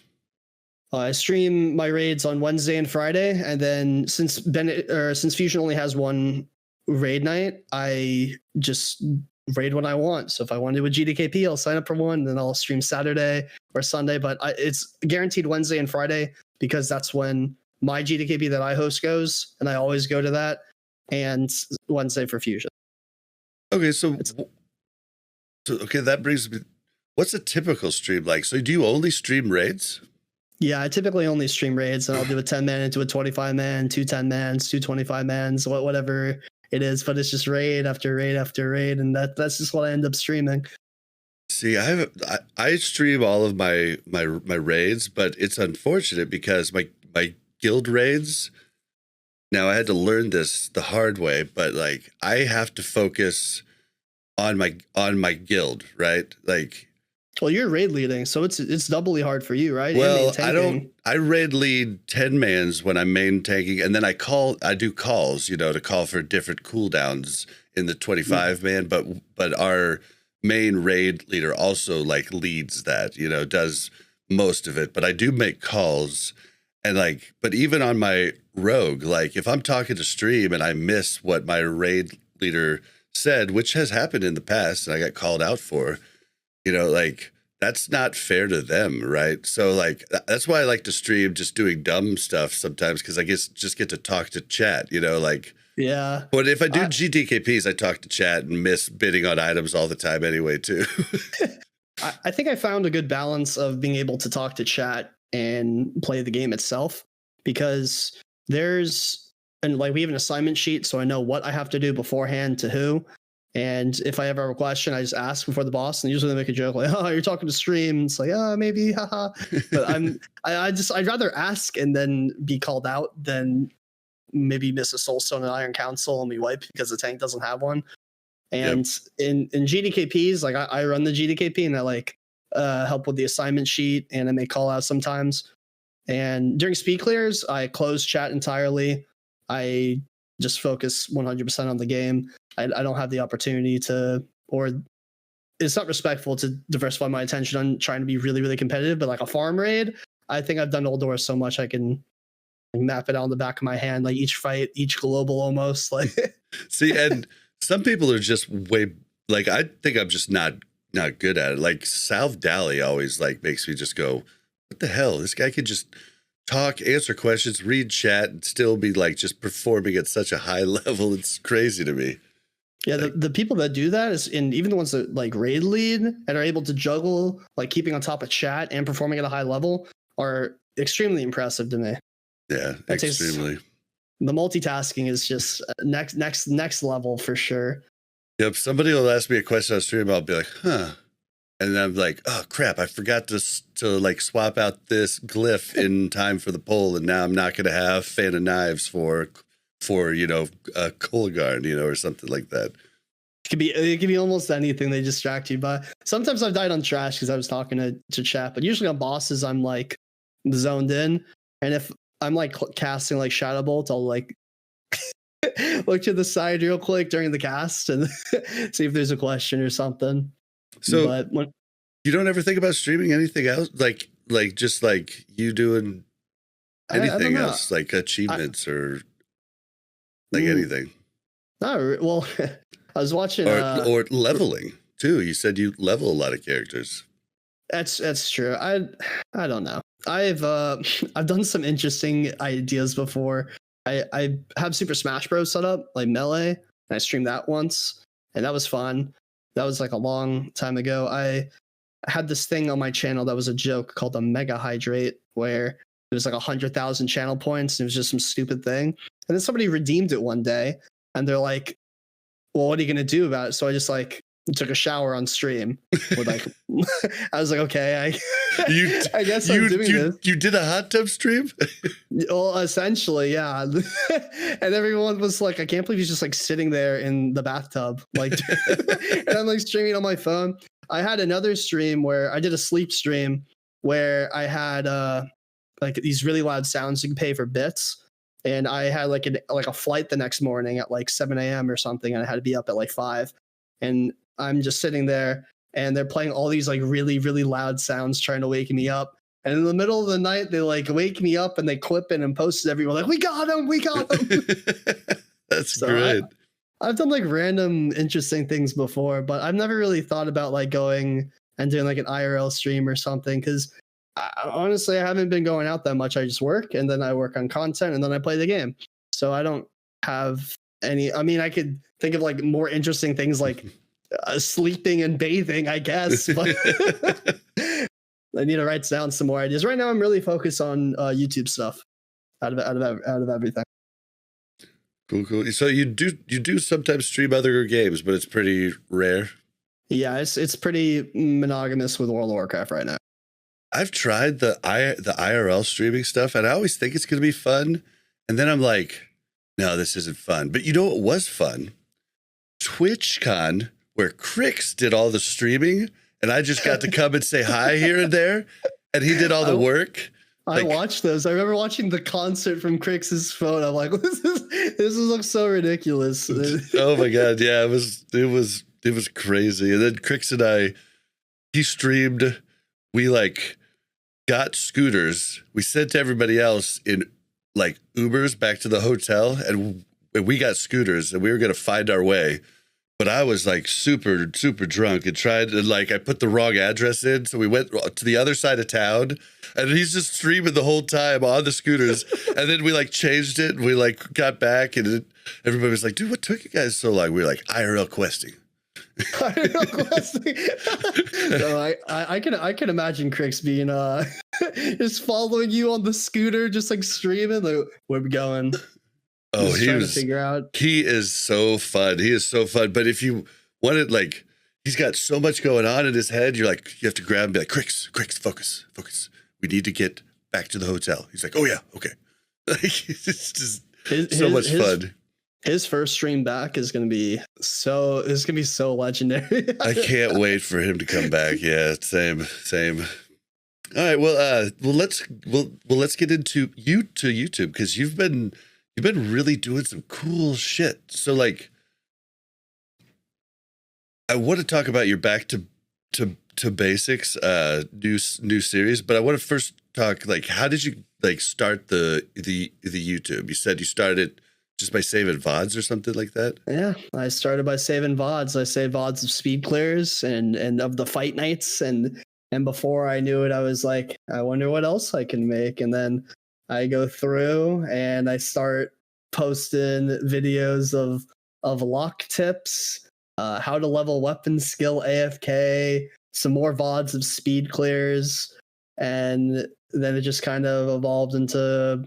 S3: I stream my raids on Wednesday and Friday, and then since Fusion only has one raid night, I just raid when I want. So if I want to do a GDKP, I'll sign up for one, and then I'll stream Saturday or Sunday. But it's guaranteed Wednesday and Friday, because that's when my GDKP that I host goes, and I always go to that. And Wednesday for Fusion.
S1: Okay, so that brings me. What's a typical stream like? So do you only stream raids?
S3: Yeah, I typically only stream raids, and I'll do a 10-man into a 25-man, 2 10-mans, 2 25-mans, whatever it is. But it's just raid after raid after raid, and that's just what I end up streaming.
S1: See, I stream all of my raids, but it's unfortunate because my guild raids. Now I had to learn this the hard way, but like I have to focus on my guild, right? Like,
S3: well, you're raid leading, so it's doubly hard for you, right?
S1: Well, I raid lead 10-mans when I'm main tanking, and then I do calls, to call for different cooldowns in the 25-man, but our main raid leader also like leads that, does most of it, but I do make calls. And like, but even on my rogue, like if I'm talking to stream and I miss what my raid leader said, which has happened in the past and I got called out for, like that's not fair to them, right? So like that's why I like to stream just doing dumb stuff sometimes, because I just get to talk to chat, like.
S3: Yeah.
S1: But if I do GDKPs, I talk to chat and miss bidding on items all the time anyway too.
S3: I think I found a good balance of being able to talk to chat and play the game itself, because we have an assignment sheet, so I know what I have to do beforehand to who. And if I ever have a question, I just ask before the boss, and usually they make a joke like, "Oh, you're talking to stream." It's like, "Oh, maybe, haha." But I'd rather ask and then be called out than maybe miss a soulstone and Iron Council and be wiped because the tank doesn't have one. And in GDKPs, like I run the GDKP and I like help with the assignment sheet, and I may call out sometimes. And during speed clears, I close chat entirely. I just focus 100% on the game. I don't have the opportunity or it's not respectful to diversify my attention on trying to be really, really competitive. But like a farm raid, I think I've done Eldora so much I can map it on the back of my hand, like each fight, each global almost. Like
S1: See, and some people are just way like I think I'm just not good at it. Like Salve Dally always like makes me just go, what the hell? This guy could just talk, answer questions, read chat, and still be like just performing at such a high level. It's crazy to me.
S3: yeah, the people that do that is, and even the ones that like raid lead and are able to juggle like keeping on top of chat and performing at a high level are extremely impressive to me.
S1: Yeah,
S3: That takes-
S1: extremely.
S3: The multitasking is just next level for sure.
S1: Yep. Somebody will ask me a question on stream. I'll be like, huh. And I'm like, oh crap, I forgot to like swap out this glyph in time for the poll. And now I'm not going to have Fan of Knives for, you know, Kolagarn, you know, or something like that.
S3: It could be almost anything they distract you by. Sometimes I've died on trash because I was talking to chat, but usually on bosses, I'm like zoned in. And if I'm like casting like Shadow Bolt, I'll like look to the side real quick during the cast and see if there's a question or something.
S1: So
S3: but when,
S1: you don't ever think about streaming anything else? Like just like you doing anything else, like achievements or like anything?
S3: No, well, I was watching
S1: or leveling too. You said you level a lot of characters.
S3: That's true. I don't know. I've done some interesting ideas before. I have Super Smash Bros set up like Melee, and I streamed that once, and that was fun. That was like a long time ago. I had this thing on my channel that was a joke called a Mega Hydrate, where it was like 100,000 channel points, and it was just some stupid thing. And then somebody redeemed it one day, and they're like, "Well, what are you gonna do about it?" So I just like took a shower on stream with like I was like, okay, I guess I'm doing this.
S1: You did a hot tub stream?
S3: Well, essentially, yeah. And everyone was like, I can't believe he's just like sitting there in the bathtub. Like and I'm like streaming on my phone. I had another stream where I did a sleep stream where I had like these really loud sounds you can pay for bits. And I had like a flight the next morning at like 7 a.m. or something, and I had to be up at like 5. And I'm just sitting there and they're playing all these like really, really loud sounds trying to wake me up. And in the middle of the night, they like wake me up and they clip it and post it everywhere. Like, we got him.
S1: That's so great.
S3: I've done like random interesting things before, but I've never really thought about like going and doing like an IRL stream or something. Cause honestly, I haven't been going out that much. I just work and then I work on content and then I play the game. So I don't have any, I mean, I could think of like more interesting things like sleeping and bathing, I guess, but I need to write down some more ideas. Right now, I'm really focused on YouTube stuff out of everything.
S1: Cool. So you do sometimes stream other games, but it's pretty rare.
S3: Yeah, it's pretty monogamous with World of Warcraft right now.
S1: I've tried the IRL streaming stuff, and I always think it's going to be fun, and then I'm like, no, this isn't fun. But you know what was fun? TwitchCon, where Crix did all the streaming, and I just got to come and say hi here and there, and he did all the work.
S3: I watched those. I remember watching the concert from Crix's phone. I'm like, this looks so ridiculous.
S1: Oh my god, yeah, it was crazy. And then Crix and he streamed. We like got scooters. We sent to everybody else in like Ubers back to the hotel, and we got scooters, and we were gonna find our way. But I was like super drunk and tried to like I put the wrong address in, so we went to the other side of town, and he's just streaming the whole time on the scooters. And then we like changed it, and we like got back, and everybody was like, "Dude, what took you guys so long?" We were like IRL questing.
S3: IRL questing. So I can imagine Crix being just following you on the scooter, just like streaming. Like, where we going?
S1: Oh,
S3: he was trying to figure out.
S1: He is so fun. He is so fun. But if you wanted, like, he's got so much going on in his head, you're like, you have to grab him and be like, Crix, focus. We need to get back to the hotel. He's like, oh yeah, okay. Like, it's just so much fun.
S3: His first stream back is gonna be so legendary.
S1: I can't wait for him to come back. Yeah, same. All right, well, let's get into YouTube, because you've been really doing some cool shit. So like, I want to talk about your back to to basics, new series, but I want to first talk like, how did you like start the YouTube? You said you started just by saving VODs or something like that?
S3: Yeah, I started by saving VODs. I saved VODs of speed clears and of the fight nights, and before I knew it, I was like, I wonder what else I can make. And then I go through and I start posting videos of lock tips, how to level weapon skill AFK, some more VODs of speed clears, and then it just kind of evolved into.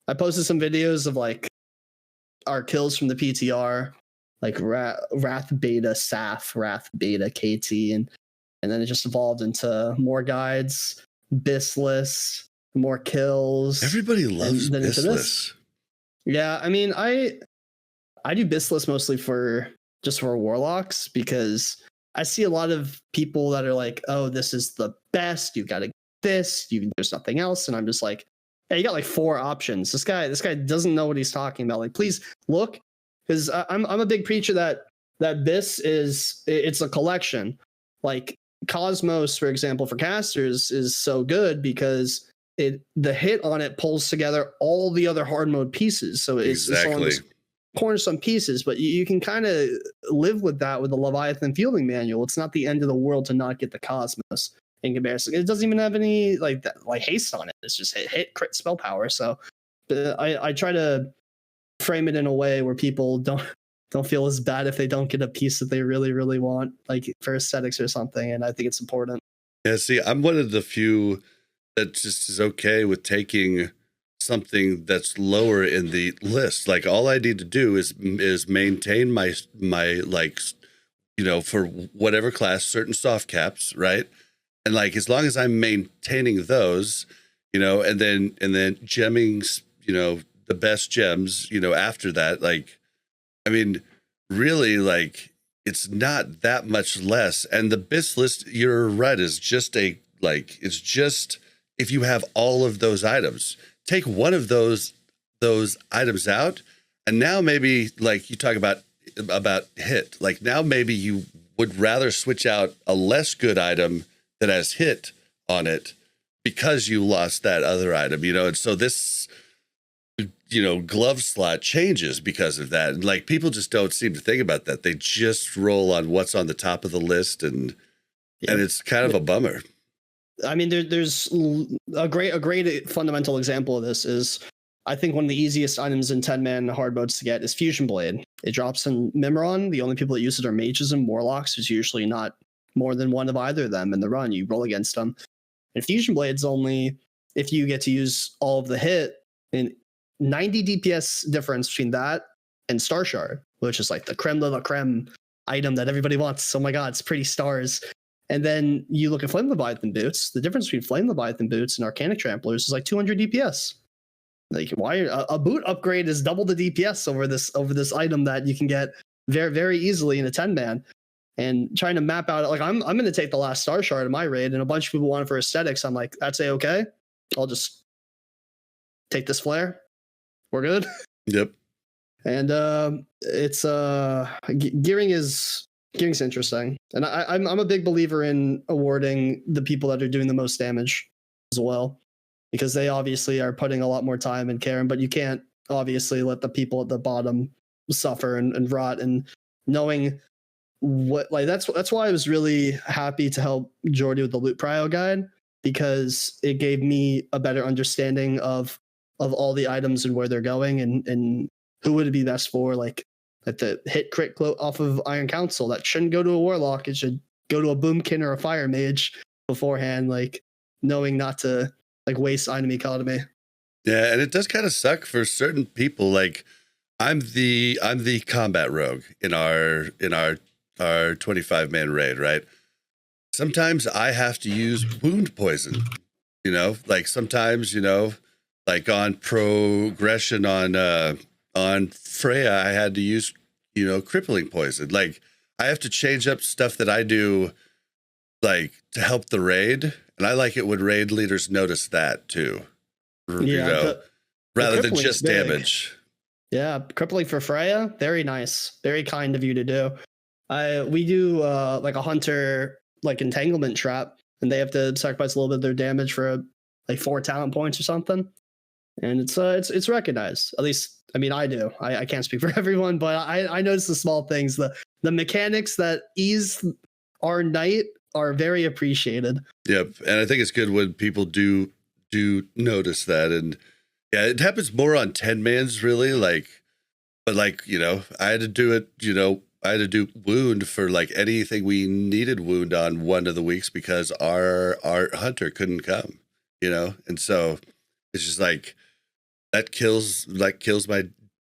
S3: I posted some videos of like our kills from the PTR, like Wrath Beta Saf, Wrath Beta KT, and then it just evolved into more guides, Bissless, more kills.
S1: Everybody loves Bissless.
S3: Yeah, I mean, I do Bissless mostly for warlocks, because I see a lot of people that are like, oh, this is the best, you gotta get this, there's nothing else, and I'm just like, yeah, you got like 4 options. This guy doesn't know what he's talking about. Like, please look, because I'm a big preacher that this it's a collection. Like Cosmos, for example, for casters is so good because the hit on it pulls together all the other hard mode pieces. So it's on cornerstone pieces, but you can kind of live with that with the Leviathan fielding manual. It's not the end of the world to not get the Cosmos. In comparison, it doesn't even have any like haste on it. It's just hit crit spell power. So I try to frame it in a way where people don't feel as bad if they don't get a piece that they really, really want, like for aesthetics or something. And I think it's important.
S1: Yeah, see, I'm one of the few that just is okay with taking something that's lower in the list. Like, all I need to do is maintain my like, you know, for whatever class, certain soft caps, right? And like, as long as I'm maintaining those, you know, and then gemming, you know, the best gems, you know, after that, like, I mean, really, like, it's not that much less. And the BIS list, you're right, is just it's just, if you have all of those items, take one of those items out, and now maybe, like you talk about hit, like now maybe you would rather switch out a less good item that has hit on it because you lost that other item, you know. And so this, you know, glove slot changes because of that. And like, people just don't seem to think about that. They just roll on what's on the top of the list, and it's kind of a bummer.
S3: I mean, there's a great fundamental example of this is, I think one of the easiest items in 10-man hard modes to get is Fusion Blade. It drops in Mimiron. The only people that use it are mages and warlocks. There's usually not more than one of either of them in the run. You roll against them. And Fusion Blade's only if you get to use all of the hit, and 90 DPS difference between that and Star Shard, which is like the creme de la creme item that everybody wants. Oh my god, it's pretty stars. And then you look at Flame Leviathan boots. The difference between Flame Leviathan boots and Arcanic Tramplers is like 200 DPS. Like, why a boot upgrade is double the DPS over this item that you can get very, very easily in a 10-man. And trying to map out, like, I'm going to take the last Star Shard in my raid, and a bunch of people want it for aesthetics. I'm like, that's okay. I'll just take this flare. We're good.
S1: Yep.
S3: And it's gearing's interesting, and I'm a big believer in awarding the people that are doing the most damage as well, because they obviously are putting a lot more time and care. But you can't obviously let the people at the bottom suffer and rot. And knowing what, like, that's why I was really happy to help Jordy with the loot prio guide, because it gave me a better understanding of all the items and where they're going, and who would it be best for. Like the hit crit quote off of Iron Council, that shouldn't go to a warlock. It should go to a boomkin or a fire mage beforehand, like knowing not to like waste item economy.
S1: Yeah, and it does kind of suck for certain people. Like, I'm the combat rogue in our 25-man raid, right? Sometimes I have to use wound poison, you know, like sometimes, you know, like on progression on Freya, I had to use, you know, crippling poison. Like, I have to change up stuff that I do, like, to help the raid. And I like it when raid leaders notice that too, you know, rather than just damage.
S3: Yeah, crippling for Freya, very nice, very kind of you to do. We do like a hunter like entanglement trap, and they have to sacrifice a little bit of their damage for like 4 talent points or something. And it's recognized. At least, I mean, I do. I can't speak for everyone, but I notice the small things. The mechanics that ease our night are very appreciated.
S1: Yep, and I think it's good when people do notice that. And yeah, it happens more on 10-mans really, like, but like, you know, I had to do it, you know, I had to do wound for like anything we needed wound on one of the weeks because our hunter couldn't come, you know, and so it's just like that kills my,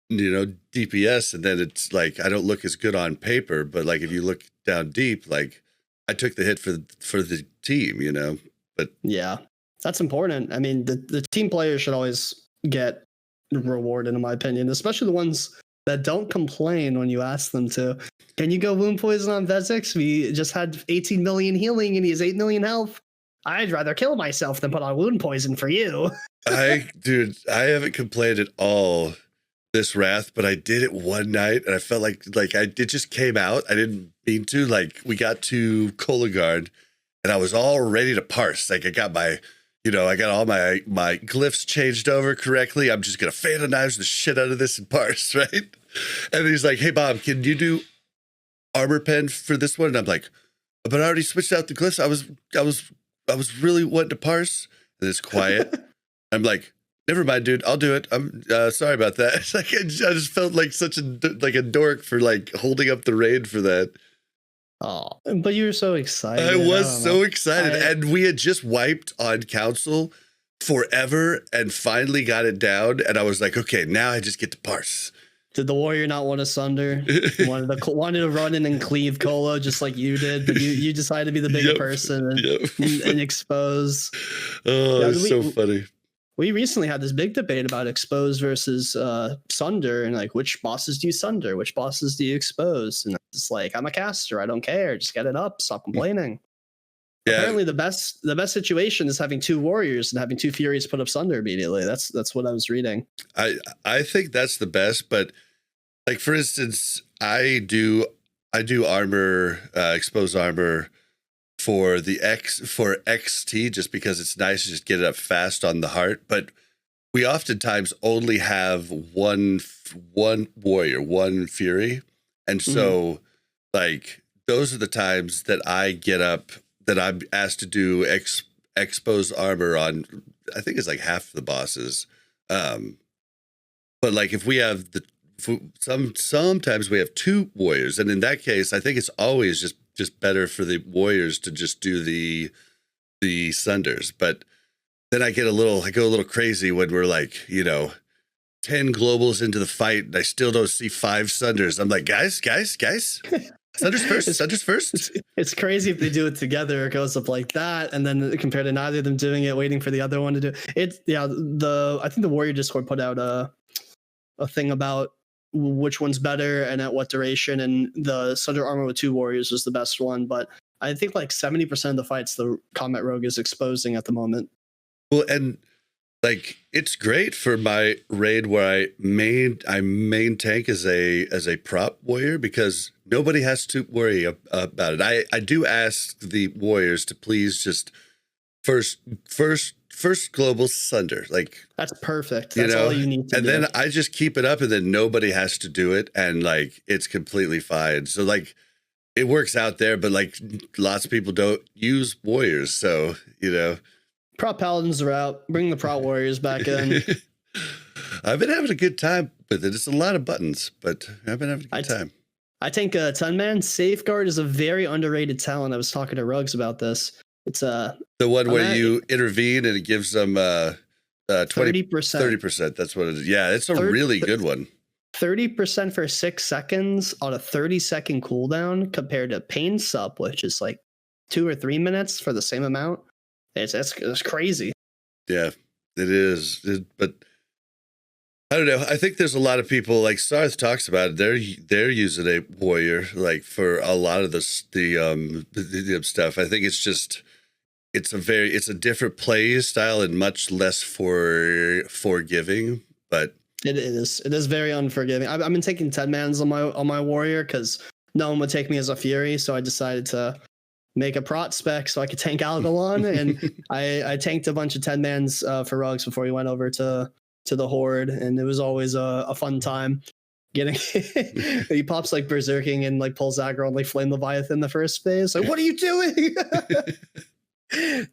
S1: you know, DPS, and then it's like I don't look as good on paper, but like if you look down deep, like I took the hit for the team, you know. But
S3: yeah, that's important. I mean, the team players should always get rewarded, in my opinion, especially the ones that don't complain when you ask them to. Can you go wound poison on Vezix? We just had 18 million healing and he has 8 million health. I'd rather kill myself than put on wound poison for you.
S1: Dude, I haven't complained at all this Wrath, but I did it one night and I felt like it just came out. I didn't mean to. Like we got to Kolagard and I was all ready to parse. Like I got my, you know, I got all my glyphs changed over correctly. I'm just going to Fatal Knives the shit out of this and parse, right? And he's like, hey, Bob, can you do armor pen for this one? And I'm like, but I already switched out the glyphs. I was really wanting to parse. And it's quiet. I'm like, never mind, dude. I'll do it. I'm sorry about that. It's like, I just felt like such a dork for like holding up the raid for that.
S3: Oh, but you were so excited.
S1: I was so excited. And we had just wiped on council forever and finally got it down. And I was like, okay, now I just get to parse.
S3: Did the warrior not want to sunder? wanted to run in and cleave Colo just like you did, but you decided to be the bigger person and expose.
S1: Oh, yeah, it's so funny.
S3: We recently had this big debate about expose versus sunder, and like which bosses do you sunder, which bosses do you expose? And it's like, I'm a caster, I don't care, just get it up, stop complaining. Yeah. Apparently, the best situation is having 2 warriors and having 2 furies put up sunder immediately. That's what I was reading.
S1: I think that's the best, but like for instance, I do armor, expose armor for XT just because it's nice to just get it up fast on the heart. But we oftentimes only have one warrior, one fury, and so like those are the times that I get up, that I'm asked to do expose armor on, I think it's like half the bosses. But like if we have sometimes we have 2 warriors, and in that case, I think it's always just better for the warriors to just do the sunders. But then I go a little crazy when we're like, you know, 10 globals into the fight and I still don't see 5 sunders. I'm like, guys. Sunders first.
S3: It's crazy if they do it together. It goes up like that, and then compared to neither of them doing it, waiting for the other one to do it. Yeah, I think the Warrior Discord put out a thing about which one's better and at what duration, and the Sunder armor with 2 warriors was the best one. But I think like 70% of the fights the combat rogue is exposing at the moment.
S1: Well, and like it's great for my raid where I main tank as a prop warrior because nobody has to worry about it. I do ask the warriors to please just first global sunder. Like
S3: that's perfect. That's all you need to
S1: do. And then I just keep it up and then nobody has to do it. And like, it's completely fine. So like it works out there, but like lots of people don't use warriors. So, you know,
S3: prop paladins are out. Bring the prop warriors back in.
S1: I've been having a good time with it. It's a lot of buttons, but I've been having a good time.
S3: I think 10-man Safeguard is a very underrated talent. I was talking to Rugs about this. It's the
S1: one where you intervene and it gives them 20%.
S3: 30%.
S1: That's what it is. Yeah, it's a really good one.
S3: 30% for 6 seconds on a 30-second cooldown compared to Pain Sup, which is like 2 or 3 minutes for the same amount. It's crazy.
S1: Yeah, it is. But I don't know. I think there's a lot of people like Sarth talks about it. They're using a warrior like for a lot of the stuff. I think it's a different play style and much less forgiving. But
S3: it is very unforgiving. I've been taking 10-mans on my warrior because no one would take me as a fury, so I decided to make a prot spec so I could tank Algalon, and I tanked a bunch of 10-mans for Rugs before he went over to the Horde, and it was always a fun time. Getting he pops like berserking and like pulls aggro and like Flame Leviathan the first phase. Like, what are you doing?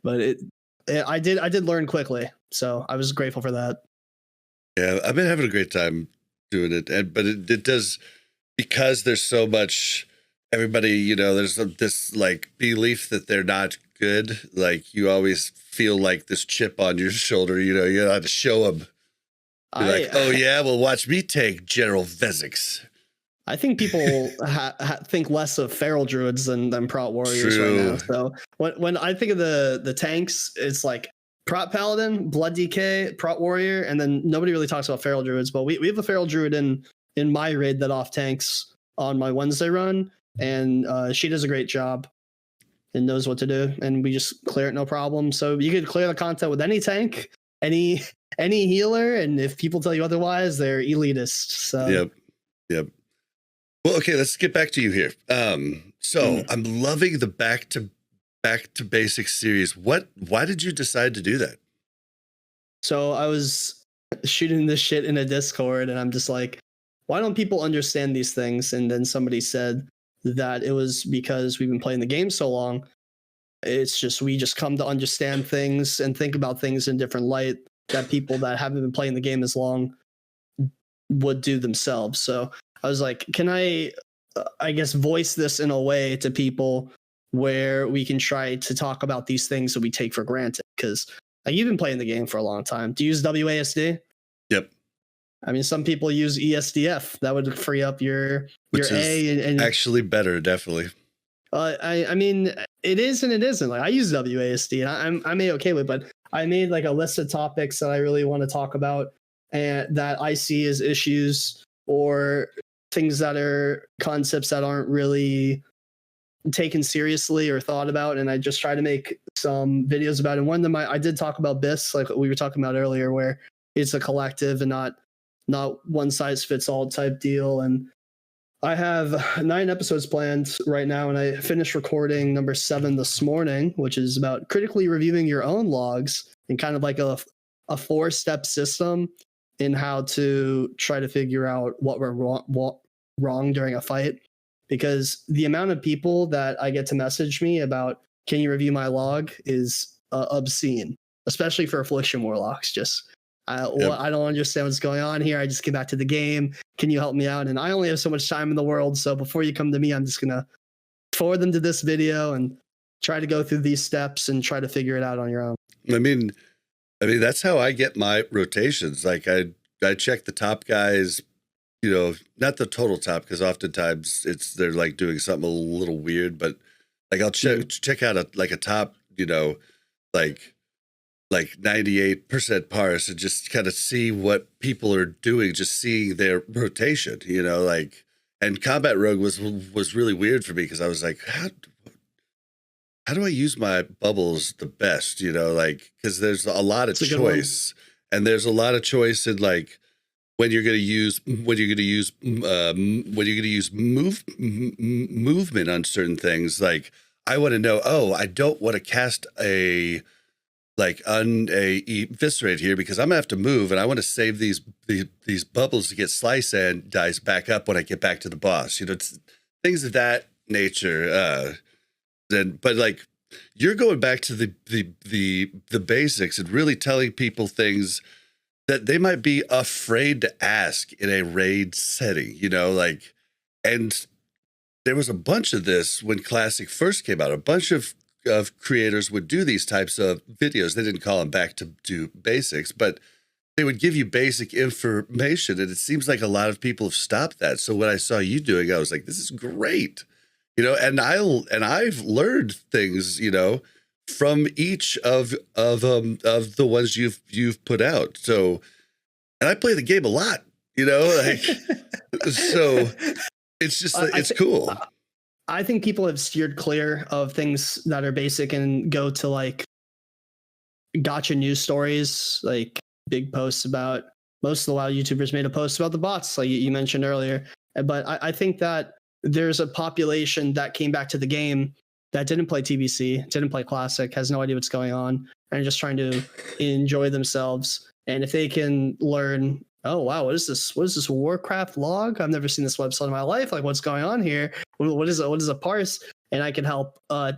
S3: But I did learn quickly, so I was grateful for that.
S1: Yeah, I've been having a great time doing it, but it does, because there's so much. Everybody, you know, there's this like belief that they're not good. Like you always feel like this chip on your shoulder. You know, you got to show them. Like, oh yeah, well, watch me take General Vezix.
S3: I think people think less of feral druids than prot warriors right now. So when I think of the tanks, it's like prot paladin, blood DK, prot warrior, and then nobody really talks about feral druids. But we have a feral druid in my raid that off tanks on my Wednesday run, and she does a great job and knows what to do, and we just clear it no problem. So you could clear the content with any tank, any healer, and if people tell you otherwise, they're elitist. So
S1: yep. Well, okay, let's get back to you here. So I'm loving the back to basics series. Why did you decide to do that?
S3: So I was shooting this shit in a Discord, and I'm just like, why don't people understand these things? And then somebody said that it was because we've been playing the game so long. It's just we just come to understand things and think about things in different light that people that haven't been playing the game as long would do themselves. So I was like, can I guess voice this in a way to people where we can try to talk about these things that we take for granted? Because you've been playing the game for a long time. Do you use WASD?
S1: Yep.
S3: I mean, some people use ESDF. That would free up your A. And
S1: actually better, definitely.
S3: I mean, it is and it isn't. Like I use WASD, and I'm okay with it, but I made like a list of topics that I really want to talk about and that I see as issues or things that are concepts that aren't really taken seriously or thought about. And I just try to make some videos about it. And one of them, I did talk about BIS, like we were talking about earlier, where it's a collective and not one size fits all type deal. And I have 9 episodes planned right now, and I finished recording number 7 this morning, which is about critically reviewing your own logs and kind of like a 4-step system in how to try to figure out what went wrong during a fight. Because the amount of people that I get to message me about, can you review my log, is obscene, especially for Affliction Warlocks. Just I don't understand what's going on here. I just get back to the game. Can you help me out? And I only have so much time in the world. So before you come to me, I'm just going to forward them to this video and try to go through these steps and try to figure it out on your own.
S1: I mean, that's how I get my rotations. Like I check the top guys, you know, not the total top, because oftentimes they're like doing something a little weird, but like I'll check out a top, you know, like 98% parse and just kind of see what people are doing, just seeing their rotation, you know, like, and Combat Rogue was really weird for me because I was like, how do I use my bubbles the best, you know, like, because there's a lot of choice, and there's a lot of choice in like when you're going to use movement on certain things. Like I want to know, I don't want to cast a eviscerate here because I'm gonna have to move, and I want to save these bubbles to get slice and dice back up when I get back to the boss. You know, it's things of that nature. But like you're going back to the basics and really telling people things that they might be afraid to ask in a raid setting. You know, like, and there was a bunch of this when Classic first came out. A bunch of creators would do these types of videos. They didn't call them back to do basics, but they would give you basic information. And it seems like a lot of people have stopped that. So when I saw you doing, I was like, this is great, you know, and I've learned things, you know, from each of the ones you've put out. So, and I play the game a lot, you know, like, so it's just, it's cool.
S3: I think people have steered clear of things that are basic and go to like gotcha news stories, like big posts about, most of the WoW YouTubers made a post about the bots, like you mentioned earlier. But I think that there's a population that came back to the game that didn't play TBC, didn't play Classic, has no idea what's going on, and just trying to enjoy themselves. And if they can learn, oh wow, what is this? What is this Warcraft log? I've never seen this website in my life. Like, what's going on here? What is it? What is a parse? And I can help, I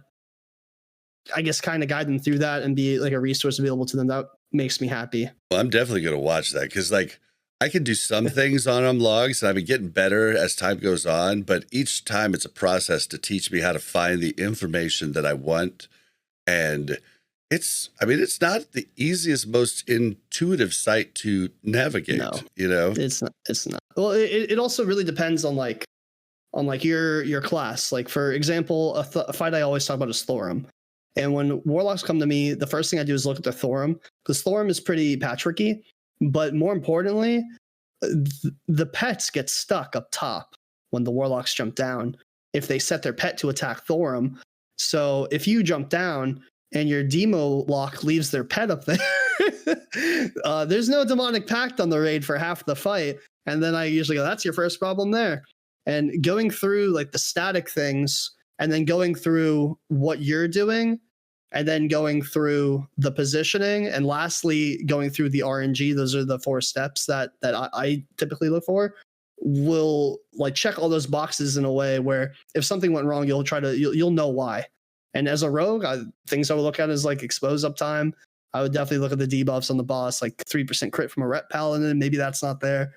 S3: guess, kind of guide them through that and be like a resource available to them. That makes me happy.
S1: Well, I'm definitely going to watch that because, like, I can do some things on logs, and I've been getting better as time goes on. But each time it's a process to teach me how to find the information that I want. And it's not the easiest, most intuitive site to navigate.
S3: No,
S1: you know,
S3: it's not. Well, it also really depends on your class. Like, for example, a fight I always talk about is Thorum. And when Warlocks come to me, the first thing I do is look at their Thorum, because Thorum is pretty patchworky. But more importantly, the pets get stuck up top when the Warlocks jump down if they set their pet to attack Thorum. So if you jump down and your demo lock leaves their pet up there, there's no demonic pact on the raid for half the fight. And then I usually go, that's your first problem there. And going through like the static things and then going through what you're doing and then going through the positioning, and lastly, going through the RNG. Those are the 4 steps that I typically look for. Will like check all those boxes in a way where if something went wrong, you'll know why. And as a rogue, things I would look at is like expose uptime. I would definitely look at the debuffs on the boss, like 3% crit from a rep paladin. Maybe that's not there.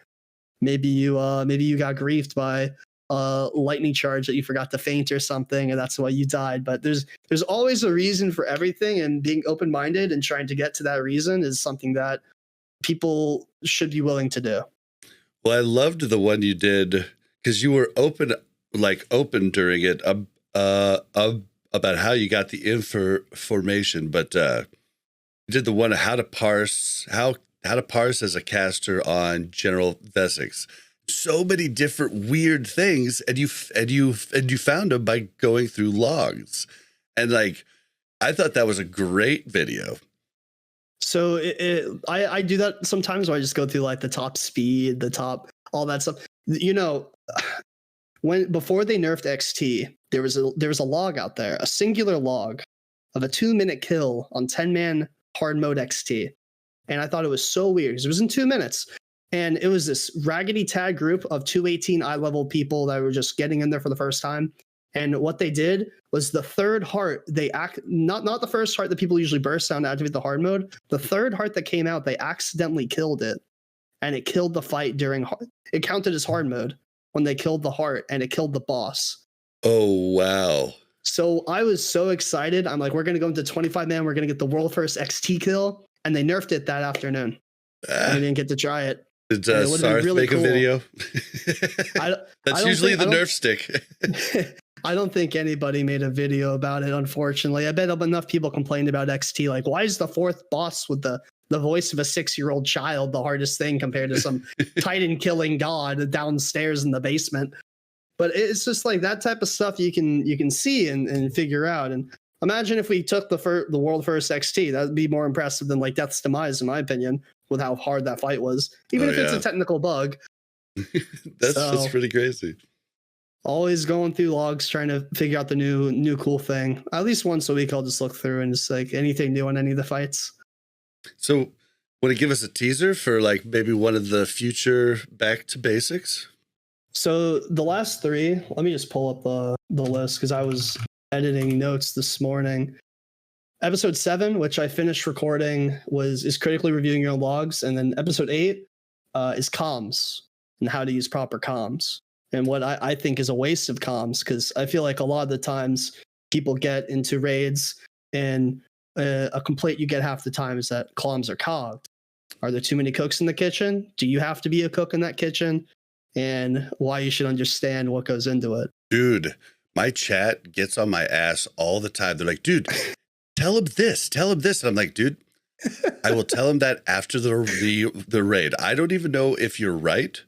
S3: Maybe you got griefed by lightning charge that you forgot to feint or something, and that's why you died. But there's always a reason for everything, and being open-minded and trying to get to that reason is something that people should be willing to do.
S1: Well, I loved the one you did because you were open during it about how you got the information, but you did the one how to parse as a caster on General Vesics. So many different weird things, and you found them by going through logs, and like I thought that was a great video.
S3: So I do that sometimes where I just go through like the top speed, the top all that stuff. You know, before they nerfed XT, there was a log out there, a singular log of a 2-minute kill on 10-man hard mode XT, and I thought it was so weird because it was in 2 minutes. And it was this raggedy tag group of 218 eye level people that were just getting in there for the first time. And what they did was the third heart, not the first heart that people usually burst down to activate the hard mode. The third heart that came out, they accidentally killed it. And it killed the fight it counted as hard mode when they killed the heart, and it killed the boss.
S1: Oh, wow.
S3: So I was so excited. I'm like, we're going to go into 25 man. We're going to get the world first XT kill. And they nerfed it that afternoon. I didn't get to try it.
S1: Did Sarth really make a video? That's usually the nerf stick.
S3: I don't think anybody made a video about it, unfortunately. I bet enough people complained about XT. Like, why is the 4th boss with the voice of a 6-year-old child the hardest thing compared to some Titan killing god downstairs in the basement? But it's just like that type of stuff you can see and figure out. And imagine if we took the world first XT. That would be more impressive than like Death's Demise, in my opinion, with how hard that fight was, even if it's a technical bug.
S1: That's pretty crazy.
S3: Always going through logs, trying to figure out the new cool thing. At least once a week, I'll just look through and just like anything new on any of the fights.
S1: So, want to give us a teaser for like maybe one of the future back to basics?
S3: So the last 3, let me just pull up the list because I was editing notes this morning. Episode 7, which I finished recording, is critically reviewing your own logs, and then episode 8 is comms and how to use proper comms, and what I think is a waste of comms, because I feel like a lot of the times people get into raids and a complaint you get half the time is that comms are cogged. Are there too many cooks in the kitchen? Do you have to be a cook in that kitchen? And why you should understand what goes into it.
S1: Dude, my chat gets on my ass all the time. They're like, dude, tell him this. And I'm like, dude, I will tell him that after the raid. I don't even know if you're right,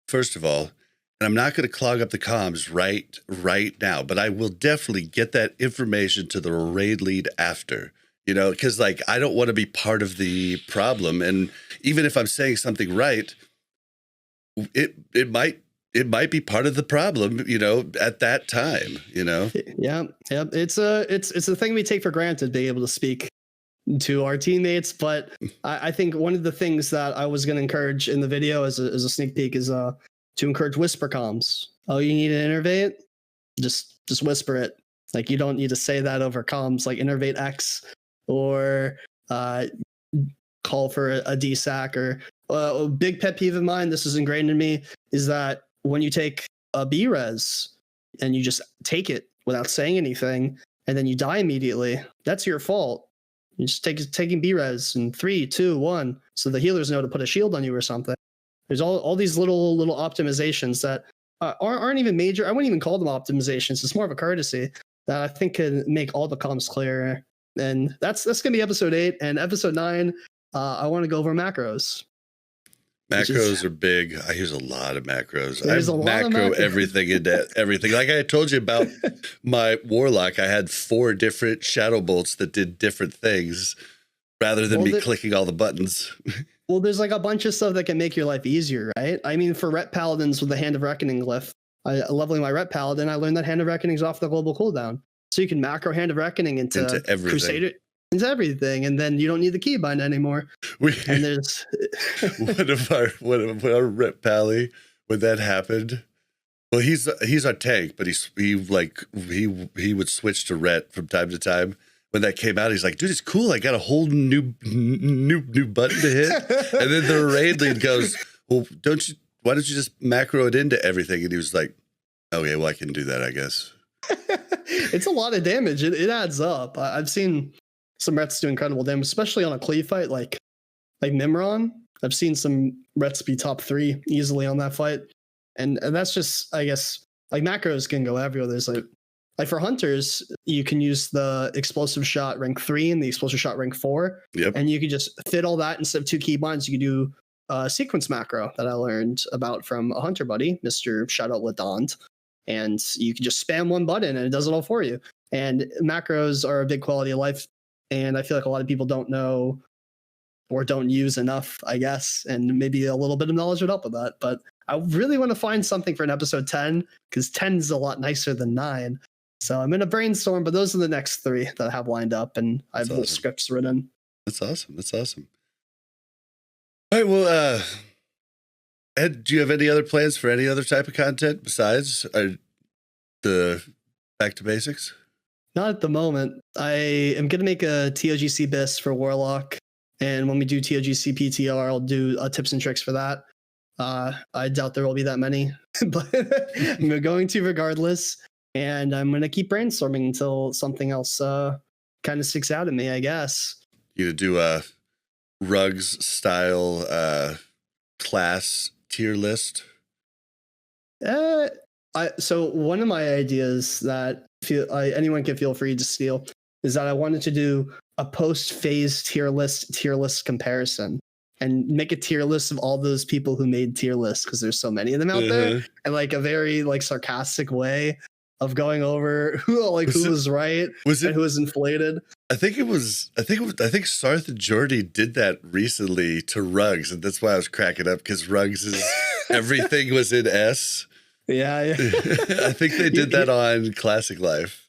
S1: first of all, and I'm not going to clog up the comms right now, but I will definitely get that information to the raid lead after, you know, because like I don't want to be part of the problem. And even if I'm saying something right, it might it might be part of the problem, you know, at that time, you know?
S3: Yeah. It's a thing we take for granted, being able to speak to our teammates. But I think one of the things that I was going to encourage in the video as a sneak peek is to encourage whisper comms. Oh, you need to innervate? Just whisper it. Like, you don't need to say that over comms, like innervate X or call for a DSAC. Or a big pet peeve of mine, this is ingrained in me, is that when you take a B-res and you just take it without saying anything and then you die immediately, that's your fault. You just taking B-res in 3, 2, 1, so the healers know to put a shield on you or something. There's all these little optimizations that aren't even major. I wouldn't even call them optimizations. It's more of a courtesy that I think can make all the comms clearer. And that's gonna be episode 8. And episode 9, I want to go over macros.
S1: Macros are big. I use a lot of macros.
S3: There's a lot of macros.
S1: Everything into everything. Like I told you about my warlock, I had 4 different shadow bolts that did different things rather than me clicking all the buttons.
S3: Well, there's like a bunch of stuff that can make your life easier, right? I mean, for Ret Paladins with the Hand of Reckoning glyph, leveling my Ret Paladin, I learned that Hand of Reckoning is off the global cooldown. So you can macro Hand of Reckoning into
S1: everything.
S3: Crusader, into everything, and then you don't need the keybind anymore. And there's
S1: one of our Ret Pally, when that happened. Well, he's our tank, but he would switch to Ret from time to time. When that came out, he's like, dude, it's cool. I got a whole new button to hit. And then the raid lead goes, well, why don't you just macro it into everything? And he was like, okay, well, I can do that, I guess.
S3: It's a lot of damage. It adds up. I've seen some Rets do incredible damage, especially on a cleave fight like Mimron. I've seen some Rets be top 3 easily on that fight. And that's just, I guess, like macros can go everywhere. There's like for hunters, you can use the explosive shot rank 3 and the explosive shot rank 4.
S1: Yep.
S3: And you can just fit all that instead of 2 keybinds. You can do a sequence macro that I learned about from a hunter buddy, Mr. Shoutout Ladant. And you can just spam one button and it does it all for you. And macros are a big quality of life. And I feel like a lot of people don't know or don't use enough, I guess. And maybe a little bit of knowledge would help with that. But I really want to find something for an episode 10, because 10 is a lot nicer than 9. So I'm in a brainstorm, but those are the next 3 that I have lined up, and I have whole scripts written.
S1: That's awesome. All right, well, Ed, do you have any other plans for any other type of content besides the Back to Basics?
S3: Not at the moment. I am going to make a TOGC BIS for Warlock, and when we do TOGC PTR, I'll do tips and tricks for that. I doubt there will be that many, but I'm going to regardless. And I'm going to keep brainstorming until something else kind of sticks out at me, I guess.
S1: You gonna do a rugs style class tier list?
S3: So one of my ideas that anyone can feel free to steal is that I wanted to do a post-phase tier list comparison and make a tier list of all those people who made tier lists, because there's so many of them out there, and like a very like sarcastic way of going over who was right and who was inflated. I think
S1: Sarth and Jordy did that recently to Rugs, and that's why I was cracking up, because Rugs is everything was in S.
S3: Yeah.
S1: I think they did that on Classic Life.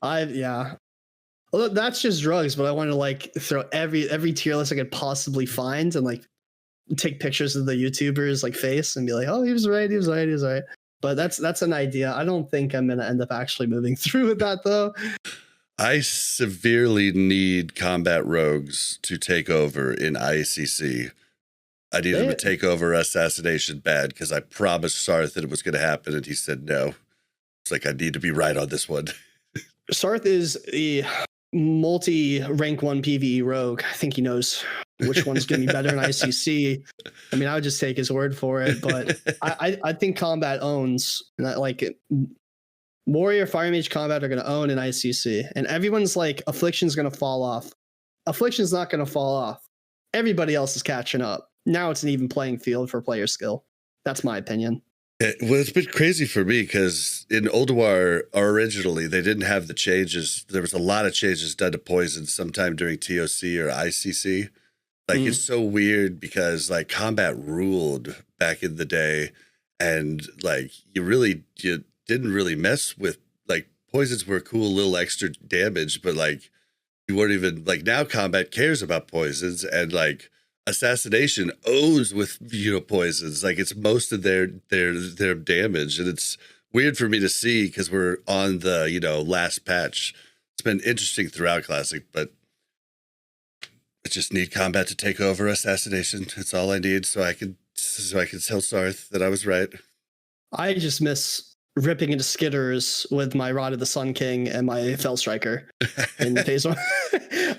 S3: Well, that's just drugs, but I want to like throw every tier list I could possibly find and like take pictures of the YouTubers like face and be like, oh, he was right. But that's an idea. I don't think I'm going to end up actually moving through with that, though.
S1: I severely need combat rogues to take over in ICC. I need them to take over Assassination bad, because I promised Sarth that it was going to happen, and he said no. It's like, I need to be right on this one.
S3: Sarth is a multi-rank 1 PvE rogue. I think he knows which one's going to be better in ICC. I mean, I would just take his word for it, but I think combat owns, like warrior, fire mage, combat are going to own in ICC, and everyone's like, affliction's going to fall off. Affliction's not going to fall off. Everybody else is catching up. Now it's an even playing field for player skill. That's my opinion.
S1: Well, it's been crazy for me, because in Ulduar originally, they didn't have the changes. There was a lot of changes done to poison sometime during TOC or ICC. Like, it's so weird, because like combat ruled back in the day, and like you didn't really mess with, like, poisons were cool little extra damage, but like you weren't even like, now combat cares about poisons, and like assassination owns with poisons. Like it's most of their damage, and it's weird for me to see because we're on the last patch. It's been interesting throughout Classic, but I just need combat to take over assassination. It's all I need, so I can tell Sarth that I was right.
S3: I just miss ripping into skitters with my Rod of the Sun King and my Fell Striker in phase 1.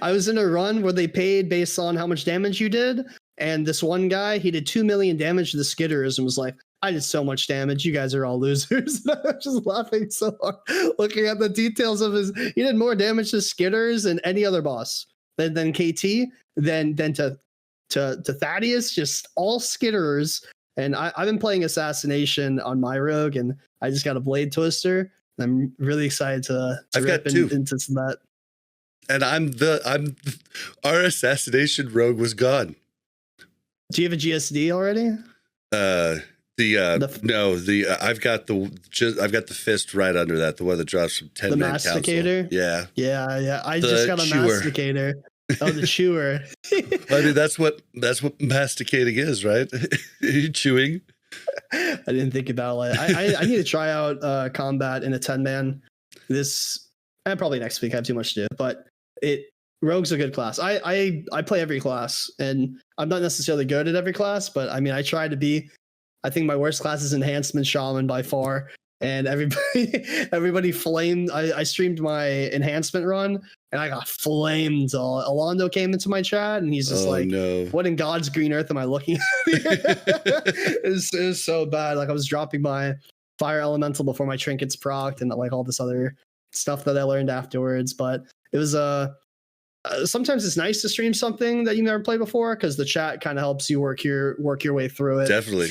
S3: I was in a run where they paid based on how much damage you did, and this one guy, he did 2 million damage to the skitters and was like, I did so much damage, you guys are all losers. I was just laughing so hard looking at the details of his. He did more damage to skitters than any other boss, than KT, than to Thaddeus, just all skitterers. And I've been playing Assassination on my rogue, and I just got a Blade Twister. I'm really excited to rip into some of that.
S1: And our Assassination rogue was gone.
S3: Do you have a GSD already?
S1: I've got the fist right under that, the one that drops from 10 man council.
S3: The Masticator?
S1: Yeah.
S3: I just got a Masticator. Oh, the chewer.
S1: I mean, that's what masticating is, right? Chewing.
S3: I didn't think about it. I need to try out combat in a 10-man. Probably next week. I have too much to do, but Rogue's a good class. I play every class, and I'm not necessarily good at every class, but I mean, I try to be. I think my worst class is Enhancement Shaman by far, and everybody flamed. I streamed my Enhancement run, and I got flamed. Alondo came into my chat, and he's just no. What in God's green earth am I looking at? It was so bad. Like I was dropping my Fire Elemental before my trinkets procced, and like all this other stuff that I learned afterwards. But it was sometimes it's nice to stream something that you've never played before, because the chat kind of helps you work your way through it.
S1: Definitely.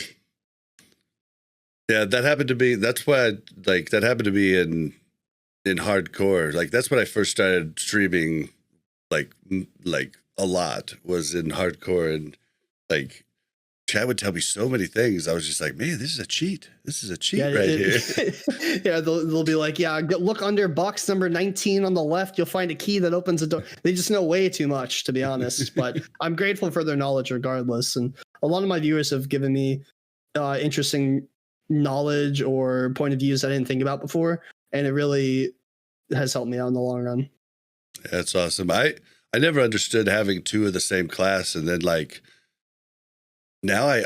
S1: Yeah, that happened to be. That's why that happened to be in hardcore. Like that's when I first started streaming, like a lot was in hardcore, and like chat would tell me so many things. I was just like, man, this is a cheat. This is a cheat here.
S3: Yeah, they'll be like, yeah, look under box number 19 on the left. You'll find a key that opens a door. They just know way too much, to be honest. But I'm grateful for their knowledge regardless. And a lot of my viewers have given me interesting knowledge or point of views I didn't think about before, and it really has helped me out in the long run.
S1: That's awesome. I never understood having two of the same class, and then now I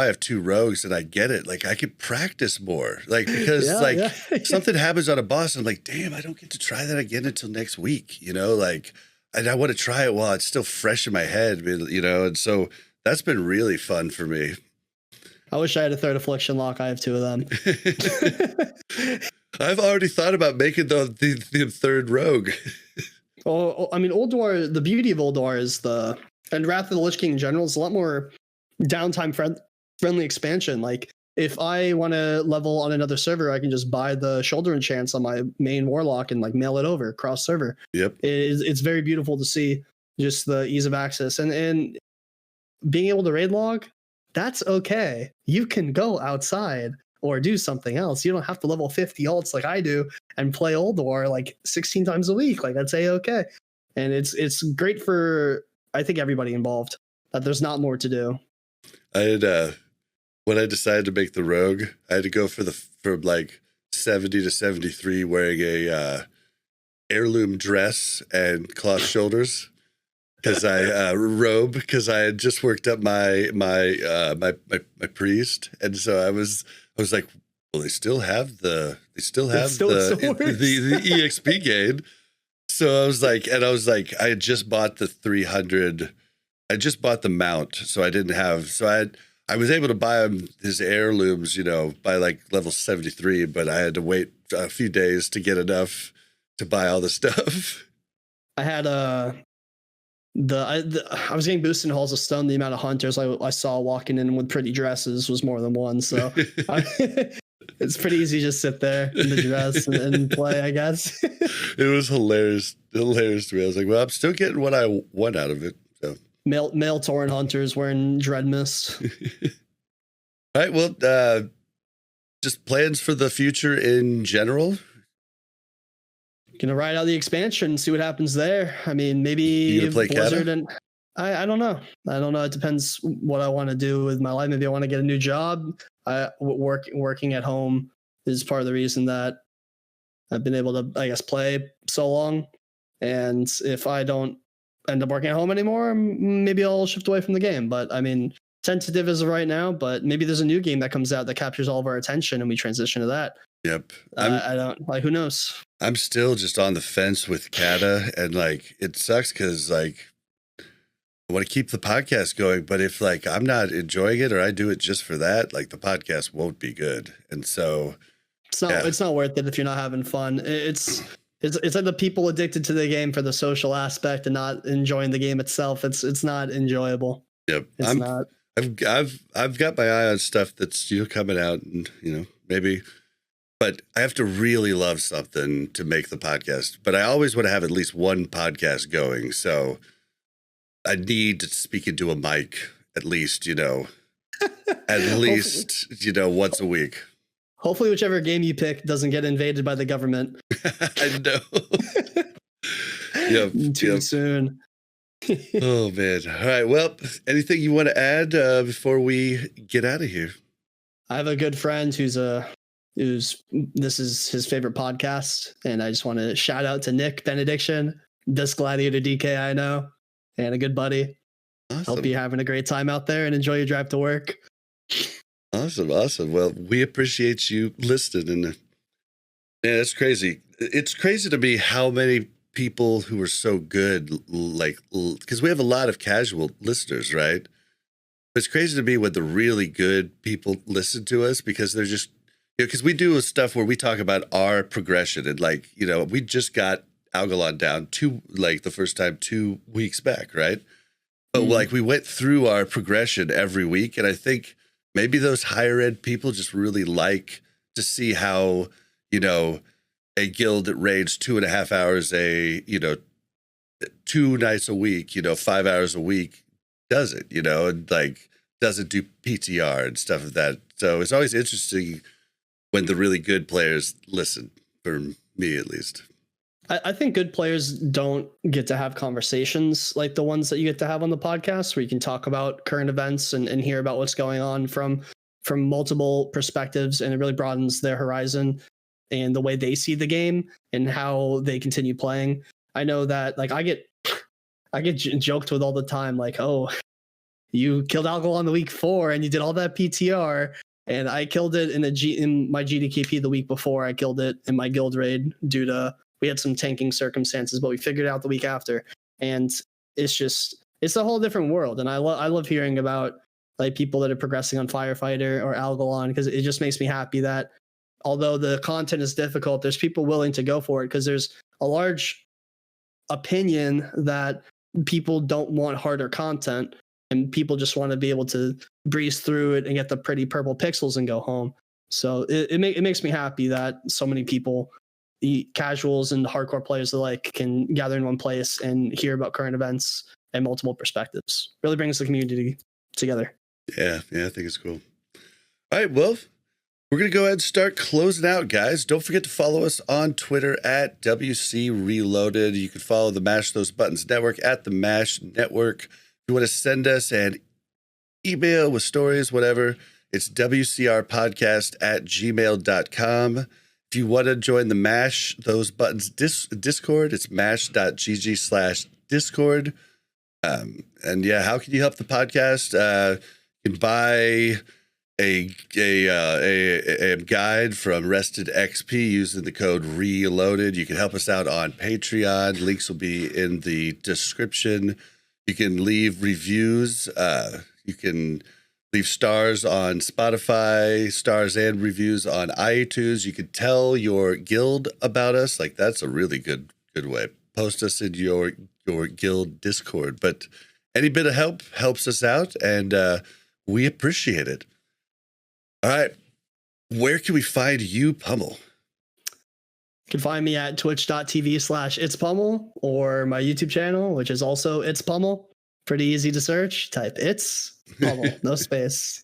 S1: have two rogues, and I get it. Like I could practice more, like because something happens on a boss, and I'm like, damn, I don't get to try that again until next week, like, and I want to try it while it's still fresh in my head, and so that's been really fun for me.
S3: I wish I had a third affliction lock. I have two of them.
S1: I've already thought about making the third rogue.
S3: Well, I mean, Ulduar, the beauty of Ulduar is and Wrath of the Lich King in general is a lot more downtime friendly expansion. Like if I want to level on another server, I can just buy the shoulder enchants on my main warlock and like mail it over cross server.
S1: Yep.
S3: It's very beautiful to see just the ease of access and being able to raid log. That's okay. You can go outside or do something else. You don't have to level 50 alts like I do and play Ulduar like 16 times a week. Like that's okay. And it's great for, I think, everybody involved, that there's not more to do.
S1: I had when I decided to make the rogue, I had to go from like 70 to 73 wearing a heirloom dress and cloth shoulders. Because I robe, because I had just worked up my priest, and so I was like, well, they still have the EXP gain. So I was like, I had just bought the 300. I just bought the mount, so I didn't have. So I was able to buy him his heirlooms, by like level 73, but I had to wait a few days to get enough to buy all the stuff.
S3: I had I was getting boosted in Halls of Stone. The amount of hunters I saw walking in with pretty dresses was more than one. So it's pretty easy to just sit there in the dress and play, I guess.
S1: It was hilarious to me. I was like, well, I'm still getting what I want out of it. So
S3: male Tauren hunters wearing Dread Mist.
S1: All right. Well, just plans for the future in general?
S3: Gonna ride out the expansion, see what happens there. I mean, maybe
S1: play
S3: Blizzard
S1: Kata?
S3: and I don't know. I don't know. It depends what I want to do with my life. Maybe I want to get a new job. Working at home is part of the reason that I've been able to, I guess, play so long. And if I don't end up working at home anymore, maybe I'll shift away from the game. But I mean, tentative as of right now, but maybe there's a new game that comes out that captures all of our attention and we transition to that.
S1: Yep.
S3: I don't, like, who knows?
S1: I'm still just on the fence with Kata, and like it sucks because like I want to keep the podcast going, but if like I'm not enjoying it or I do it just for that, like the podcast won't be good. And so
S3: it's not worth it if you're not having fun. It's like the people addicted to the game for the social aspect and not enjoying the game itself. It's not enjoyable.
S1: Yep.
S3: It's not.
S1: I've got my eye on stuff that's coming out, and maybe, but I have to really love something to make the podcast. But I always want to have at least one podcast going, so I need to speak into a mic at least, at least once a week.
S3: Hopefully, whichever game you pick doesn't get invaded by the government.
S1: I know.
S3: Too soon.
S1: Oh man! All right. Well, anything you want to add before we get out of here?
S3: I have a good friend who's this is his favorite podcast, and I just want to shout out to Nick Benediction, Disc Gladiator DK I know, and a good buddy.
S1: Awesome.
S3: Hope you're having a great time out there and enjoy your drive to work.
S1: Awesome. Well, we appreciate you listening, and man, it's crazy. It's crazy to me how many people who are so good, like, because we have a lot of casual listeners, right? But it's crazy to me when the really good people listen to us, because they're just, because we do stuff where we talk about our progression, and like, we just got Algalon down the first time 2 weeks back, right? But like we went through our progression every week, and I think maybe those higher ed people just really like to see how, a guild that raids 2.5 hours 2 nights a week, 5 hours a week does it, and like doesn't do PTR and stuff like that. So it's always interesting when the really good players listen, for me at least.
S3: I think good players don't get to have conversations like the ones that you get to have on the podcast, where you can talk about current events and hear about what's going on from multiple perspectives, and it really broadens their horizon and the way they see the game and how they continue playing. I know that like I get joked with all the time, like, oh, you killed Algalon the week 4 and you did all that PTR, and I killed it in my GDKP the week before. I killed it in my guild raid due to, we had some tanking circumstances, but we figured it out the week after. And it's a whole different world. And I love hearing about like people that are progressing on Firefighter or Algalon, because it just makes me happy that although the content is difficult, there's people willing to go for it, because there's a large opinion that people don't want harder content, and people just want to be able to breeze through it and get the pretty purple pixels and go home. So it makes me happy that so many people, the casuals and hardcore players alike, can gather in one place and hear about current events and multiple perspectives. Really brings the community together.
S1: Yeah, I think it's cool. All right, well, we're going to go ahead and start closing out, guys. Don't forget to follow us on Twitter at WC Reloaded. You can follow the Mash Those Buttons Network at the Mash Network. If you want to send us an email with stories, whatever, it's wcrpodcast@gmail.com. If you want to join the Mash Those Buttons Discord, it's mash.gg/Discord. And yeah, how can you help the podcast? You can buy a guide from Rested XP using the code RELOADED. You can help us out on Patreon. Links will be in the description. You can leave reviews. You can leave stars on Spotify, stars and reviews on iTunes. You can tell your guild about us. Like, that's a really good way. Post us in your guild Discord. But any bit of help helps us out, and we appreciate it. All right. Where can we find you, Pummel?
S3: You can find me at twitch.tv/ItsPummel, or my YouTube channel, which is also ItsPummel. Pretty easy to search. Type ItsPummel, no space.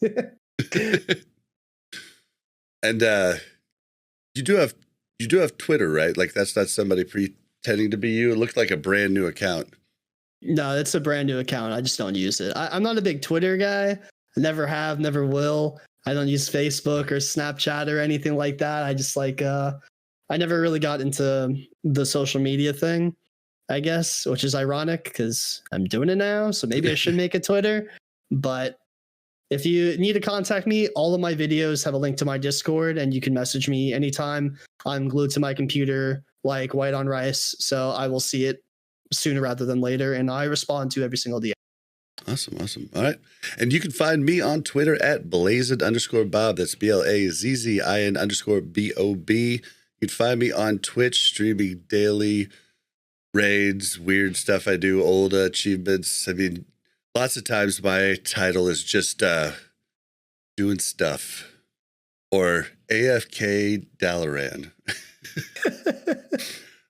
S1: And you do have Twitter, right? Like that's not somebody pretending to be you. It looked like a brand new account.
S3: No, it's a brand new account. I just don't use it. I'm not a big Twitter guy. I never have, never will. I don't use Facebook or Snapchat or anything like that. I just like I never really got into the social media thing, I guess, which is ironic because I'm doing it now. So maybe I should make a Twitter. But if you need to contact me, all of my videos have a link to my Discord, and you can message me anytime. I'm glued to my computer like white on rice, so I will see it sooner rather than later, and I respond to every single DM.
S1: Awesome. All right. And you can find me on Twitter at blazin_Bob. That's BLAZZIN_BOB. You can find me on Twitch streaming daily raids, weird stuff I do, old achievements. I mean, lots of times my title is just doing stuff or AFK Dalaran.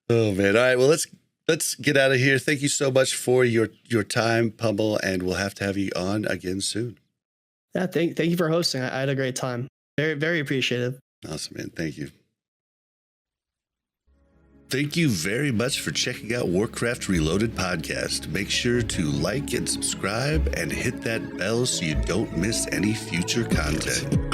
S1: Oh man. All right. Well, let's get out of here. Thank you so much for your time, Pummel, and we'll have to have you on again soon.
S3: Yeah, thank you for hosting. I had a great time. Very, very appreciative.
S1: Awesome, man. Thank you. Thank you very much for checking out Warcraft Reloaded podcast. Make sure to like and subscribe and hit that bell so you don't miss any future content.